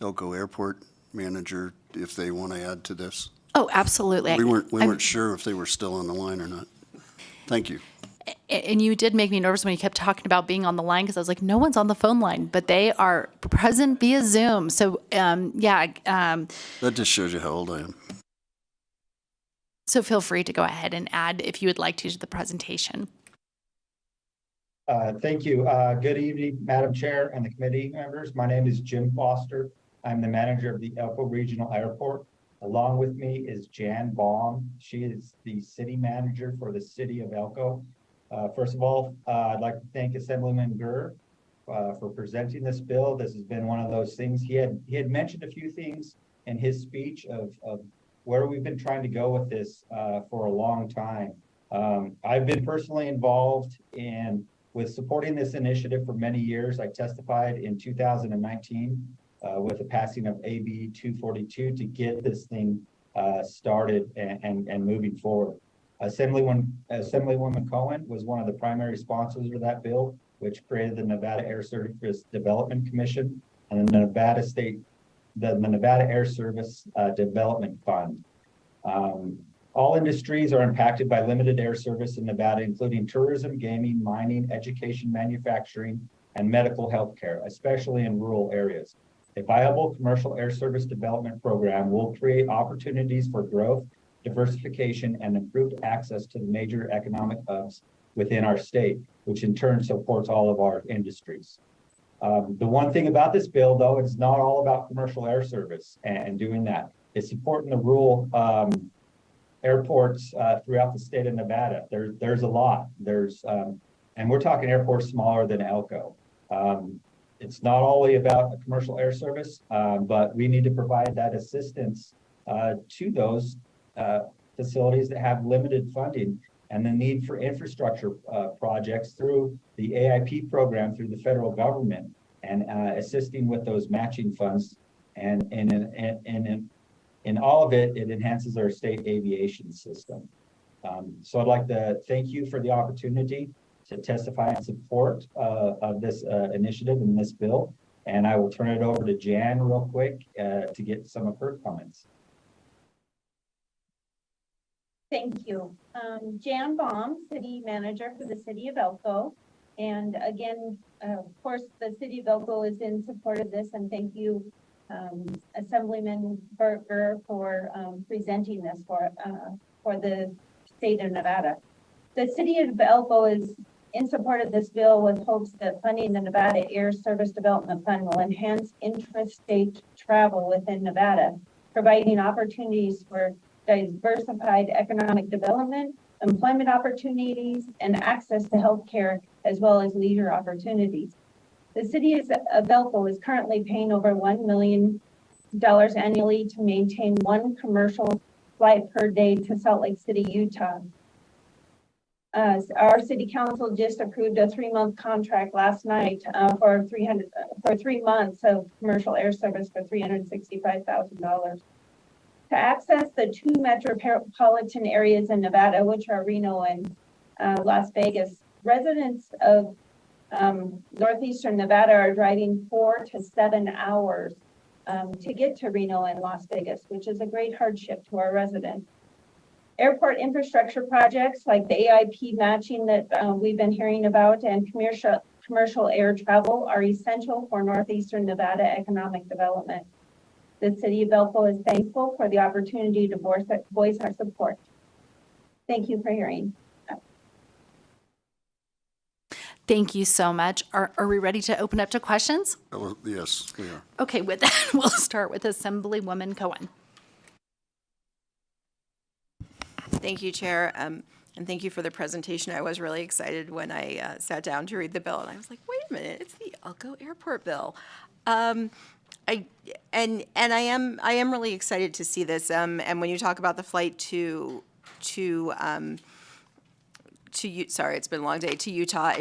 Elko Airport Manager if they want to add to this? Oh, absolutely. We weren't sure if they were still on the line or not. Thank you. And you did make me nervous when you kept talking about being on the line, because I was like, no one's on the phone line, but they are present via Zoom. So, yeah. That just shows you how old I am. So feel free to go ahead and add if you would like to the presentation. Thank you. Good evening, Madam Chair and the committee members. My name is Jim Foster. I'm the manager of the Elko Regional Airport. Along with me is Jan Baum. She is the city manager for the city of Elko. First of all, I'd like to thank Assemblyman Gurr for presenting this bill. This has been one of those things. He had mentioned a few things in his speech of where we've been trying to go with this for a long time. I've been personally involved with supporting this initiative for many years. I testified in 2019 with the passing of AB 242 to get this thing started and moving forward. Assemblywoman Cohen was one of the primary sponsors of that bill, which created the Nevada Air Service Development Commission and the Nevada Air Service Development Fund. All industries are impacted by limited air service in Nevada, including tourism, gaming, mining, education, manufacturing, and medical health care, especially in rural areas. A viable commercial air service development program will create opportunities for growth, diversification, and improved access to the major economic hubs within our state, which in turn supports all of our industries. The one thing about this bill, though, it's not all about commercial air service and doing that. It's supporting the rural airports throughout the state of Nevada. There's a lot. And we're talking airports smaller than Elko. It's not only about a commercial air service, but we need to provide that assistance to those facilities that have limited funding and the need for infrastructure projects through the AIP program through the federal government, and assisting with those matching funds. And in all of it, it enhances our state aviation system. So I'd like to thank you for the opportunity to testify in support of this initiative and this bill. And I will turn it over to Jan real quick to get some of her comments. Thank you. Jan Baum, City Manager for the City of Elko. And again, of course, the City of Elko is in support of this, and thank you, Assemblyman Berger, for presenting this for the state of Nevada. The City of Elko is in support of this bill with hopes that funding the Nevada Air Service Development Fund will enhance intrastate travel within Nevada, providing opportunities for diversified economic development, employment opportunities, and access to healthcare, as well as leisure opportunities. The city of Elko is currently paying over $1 million annually to maintain one commercial flight per day to Salt Lake City, Utah. Our city council just approved a 3-month contract last night for 3 months of commercial air service for $365,000. To access the 2 metropolitan areas in Nevada, which are Reno and Las Vegas, residents of northeastern Nevada are driving 4 to 7 hours to get to Reno and Las Vegas, which is a great hardship to our residents. Airport infrastructure projects like the AIP matching that we've been hearing about and commercial air travel are essential for northeastern Nevada economic development. The city of Elko is thankful for the opportunity to voice our support. Thank you for hearing. Thank you so much. Are we ready to open up to questions? Yes, we are. Okay, with that, we'll start with Assemblywoman Cohen. Thank you, Chair, and thank you for the presentation. I was really excited when I sat down to read the bill, and I was like, wait a minute, it's the Elko Airport bill. I am really excited to see this. And when you talk about the flight to sorry, it's been a long day, to Utah,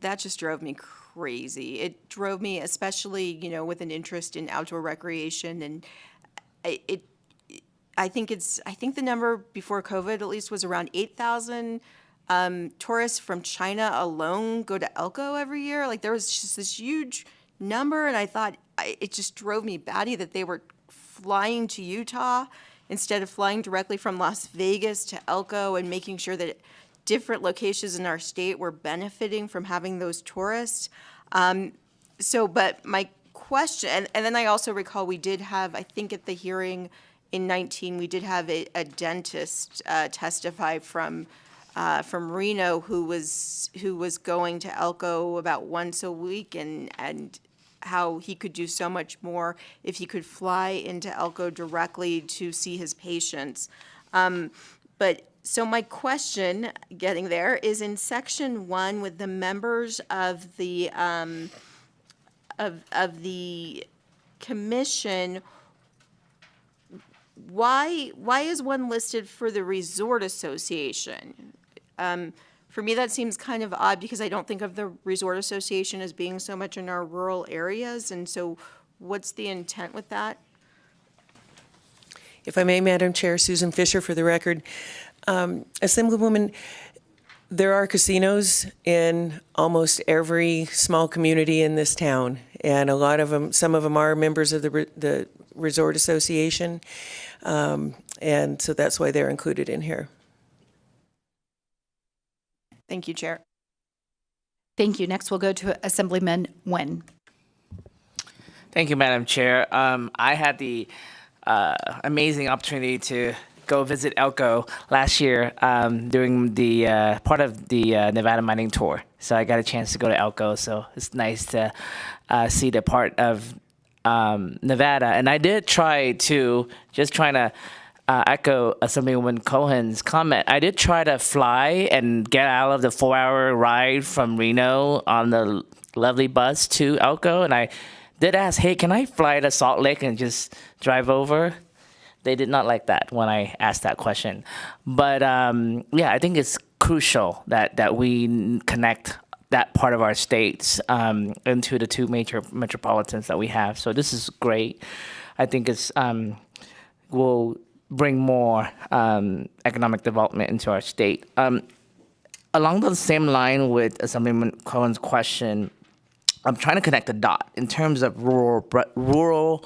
that just drove me crazy. It drove me, especially, with an interest in outdoor recreation, and I think the number before COVID at least was around 8,000 tourists from China alone go to Elko every year. Like, there was just this huge number, and I thought it just drove me batty that they were flying to Utah instead of flying directly from Las Vegas to Elko and making sure that different locations in our state were benefiting from having those tourists. But my question, and then I also recall we did have, I think at the hearing in 19, we did have a dentist testify from Reno who was going to Elko about once a week and how he could do so much more if he could fly into Elko directly to see his patients. So my question, getting there, is in section 1 with the members of the commission. Why is one listed for the Resort Association? For me, that seems kind of odd because I don't think of the Resort Association as being so much in our rural areas. And so what's the intent with that? If I may, Madam Chair, Susan Fisher for the record. Assemblywoman, there are casinos in almost every small community in this town, and a lot of them, some of them are members of the Resort Association, and so that's why they're included in here. Thank you, Chair. Thank you. Next, we'll go to Assemblyman Nguyen. Thank you, Madam Chair. I had the amazing opportunity to go visit Elko last year during the part of the Nevada mining tour. So I got a chance to go to Elko. So it's nice to see the part of Nevada. And I did try to, just trying to echo Assemblywoman Cohen's comment, I did try to fly and get out of the 4-hour ride from Reno on the lovely bus to Elko. And I did ask, hey, can I fly to Salt Lake and just drive over? They did not like that when I asked that question. But yeah, I think it's crucial that we connect that part of our states into the 2 major metropolitans that we have. So this is great. I think it's will bring more economic development into our state. Along the same line with Assemblyman Cohen's question, I'm trying to connect the dot in terms of rural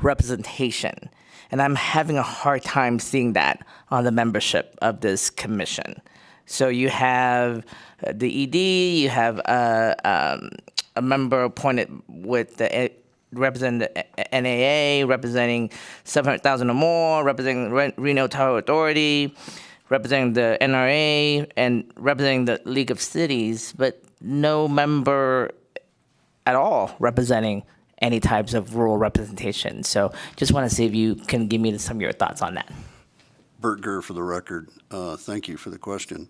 representation. And I'm having a hard time seeing that on the membership of this commission. So you have the ED, you have a member appointed with the representing the NAA, representing 700,000 or more, representing Reno Tower Authority, representing the NRA, and representing the League of Cities, but no member at all representing any types of rural representation. So just want to see if you can give me some of your thoughts on that. Bert Gurr for the record. Thank you for the question.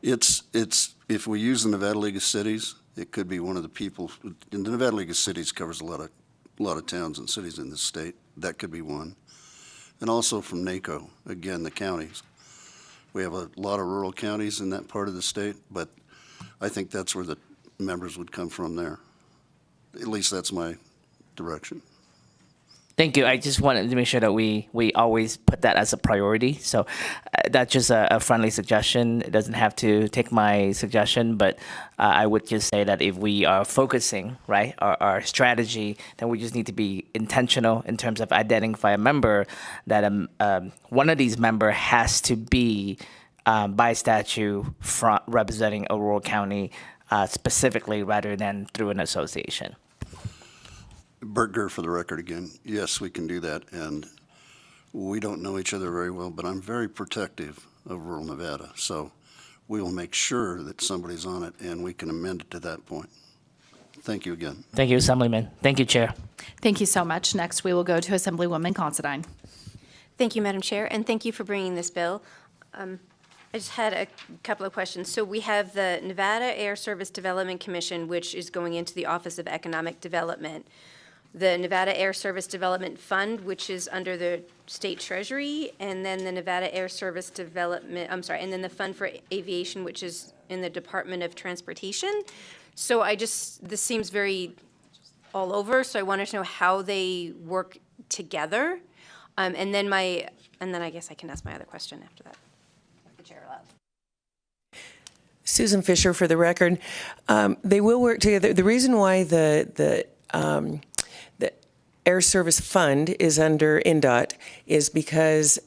If we use the Nevada League of Cities, it could be one of the people, and the Nevada League of Cities covers a lot of towns and cities in this state. That could be one. And also from NACO, again, the counties. We have a lot of rural counties in that part of the state, but I think that's where the members would come from there. At least that's my direction. Thank you. I just wanted to make sure that we always put that as a priority. So that's just a friendly suggestion. It doesn't have to take my suggestion, but I would just say that if we are focusing, right, our strategy, then we just need to be intentional in terms of identify a member that one of these member has to be by statute representing a rural county specifically rather than through an association. Bert Gurr for the record again. Yes, we can do that, and we don't know each other very well, but I'm very protective of rural Nevada, so we will make sure that somebody's on it, and we can amend it to that point. Thank you again. Thank you, Assemblyman. Thank you, Chair. Thank you so much. Next, we will go to Assemblywoman Considine. Thank you, Madam Chair, and thank you for bringing this bill. I just had a couple of questions. So we have the Nevada Air Service Development Commission, which is going into the Office of Economic Development. The Nevada Air Service Development Fund, which is under the State Treasury, and then the Nevada Air Service Development, and then the Fund for Aviation, which is in the Department of Transportation. So this seems very all over, so I wanted to know how they work together. And then I guess I can ask my other question after that, if the chair allows. Susan Fisher for the record. They will work together. The reason why the Air Service Fund is under NDOT is because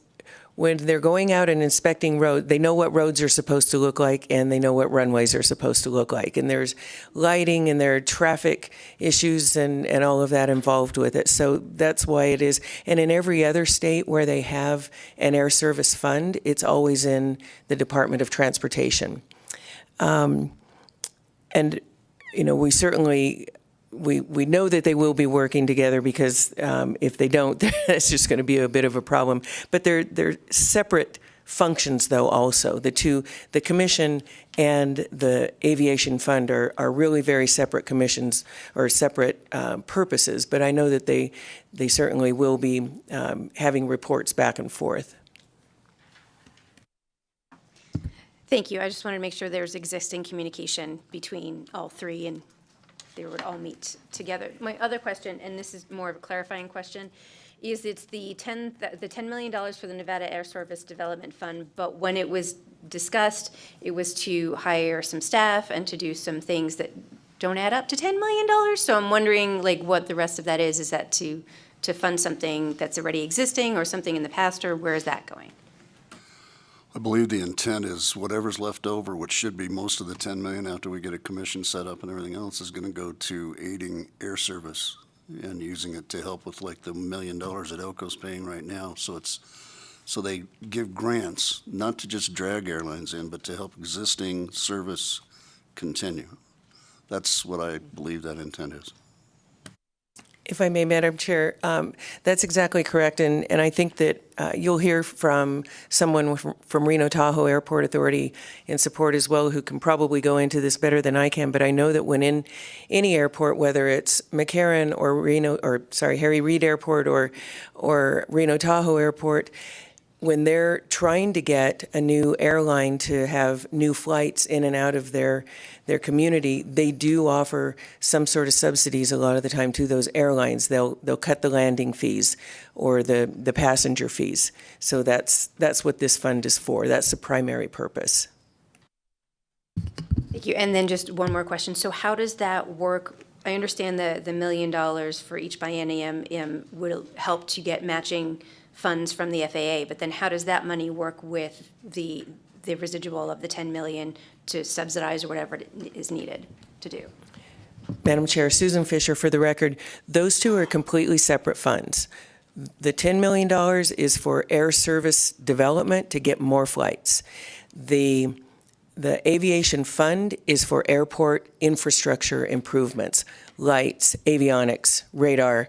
when they're going out and inspecting roads, they know what roads are supposed to look like and they know what runways are supposed to look like. And there's lighting and there are traffic issues and all of that involved with it. So that's why it is. And in every other state where they have an Air Service Fund, it's always in the Department of Transportation. And, we certainly... We know that they will be working together because if they don't, that's just going to be a bit of a problem. But they're separate functions, though, also. The commission and the aviation fund are really very separate commissions or separate purposes. But I know that they certainly will be having reports back and forth. Thank you. I just wanted to make sure there's existing communication between all three and they would all meet together. My other question, and this is more of a clarifying question, is it's the $10 million for the Nevada Air Service Development Fund, but when it was discussed, it was to hire some staff and to do some things that don't add up to $10 million. So I'm wondering what the rest of that is. Is that to fund something that's already existing or something in the past, or where is that going? I believe the intent is whatever's left over, which should be most of the 10 million after we get a commission set up and everything else, is going to go to aiding air service and using it to help with the $1 million that Elko's paying right now. So they give grants, not to just drag airlines in, but to help existing service continue. That's what I believe that intent is. If I may, Madam Chair, that's exactly correct. And I think that you'll hear from someone from Reno Tahoe Airport Authority in support as well, who can probably go into this better than I can. But I know that when in any airport, whether it's McCarran or Harry Reid Airport or Reno Tahoe Airport, when they're trying to get a new airline to have new flights in and out of their community, they do offer some sort of subsidies a lot of the time to those airlines. They'll cut the landing fees or the passenger fees. So that's what this fund is for. That's the primary purpose. Thank you. And then just one more question. So how does that work? I understand the $1 million for each biennium will help to get matching funds from the FAA, but then how does that money work with the residual of the 10 million to subsidize or whatever it is needed to do? Madam Chair, Susan Fisher for the record, those two are completely separate funds. The $10 million is for air service development to get more flights. The aviation fund is for airport infrastructure improvements, lights, avionics, radar,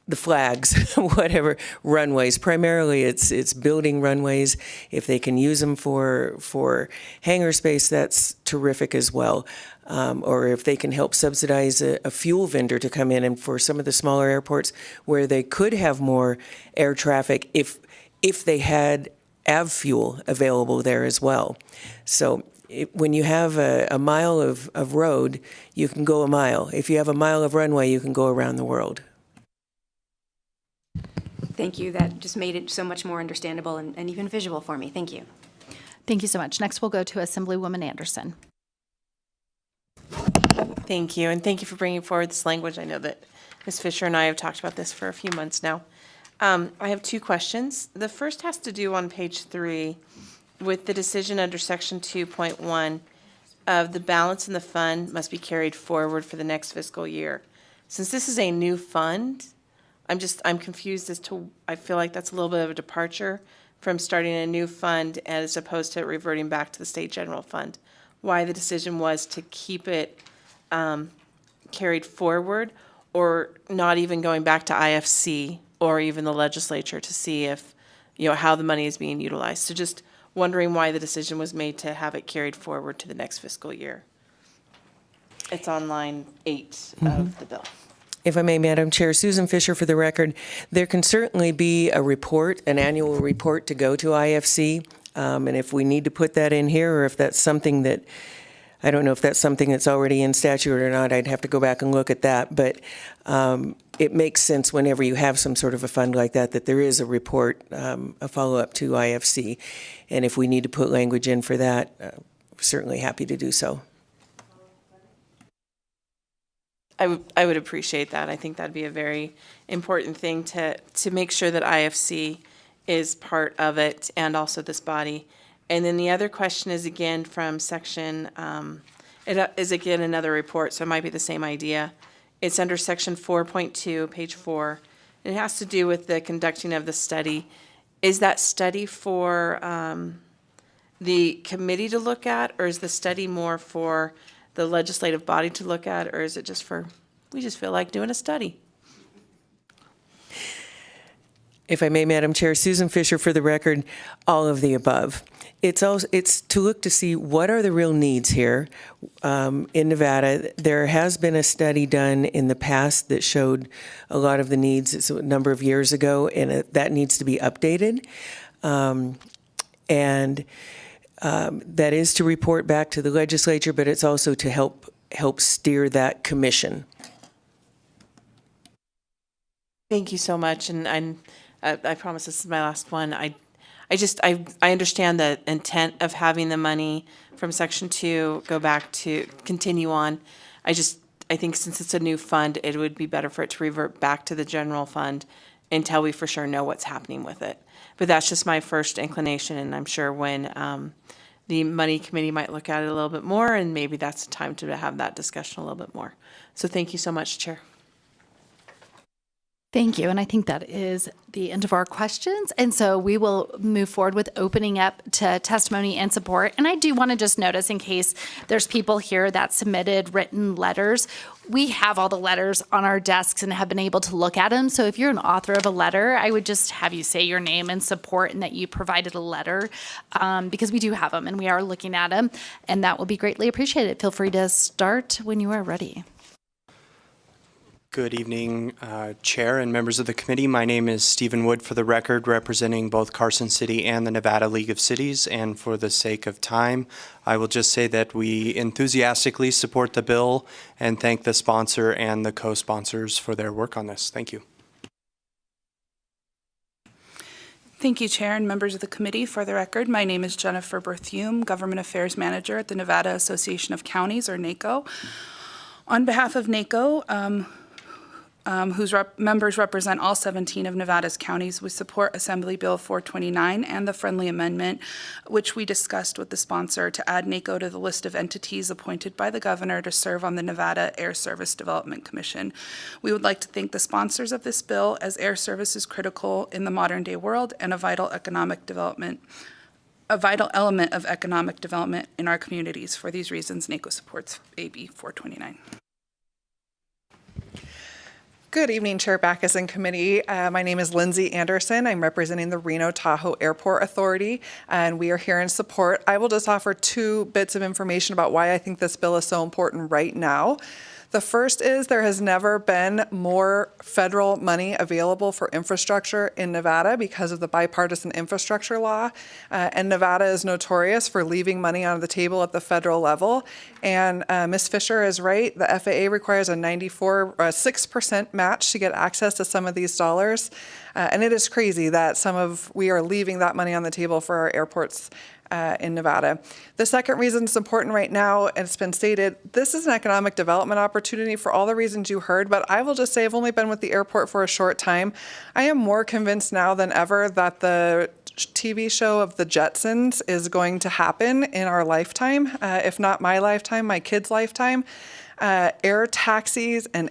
the flags, whatever, runways. Primarily, it's building runways. If they can use them for hangar space, that's terrific as well. Or if they can help subsidize a fuel vendor to come in, and for some of the smaller airports where they could have more air traffic if they had fuel available there as well. So when you have a mile of road, you can go a mile. If you have a mile of runway, you can go around the world. Thank you. That just made it so much more understandable and even visual for me. Thank you. Thank you so much. Next, we'll go to Assemblywoman Anderson. Thank you, and thank you for bringing forward this language. I know that Ms. Fisher and I have talked about this for a few months now. I have two questions. The first has to do on page 3 with the decision under section 2.1 of the balance in the fund must be carried forward for the next fiscal year. Since this is a new fund, I'm confused as to, I feel like that's a little bit of a departure from starting a new fund as opposed to reverting back to the state general fund. Why the decision was to keep it carried forward, or not even going back to IFC or even the legislature to see if, how the money is being utilized. So just wondering why the decision was made to have it carried forward to the next fiscal year. It's on line 8 of the bill. If I may, Madam Chair, Susan Fisher for the record. There can certainly be a report, an annual report to go to IFC. And if we need to put that in here, or if that's something that, I don't know if that's something that's already in statute or not, I'd have to go back and look at that. But it makes sense whenever you have some sort of a fund like that there is a report, a follow-up to IFC. And if we need to put language in for that, certainly happy to do so. I would appreciate that. I think that'd be a very important thing to make sure that IFC is part of it, and also this body. And then the other question is again from section, it is again another report, so it might be the same idea. It's under section 4.2, page 4. It has to do with the conducting of the study. Is that study for the committee to look at, or is the study more for the legislative body to look at, or is it just for, we just feel like doing a study? If I may, Madam Chair, Susan Fisher for the record, all of the above. It's to look to see what are the real needs here in Nevada. There has been a study done in the past that showed a lot of the needs. It's a number of years ago, and that needs to be updated. That is to report back to the legislature, but it's also to help steer that commission. Thank you so much, and I promise this is my last one. I understand the intent of having the money from Section 2 go back to continue on. I think since it's a new fund, it would be better for it to revert back to the general fund until we for sure know what's happening with it. But that's just my first inclination, and I'm sure when the Money Committee might look at it a little bit more, and maybe that's the time to have that discussion a little bit more. So thank you so much, Chair. Thank you. And I think that is the end of our questions. And so we will move forward with opening up to testimony and support. And I do want to just notice, in case there's people here that submitted written letters, we have all the letters on our desks and have been able to look at them. So if you're an author of a letter, I would just have you say your name and support and that you provided a letter, because we do have them and we are looking at them, and that will be greatly appreciated. Feel free to start when you are ready. Good evening, Chair and members of the committee. My name is Stephen Wood, for the record, representing both Carson City and the Nevada League of Cities. And for the sake of time, I will just say that we enthusiastically support the bill and thank the sponsor and the co-sponsors for their work on this. Thank you. Thank you, Chair and members of the committee. For the record, my name is Jennifer Berthume, Government Affairs Manager at the Nevada Association of Counties, or NACO. On behalf of NACO, whose members represent all 17 of Nevada's counties, we support Assembly Bill 429 and the friendly amendment, which we discussed with the sponsor, to add NACO to the list of entities appointed by the governor to serve on the Nevada Air Service Development Commission. We would like to thank the sponsors of this bill, as air service is critical in the modern day world and a vital element of economic development in our communities. For these reasons, NACO supports AB 429. Good evening, Chair Backus and committee. My name is Lindsay Anderson. I'm representing the Reno Tahoe Airport Authority, and we are here in support. I will just offer 2 bits of information about why I think this bill is so important right now. The first is there has never been more federal money available for infrastructure in Nevada because of the bipartisan infrastructure law. And Nevada is notorious for leaving money on the table at the federal level. And Ms. Fisher is right. The FAA requires a 6% match to get access to some of these dollars. And it is crazy that we are leaving that money on the table for our airports in Nevada. The second reason it's important right now, and it's been stated, this is an economic development opportunity for all the reasons you heard, but I will just say I've only been with the airport for a short time. I am more convinced now than ever that the TV show of the Jetsons is going to happen in our lifetime, if not my lifetime, my kids' lifetime. Air taxis and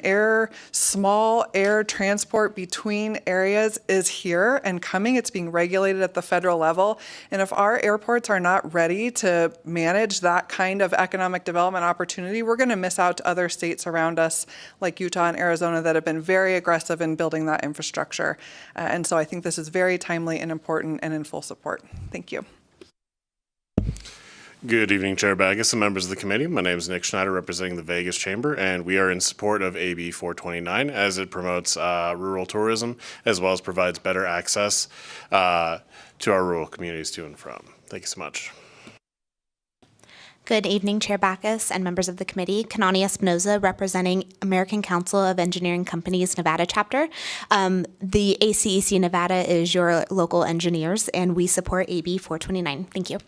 small air transport between areas is here and coming. It's being regulated at the federal level. And if our airports are not ready to manage that kind of economic development opportunity, we're going to miss out to other states around us, like Utah and Arizona, that have been very aggressive in building that infrastructure. And so I think this is very timely and important and in full support. Thank you. Good evening, Chair Backus and members of the committee. My name is Nick Schneider, representing the Vegas Chamber, and we are in support of AB 429 as it promotes rural tourism as well as provides better access to our rural communities to and from. Thank you so much. Good evening, Chair Backus and members of the committee. Kanani Espinoza, representing American Council of Engineering Companies Nevada chapter. The ACEC Nevada is your local engineers, and we support AB 429. Thank you.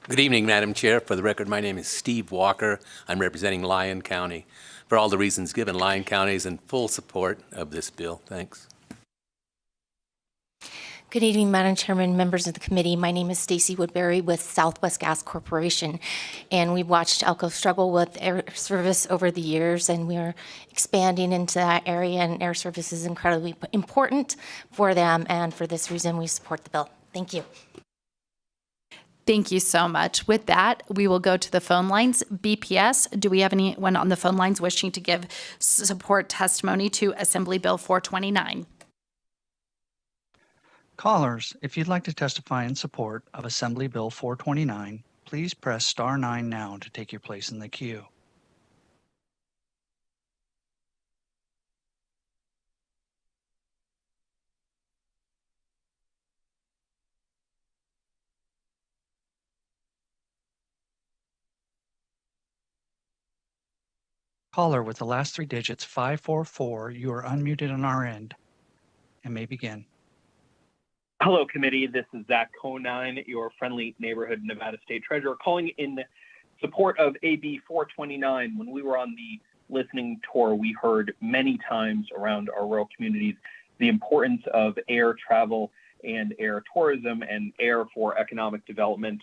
Good evening, Madam Chair. For the record, my name is Steve Walker. I'm representing Lyon County. For all the reasons given, Lyon County is in full support of this bill. Thanks. Good evening, Madam Chairman, members of the committee. My name is Stacy Woodbury with Southwest Gas Corporation, and we've watched Elko struggle with air service over the years, and we're expanding into that area, and air service is incredibly important for them, and for this reason, we support the bill. Thank you. Thank you so much. With that, we will go to the phone lines. BPS, do we have anyone on the phone lines wishing to give support testimony to Assembly Bill 429? Callers, if you'd like to testify in support of Assembly Bill 429, please press star 9 now to take your place in the queue. Caller with the last 3 digits 544, you are unmuted on our end and may begin. Hello, committee. This is Zach Conine, your friendly neighborhood Nevada State Treasurer, calling in support of AB 429. When we were on the listening tour, we heard many times around our rural communities the importance of air travel and air tourism and air for economic development.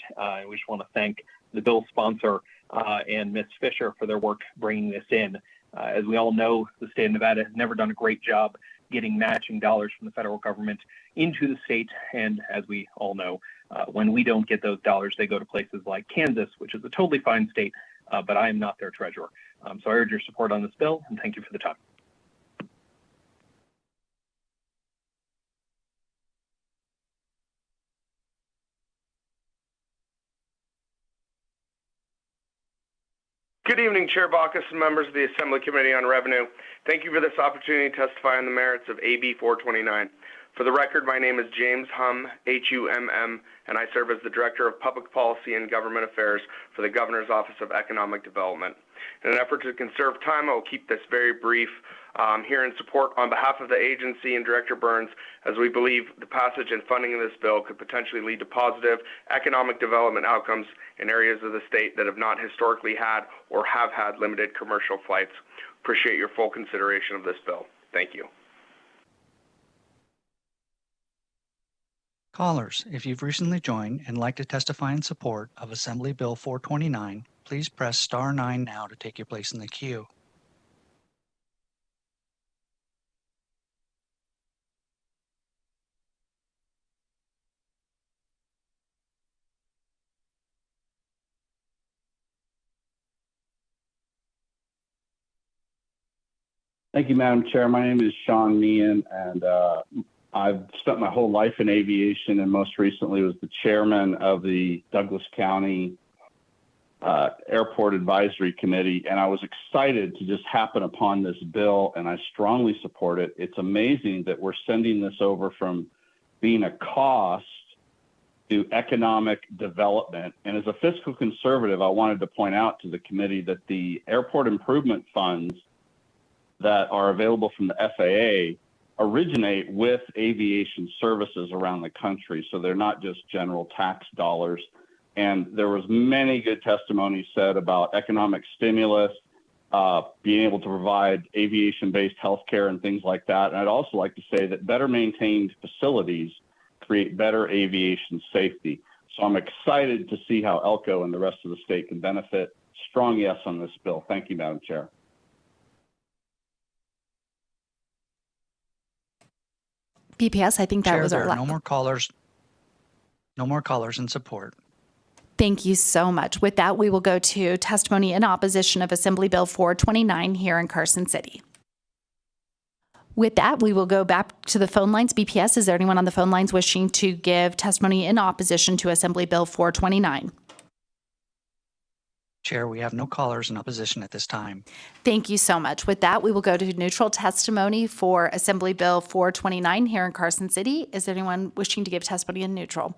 We just want to thank the bill sponsor and Ms. Fisher for their work bringing this in. As we all know, the state of Nevada has never done a great job getting matching dollars from the federal government into the state. And as we all know, when we don't get those dollars, they go to places like Kansas, which is a totally fine state, but I am not their treasurer. So I urge your support on this bill, and thank you for the time. Good evening, Chair Backus and members of the Assembly Committee on Revenue. Thank you for this opportunity to testify on the merits of AB 429. For the record, my name is James Humm, H-U-M-M, and I serve as the Director of Public Policy and Government Affairs for the Governor's Office of Economic Development. In an effort to conserve time, I will keep this very brief. I'm here in support on behalf of the agency and Director Burns, as we believe the passage and funding of this bill could potentially lead to positive economic development outcomes in areas of the state that have not historically had or have had limited commercial flights. Appreciate your full consideration of this bill. Thank you. Callers, if you've recently joined and like to testify in support of Assembly Bill 429, please press star 9 now to take your place in the queue. Thank you, Madam Chair. My name is Sean Meehan, and I've spent my whole life in aviation, and most recently was the chairman of the Douglas County Airport Advisory Committee, and I was excited to just happen upon this bill, and I strongly support it. It's amazing that we're sending this over from being a cost to economic development. And as a fiscal conservative, I wanted to point out to the committee that the airport improvement funds that are available from the FAA originate with aviation services around the country. So they're not just general tax dollars. And there was many good testimonies said about economic stimulus, being able to provide aviation-based healthcare and things like that. And I'd also like to say that better maintained facilities create better aviation safety. So I'm excited to see how Elko and the rest of the state can benefit. Strong yes on this bill. Thank you, Madam Chair. BPS, I think that Chair, was our there are last. no more callers. No more callers in support. Thank you so much. With that, we will go to testimony in opposition of Assembly Bill 429 here in Carson City. With that, we will go back to the phone lines. BPS, is there anyone on the phone lines wishing to give testimony in opposition to Assembly Bill 429? Chair, we have no callers in opposition at this time. Thank you so much. With that, we will go to neutral testimony for Assembly Bill 429 here in Carson City. Is there anyone wishing to give testimony in neutral?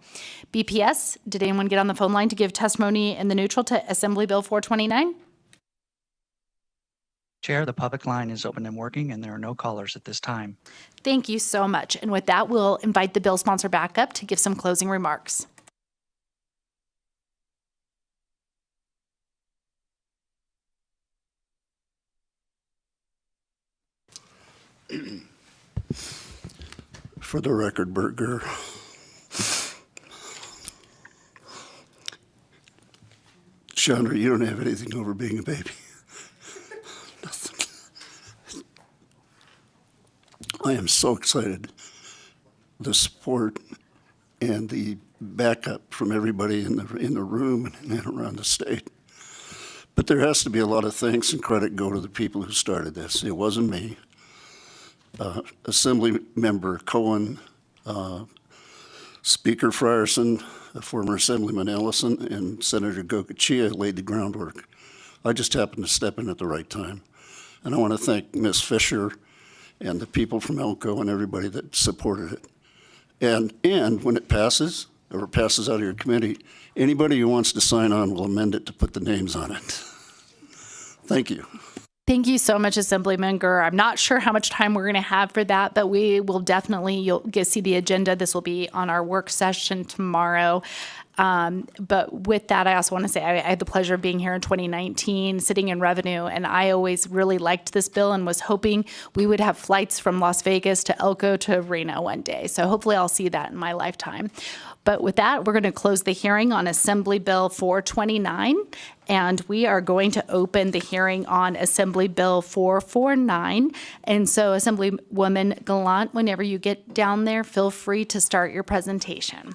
BPS, did anyone get on the phone line to give testimony in the neutral to Assembly Bill 429? Chair, the public line is open and working, and there are no callers at this time. Thank you so much. And with that, we'll invite the bill sponsor back up to give some closing remarks. For the record, Burger. Chandra, you don't have anything over being a baby. Nothing. I am so excited. The support and the backup from everybody in the room and around the state. But there has to be a lot of thanks and credit go to the people who started this. It wasn't me. Assembly Member Cohen, Speaker Frierson, former Assemblyman Ellison, and Senator Gokachia laid the groundwork. I just happened to step in at the right time. And I want to thank Ms. Fisher and the people from Elko and everybody that supported it. And when it passes, or it passes out of your committee, anybody who wants to sign on will amend it to put the names on it. Thank you. Thank you so much, Assemblyman Gurr. I'm not sure how much time we're going to have for that, but we will definitely, you'll get see the agenda. This will be on our work session tomorrow. But with that, I also want to say I had the pleasure of being here in 2019, sitting in revenue, and I always really liked this bill and was hoping we would have flights from Las Vegas to Elko to Reno one day. So hopefully I'll see that in my lifetime. But with that, we're going to close the hearing on Assembly Bill 429, and we are going to open the hearing on Assembly Bill 449. And so, Assemblywoman Gallant, whenever you get down there, feel free to start your presentation.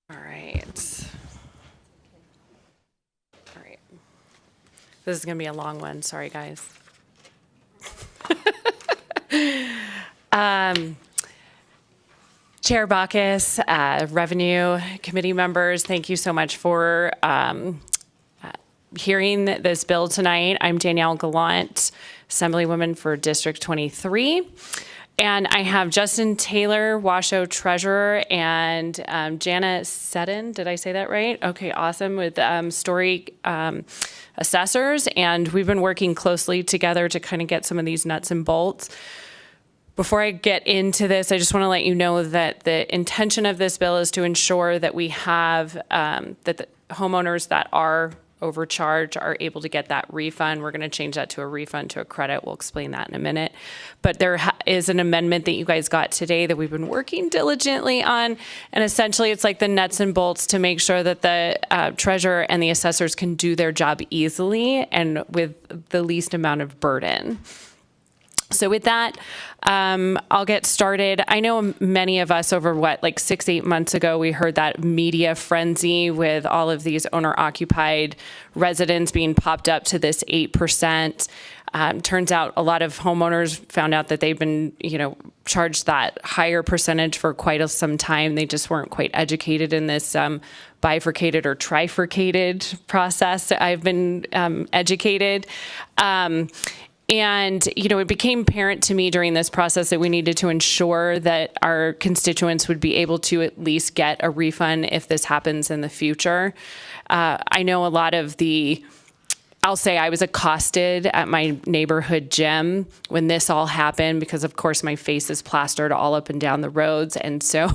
All right. All right. This is going to be a long one. Sorry, guys. Chair Bacchus, Revenue Committee members, thank you so much for hearing this bill tonight. I'm Danielle Gallant, Assemblywoman for District 23. And I have Justin Taylor, Washoe Treasurer, and Jana Seddon. Did I say that right? Okay, awesome. With Story Assessors. And we've been working closely together to kind of get some of these nuts and bolts. Before I get into this, I just want to let you know that the intention of this bill is to ensure that we have, that the homeowners that are overcharge are able to get that refund. We're going to change that to a refund to a credit. We'll explain that in a minute. But there is an amendment that you guys got today that we've been working diligently on. And essentially, it's like the nuts and bolts to make sure that the treasurer and the assessors can do their job easily and with the least amount of burden. So with that, I'll get started. I know many of us over 6-8 months ago, we heard that media frenzy with all of these owner-occupied residents being popped up to this 8%. Turns out a lot of homeowners found out that they've been, charged that higher percentage for quite some time. They just weren't quite educated in this bifurcated or trifurcated process. I've been educated. And, it became apparent to me during this process that we needed to ensure that our constituents would be able to at least get a refund if this happens in the future. I know a lot of I'll say I was accosted at my neighborhood gym when this all happened because, of course, my face is plastered all up and down the roads. And so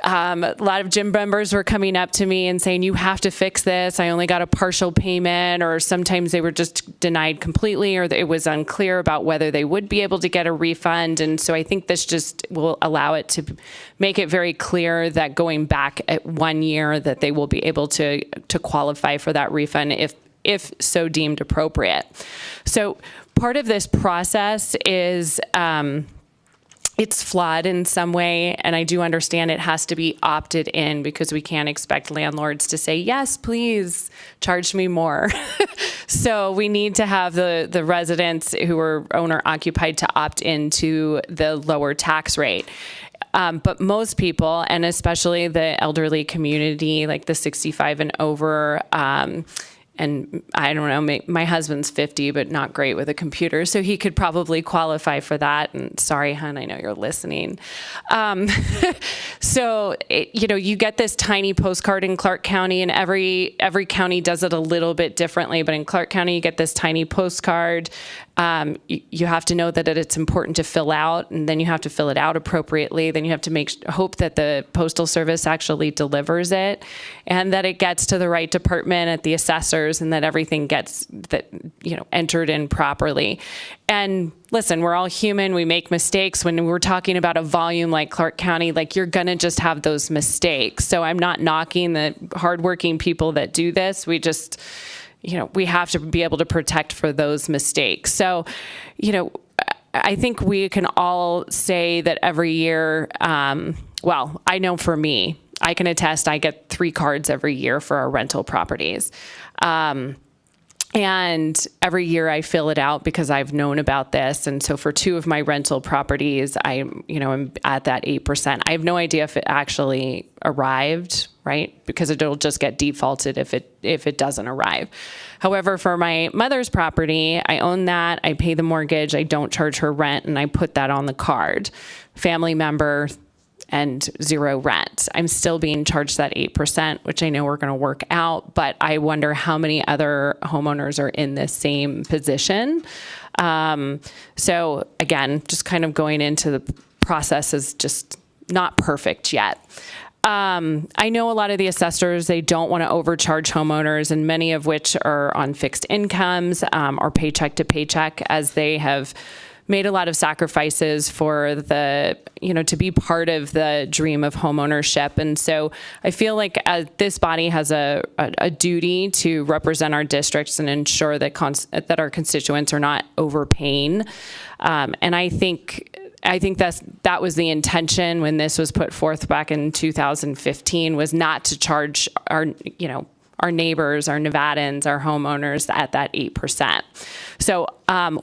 a lot of gym members were coming up to me and saying, you have to fix this. I only got a partial payment, or sometimes they were just denied completely, or it was unclear about whether they would be able to get a refund. And so I think this just will allow it to make it very clear that going back at 1 year that they will be able to qualify for that refund if so deemed appropriate. So part of this process is it's flawed in some way, and I do understand it has to be opted in because we can't expect landlords to say, yes, please charge me more. So we need to have the residents who are owner occupied to opt into the lower tax rate. But most people, and especially the elderly community, like the 65 and over, and I don't know, my husband's 50, but not great with a computer, so he could probably qualify for that. And sorry, hon, I know you're listening. So, you get this tiny postcard in Clark County, and every county does it a little bit differently. But in Clark County, you get this tiny postcard. You have to know that it's important to fill out, and then you have to fill it out appropriately. Then you have to hope that the Postal Service actually delivers it, and that it gets to the right department at the assessors, and that everything gets entered in properly. And listen, we're all human. We make mistakes. When we're talking about a volume like Clark County, you're gonna just have those mistakes. So I'm not knocking the hardworking people that do this. We just we have to be able to protect for those mistakes. So, I think we can all say that every year, well, I know for me, I can attest I get 3 cards every year for our rental properties. And every year I fill it out because I've known about this. And so for 2 of my rental properties, I'm at that 8%. I have no idea if it actually arrived, right? Because it'll just get defaulted if it doesn't arrive. However, for my mother's property, I own that. I pay the mortgage. I don't charge her rent, and I put that on the card. Family member and 0 rent. I'm still being charged that 8%, which I know we're going to work out, but I wonder how many other homeowners are in this same position. So again, just kind of going into the process is just not perfect yet. I know a lot of the assessors, they don't want to overcharge homeowners, and many of which are on fixed incomes or paycheck to paycheck, as they have made a lot of sacrifices for to be part of the dream of homeownership. And so I feel like this body has a duty to represent our districts and ensure that our constituents are not overpaying. And I think that was the intention when this was put forth back in 2015, was not to charge our neighbors, our Nevadans, our homeowners at that 8%. So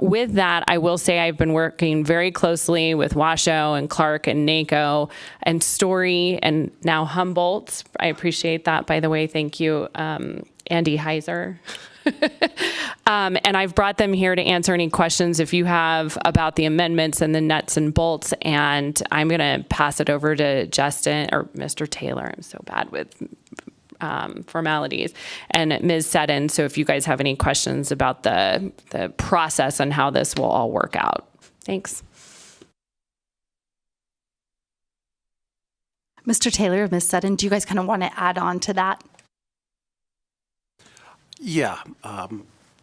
with that, I will say I've been working very closely with Washoe and Clark and NACO and Story and now Humboldt. I appreciate that, by the way. Thank you, Andy Heiser. And I've brought them here to answer any questions if you have about the amendments and the nuts and bolts. And I'm going to pass it over to Justin or Mr. Taylor. I'm so bad with formalities, and Ms. Seddon. So if you guys have any questions about the process and how this will all work out. Thanks. Mr. Taylor, Ms. Seddon, do you guys kind of want to add on to that? Yeah.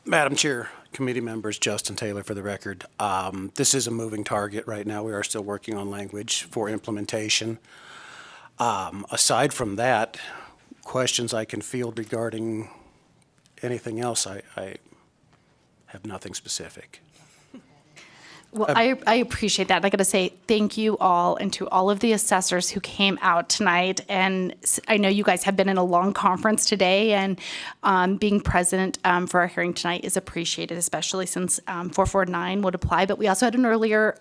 Madam Chair, committee members, Justin Taylor for the record. This is a moving target right now. We are still working on language for implementation. Aside from that, questions I can field regarding anything else, I have nothing specific. Well, I appreciate that. I got to say thank you all, and to all of the assessors who came out tonight. And I know you guys have been in a long conference today, and being present for our hearing tonight is appreciated, especially since 449 would apply. But we also had an earlier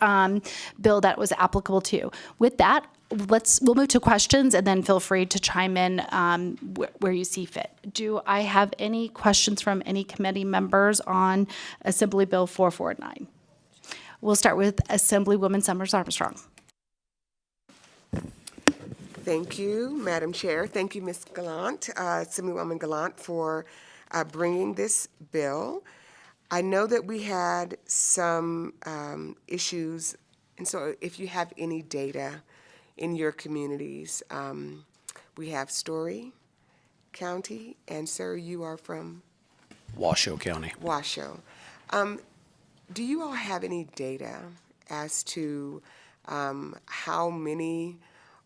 bill that was applicable too. With that, we'll move to questions, and then feel free to chime in where you see fit. Do I have any questions from any committee members on Assembly Bill 449? We'll start with Assemblywoman Summers Armstrong. Thank you, Madam Chair. Thank you, Ms. Gallant, Assemblywoman Gallant, for bringing this bill. I know that we had some issues, and so if you have any data in your communities, we have Story County, and sir, you are from? Washoe County. Washoe. Do you all have any data as to how many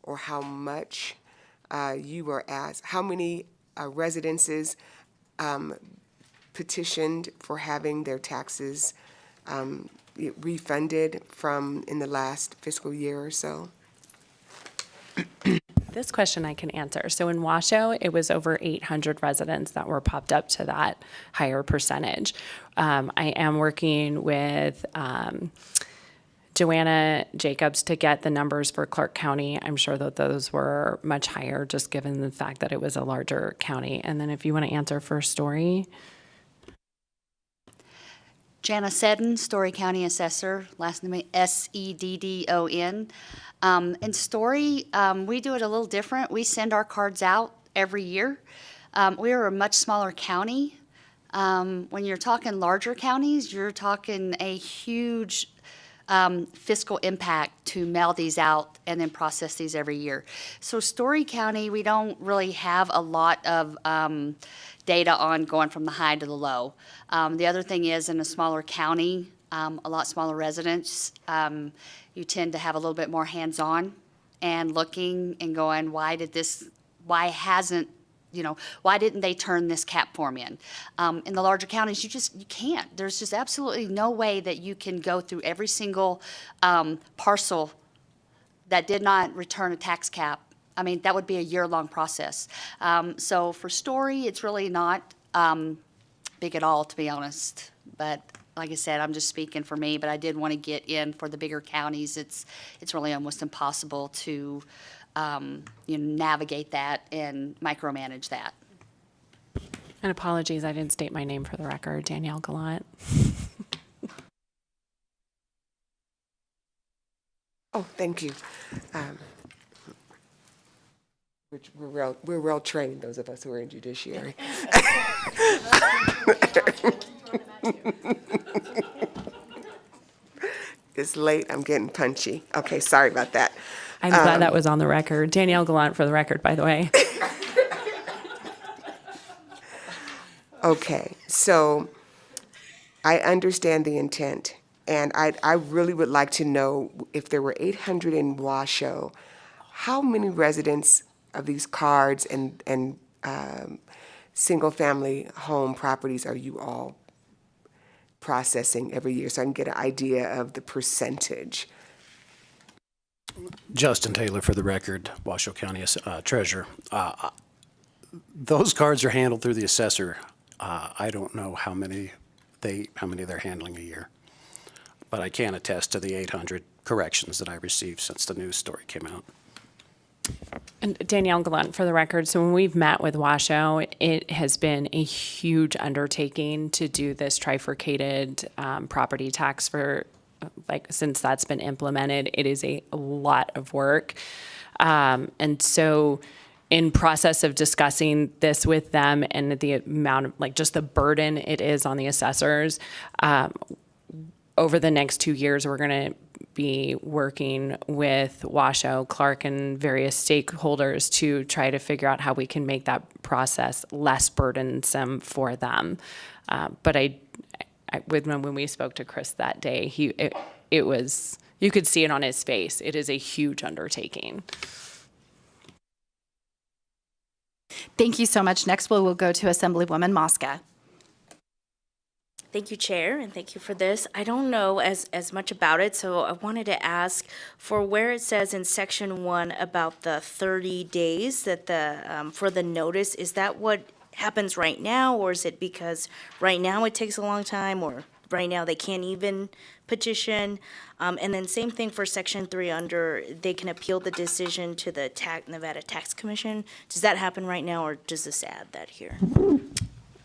or how much you were asked, how many residences petitioned for having their taxes refunded from in the last fiscal year or so? This question I can answer. So in Washoe, it was over 800 residents that were popped up to that higher percentage. I am working with Joanna Jacobs to get the numbers for Clark County. I'm sure that those were much higher, just given the fact that it was a larger county. And then if you want to answer for Story. Jana Seddon, Story County Assessor, last name Seddon. In Story, we do it a little different. We send our cards out every year. We are a much smaller county. When you're talking larger counties, you're talking a huge fiscal impact to mail these out and then process these every year. So Story County, we don't really have a lot of data on going from the high to the low. The other thing is, in a smaller county, a lot smaller residents, you tend to have a little bit more hands-on and looking and going, why didn't they turn this cap form in? In the larger counties, you can't. There's just absolutely no way that you can go through every single parcel that did not return a tax cap. I mean, that would be a year-long process. So for Story, it's really not big at all, to be honest. But like I said, I'm just speaking for me, but I did want to get in for the bigger counties. It's really almost impossible to navigate that and micromanage that. And apologies, I didn't state my name for the record, Danielle Gallant. Oh, thank you. We're well trained, those of us who are in judiciary. It's late, I'm getting punchy. Okay, sorry about that. I'm glad that was on the record. Danielle Gallant for the record, by the way. Okay, so I understand the intent, and I really would like to know, if there were 800 in Washoe, how many residents of these cards and single-family home properties are you all processing every year, so I can get an idea of the percentage? Justin Taylor for the record, Washoe County Treasurer. Those cards are handled through the assessor. I don't know how many they're handling a year, but I can attest to the 800 corrections that I received since the news story came out. And Danielle Gallant for the record. So when we've met with Washoe, it has been a huge undertaking to do this trifurcated property tax for, since that's been implemented. It is a lot of work. And so in process of discussing this with them and the amount of, just the burden it is on the assessors, over the next 2 years, we're going to be working with Washoe, Clark, and various stakeholders to try to figure out how we can make that process less burdensome for them. But when we spoke to Chris that day, it was, you could see it on his face. It is a huge undertaking. Thank you so much. Next, we'll go to Assemblywoman Mosca. Thank you, Chair, and thank you for this. I don't know as much about it, so I wanted to ask for where it says in Section 1 about the 30 days that for the notice, is that what happens right now, or is it because right now it takes a long time, or right now they can't even petition? And then same thing for Section 3 under, they can appeal the decision to the Nevada Tax Commission. Does that happen right now, or does this add that here?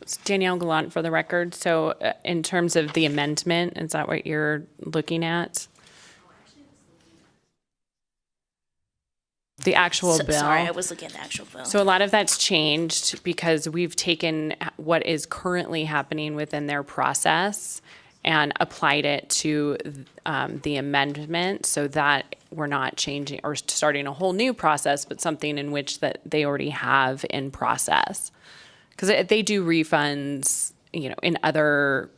It's Danielle Gallant for the record. So in terms of the amendment, is that what you're looking at? The actual bill? Sorry, I was looking at the actual bill. So a lot of that's changed because we've taken what is currently happening within their process and applied it to the amendment so that we're not changing or starting a whole new process, but something in which that they already have in process. Because they do refunds, in other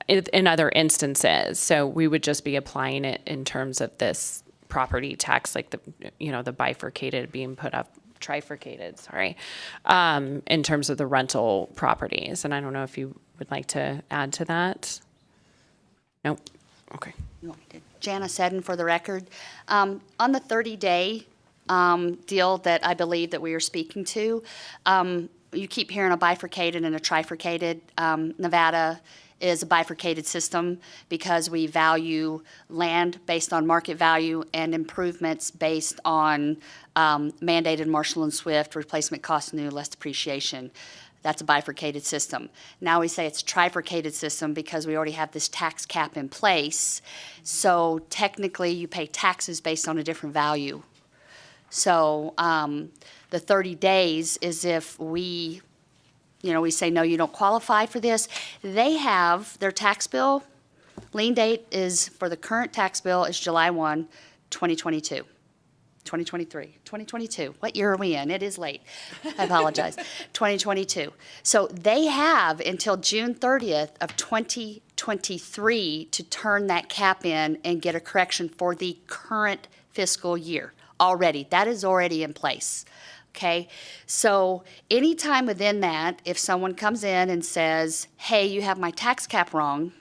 instances. So we would just be applying it in terms of this property tax, like the bifurcated being put up, trifurcated, sorry, in terms of the rental properties. And I don't know if you would like to add to that. Nope. Okay. Jana Seddon for the record. On the 30-day deal that I believe that we are speaking to, you keep hearing a bifurcated and a trifurcated. Nevada is a bifurcated system because we value land based on market value and improvements based on mandated Marshall and Swift, replacement cost new, less depreciation. That's a bifurcated system. Now we say it's a trifurcated system because we already have this tax cap in place. So technically you pay taxes based on a different value. So the 30 days is if we say, no, you don't qualify for this. They have their tax bill. Lien date is for the current tax bill is July 1, 2022. 2023, 2022. What year are we in? It is late. I apologize. 2022. So they have until June 30th of 2023 to turn that cap in and get a correction for the current fiscal year already. That is already in place. Okay, so anytime within that, if someone comes in and says, hey, you have my tax cap wrong,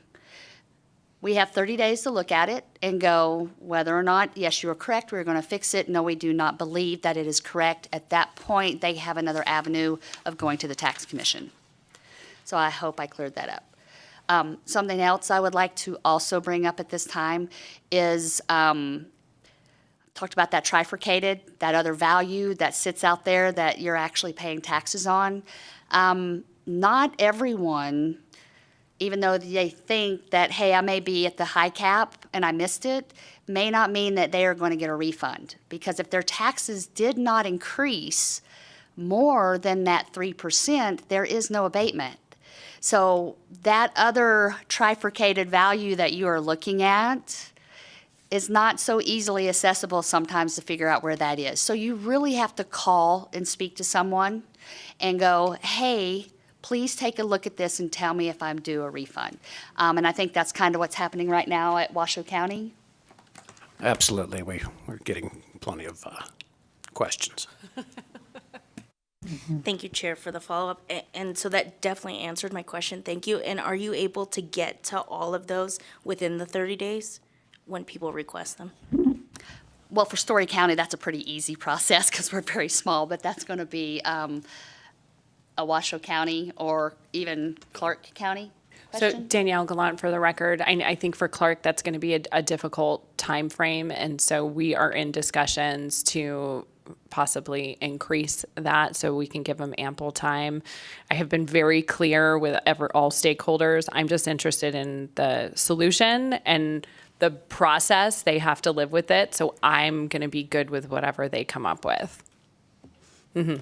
we have 30 days to look at it and go whether or not, yes, you are correct, we're going to fix it. No, we do not believe that it is correct. At that point, they have another avenue of going to the tax commission. So I hope I cleared that up. Something else I would like to also bring up at this time is talked about that trifurcated, that other value that sits out there that you're actually paying taxes on. Not everyone, even though they think that, hey, I may be at the high cap and I missed it, may not mean that they are going to get a refund. Because if their taxes did not increase more than that 3%, there is no abatement. So that other trifurcated value that you are looking at is not so easily accessible sometimes to figure out where that is. So you really have to call and speak to someone and go, hey, please take a look at this and tell me if I'm due a refund. And I think that's kind of what's happening right now at Washoe County. Absolutely. We're getting plenty of questions. Thank you, Chair, for the follow-up. And so that definitely answered my question. Thank you. And are you able to get to all of those within the 30 days when people request them? Well, for Story County, that's a pretty easy process because we're very small, but that's going to be a Washoe County or even Clark County question? So Danielle Gallant for the record, I think for Clark, that's going to be a difficult time frame. And so we are in discussions to possibly increase that so we can give them ample time. I have been very clear with all stakeholders. I'm just interested in the solution and the process. They have to live with it. So I'm going to be good with whatever they come up with. Mm-hmm.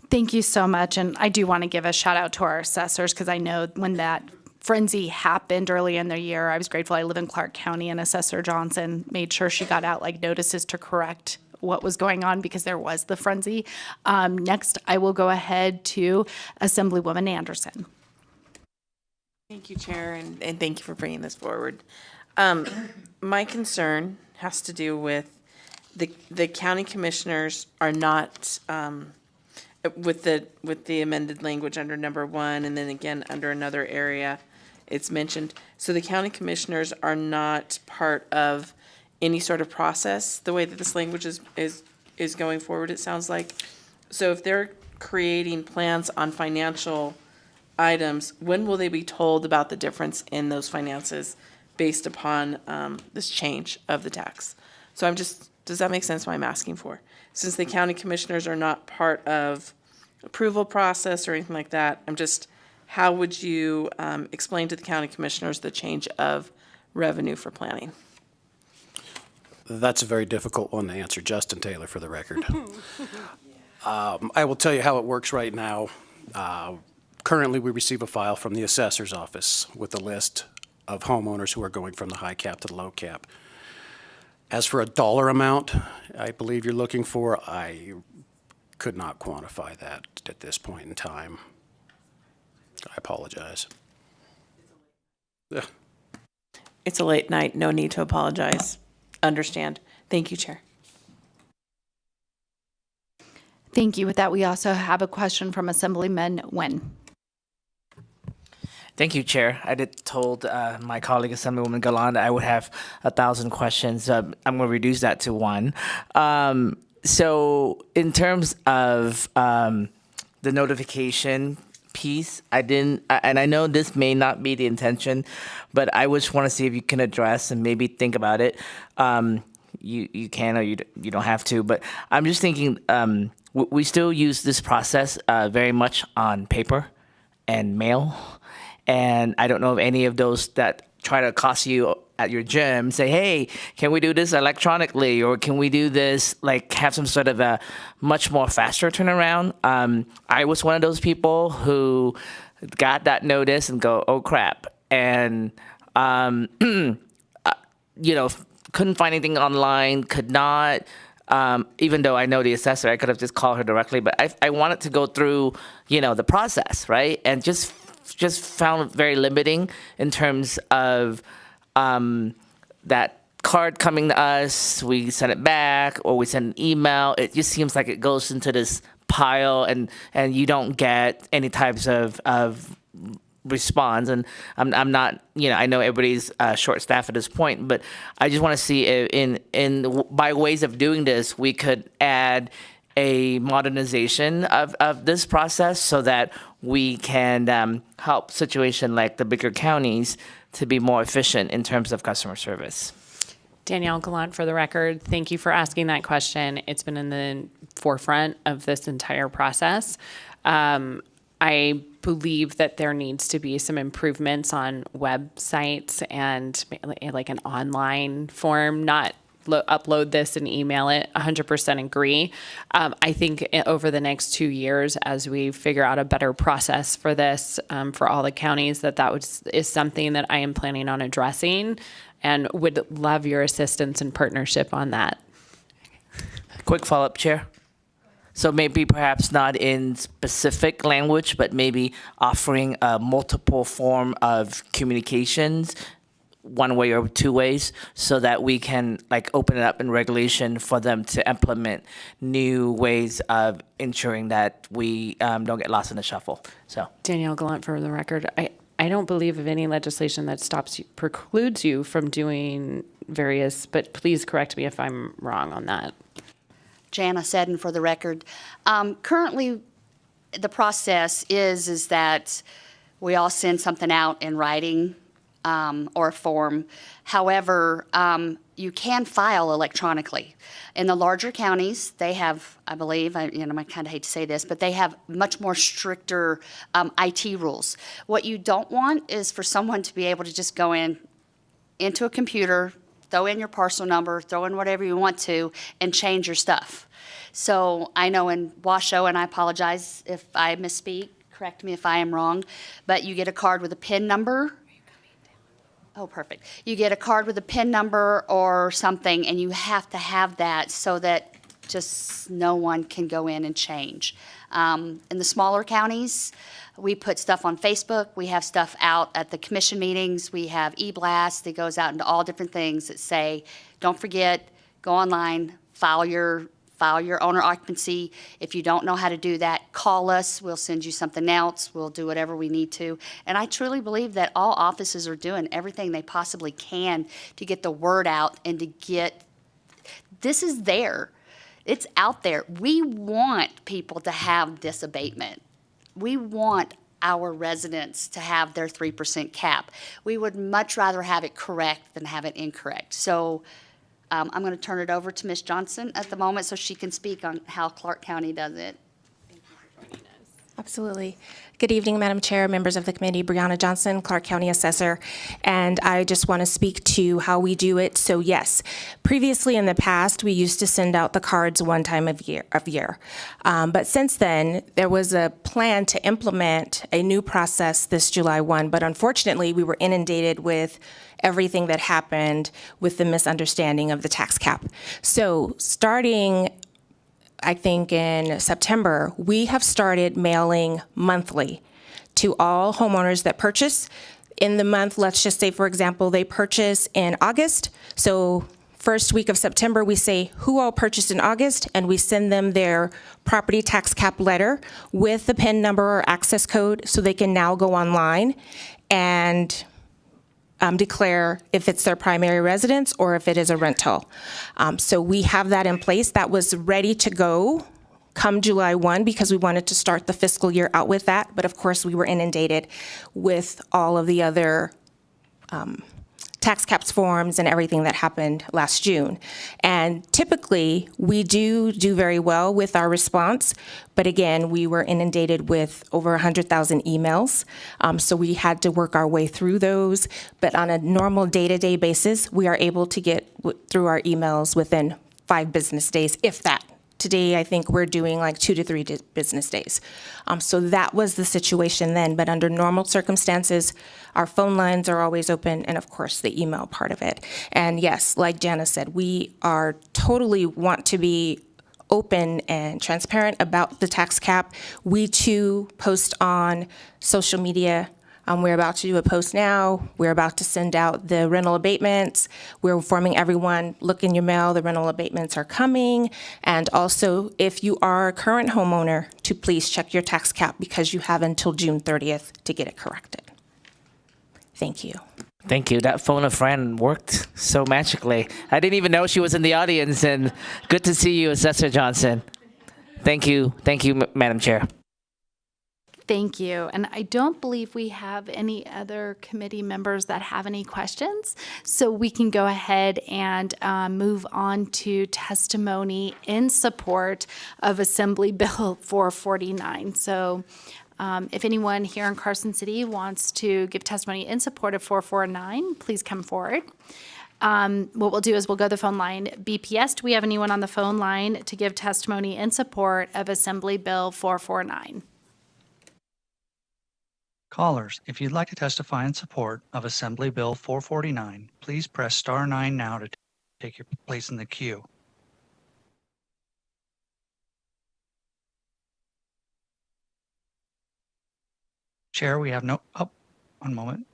Thank you so much. And I do want to give a shout out to our assessors because I know when that frenzy happened early in the year, I was grateful. I live in Clark County, and Assessor Johnson made sure she got out like notices to correct what was going on because there was the frenzy. Next, I will go ahead to Assemblywoman Anderson. Thank you, Chair, and thank you for bringing this forward. My concern has to do with the county commissioners are not, with the amended language under number 1, and then again under another area, it's mentioned. So the county commissioners are not part of any sort of process, the way that this language is going forward, it sounds like. So if they're creating plans on financial items, when will they be told about the difference in those finances based upon this change of the tax? So does that make sense what I'm asking for? Since the county commissioners are not part of approval process or anything like that, how would you explain to the county commissioners the change of revenue for planning? That's a very difficult one to answer. Justin Taylor, for the record. I will tell you how it works right now. Currently, we receive a file from the assessor's office with a list of homeowners who are going from the high cap to the low cap. As for a dollar amount, I believe you're looking for, I could not quantify that at this point in time. I apologize. It's a late night, no need to apologize. Understand. Thank you, Chair. Thank you. With that, we also have a question from Assemblyman Nguyen. Thank you, Chair. I told my colleague, Assemblywoman Gallant, I would have 1,000 questions. I'm going to reduce that to one. So in terms of the notification piece, and I know this may not be the intention, but I just want to see if you can address and maybe think about it. You can or you don't have to, but I'm just thinking we still use this process very much on paper and mail. And I don't know if any of those that try to accost you at your gym say, hey, can we do this electronically? Or can we do this, like have some sort of a much more faster turnaround? I was one of those people who got that notice and go, oh crap. And, couldn't find anything online, could not, even though I know the assessor, I could have just called her directly, but I wanted to go through, the process, right? And just found it very limiting in terms of that card coming to us, we send it back, or we send an email. It just seems like it goes into this pile and you don't get any types of response. And I'm not, I know everybody's short-staffed at this point, but I just want to see if by ways of doing this, we could add a modernization of this process so that we can help situation like the bigger counties to be more efficient in terms of customer service. Danielle Gallant, for the record, thank you for asking that question. It's been in the forefront of this entire process. I believe that there needs to be some improvements on websites and like an online form, not upload this and email it. 100% agree. I think over the next 2 years, as we figure out a better process for this for all the counties, is something that I am planning on addressing and would love your assistance and partnership on that. Quick follow-up, Chair. So maybe perhaps not in specific language, but maybe offering a multiple form of communications, one way or two ways, so that we can open it up in regulation for them to implement new ways of ensuring that we don't get lost in the shuffle. So Danielle Gallant, for the record, I don't believe of any legislation that precludes you from doing various, but please correct me if I'm wrong on that. Jana Seddon, for the record. Currently, the process is that we all send something out in writing or a form. However, you can file electronically. In the larger counties, they have, I believe, I kind of hate to say this, but they have much more stricter IT rules. What you don't want is for someone to be able to just go into a computer, throw in your parcel number, throw in whatever you want to, and change your stuff. So I know in Washoe, and I apologize if I misspeak, correct me if I am wrong, but you get a card with a PIN number. Oh, perfect. You get a card with a PIN number or something, and you have to have that so that just no one can go in and change. In the smaller counties, we put stuff on Facebook. We have stuff out at the commission meetings. We have e-blasts that goes out into all different things that say, don't forget, go online, file your owner occupancy. If you don't know how to do that, call us. We'll send you something else. We'll do whatever we need to. And I truly believe that all offices are doing everything they possibly can to get the word out and to get, this is there. It's out there. We want people to have this abatement. We want our residents to have their 3% cap. We would much rather have it correct than have it incorrect. So I'm going to turn it over to Ms. Johnson at the moment so she can speak on how Clark County does it. Absolutely. Good evening, Madam Chair, members of the committee. Brianna Johnson, Clark County Assessor, and I just want to speak to how we do it. So yes, previously in the past, we used to send out the cards one time of year. But since then, there was a plan to implement a new process this July 1, but unfortunately, we were inundated with everything that happened with the misunderstanding of the tax cap. So starting I think in September, we have started mailing monthly to all homeowners that purchase. In the month, let's just say, for example, they purchase in August. So first week of September, we say who all purchased in August, and we send them their property tax cap letter with the PIN number or access code so they can now go online and declare if it's their primary residence or if it is a rental. So we have that in place. That was ready to go come July 1 because we wanted to start the fiscal year out with that. But of course, we were inundated with all of the other tax caps forms and everything that happened last June. And typically, we do very well with our response. But again, we were inundated with over 100,000 emails. So we had to work our way through those. But on a normal day-to-day basis, we are able to get through our emails within 5 business days, if that. Today, I think we're doing like 2 to 3 business days. So that was the situation then. But under normal circumstances, our phone lines are always open, and of course, the email part of it. And yes, like Jana said, we are totally want to be open and transparent about the tax cap. We too post on social media. We're about to do a post now. We're about to send out the rental abatements. We're informing everyone, look in your mail, the rental abatements are coming. And also, if you are a current homeowner, to please check your tax cap because you have until June 30th to get it corrected. Thank you. Thank you. That phone a friend worked so magically. I didn't even know she was in the audience, and good to see you, Assessor Johnson. Thank you. Thank you, Madam Chair. Thank you. And I don't believe we have any other committee members that have any questions. So we can go ahead and move on to testimony in support of Assembly Bill 449. So if anyone here in Carson City wants to give testimony in support of 449, please come forward. What we'll do is we'll go to the phone line. BPS, do we have anyone on the phone line to give testimony in support of Assembly Bill 449? Callers, if you'd like to testify in support of Assembly Bill 449, please press star 9 now to take your place in the queue. Chair, we have no, one moment.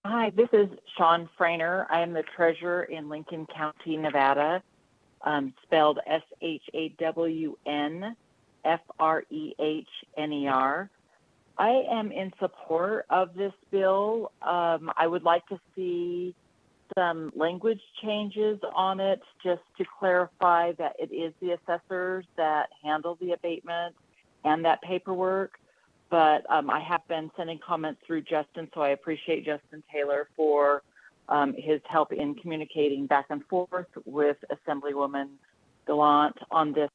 Hi, this is Shawn Freiner. I am the treasurer in Lincoln County, Nevada, spelled SHAWNFREHNER. I am in support of this bill. I would like to see some language changes on it just to clarify that it is the assessors that handle the abatement and that paperwork. But I have been sending comments through Justin, so I appreciate Justin Taylor for his help in communicating back and forth with Assemblywoman Gallant on this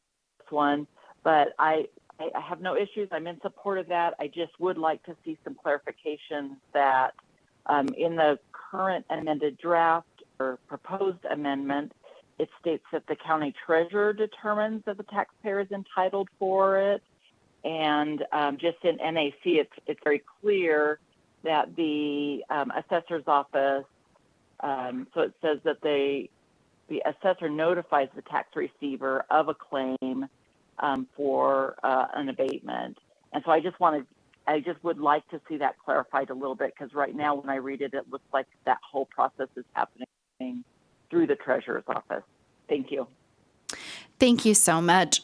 one, but I have no issues. I'm in support of that. I just would like to see some clarification that in the current amended draft or proposed amendment, it states that the county treasurer determines that the taxpayer is entitled for it. And just in NAC, it's very clear that the assessor's office, so it says that the assessor notifies the tax receiver of a claim for an abatement. And so I just would like to see that clarified a little bit, because right now when I read it, it looks like that whole process is happening through the treasurer's office. Thank you. Thank you so much,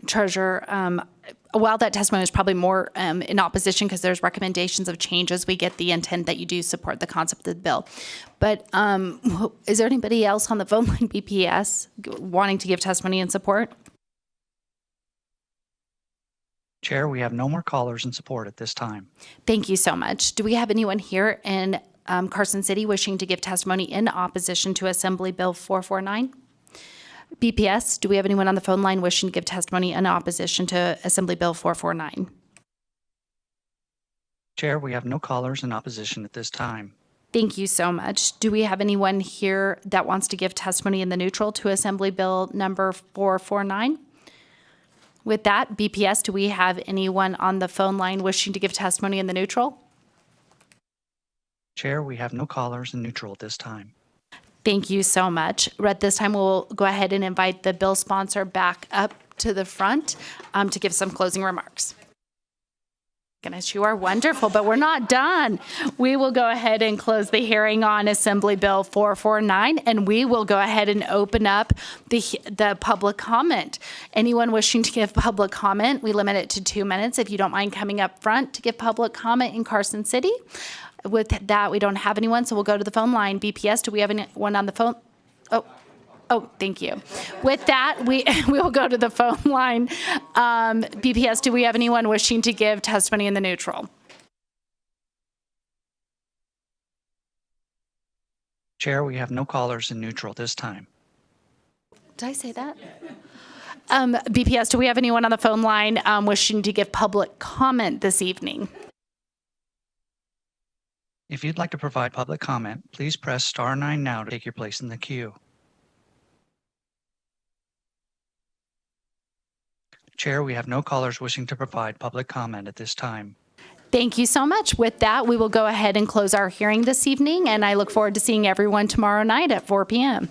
Treasurer. While that testimony is probably more in opposition because there's recommendations of changes, we get the intent that you do support the concept of the bill. But is there anybody else on the phone line, BPS, wanting to give testimony in support? Chair, we have no more callers in support at this time. Thank you so much. Do we have anyone here in Carson City wishing to give testimony in opposition to Assembly Bill 449? BPS, do we have anyone on the phone line wishing to give testimony in opposition to Assembly Bill 449? Chair, we have no callers in opposition at this time. Thank you so much. Do we have anyone here that wants to give testimony in the neutral to Assembly Bill number 449? With that, BPS, do we have anyone on the phone line wishing to give testimony in the neutral? Chair, we have no callers in neutral at this time. Thank you so much. At this time, we'll go ahead and invite the bill sponsor back up to the front to give some closing remarks. Goodness, you are wonderful, but we're not done. We will go ahead and close the hearing on Assembly Bill 449, and we will go ahead and open up the public comment. Anyone wishing to give public comment, we limit it to 2 minutes. If you don't mind coming up front to give public comment in Carson City. With that, we don't have anyone, so we'll go to the phone line. BPS, do we have anyone on the phone? Oh, thank you. With that, we will go to the phone line. BPS, do we have anyone wishing to give testimony in the neutral? Chair, we have no callers in neutral this time. Did I say that? BPS, do we have anyone on the phone line wishing to give public comment this evening? If you'd like to provide public comment, please press star 9 now to take your place in the queue. Chair, we have no callers wishing to provide public comment at this time. Thank you so much. With that, we will go ahead and close our hearing this evening, and I look forward to seeing everyone tomorrow night at 4 p.m.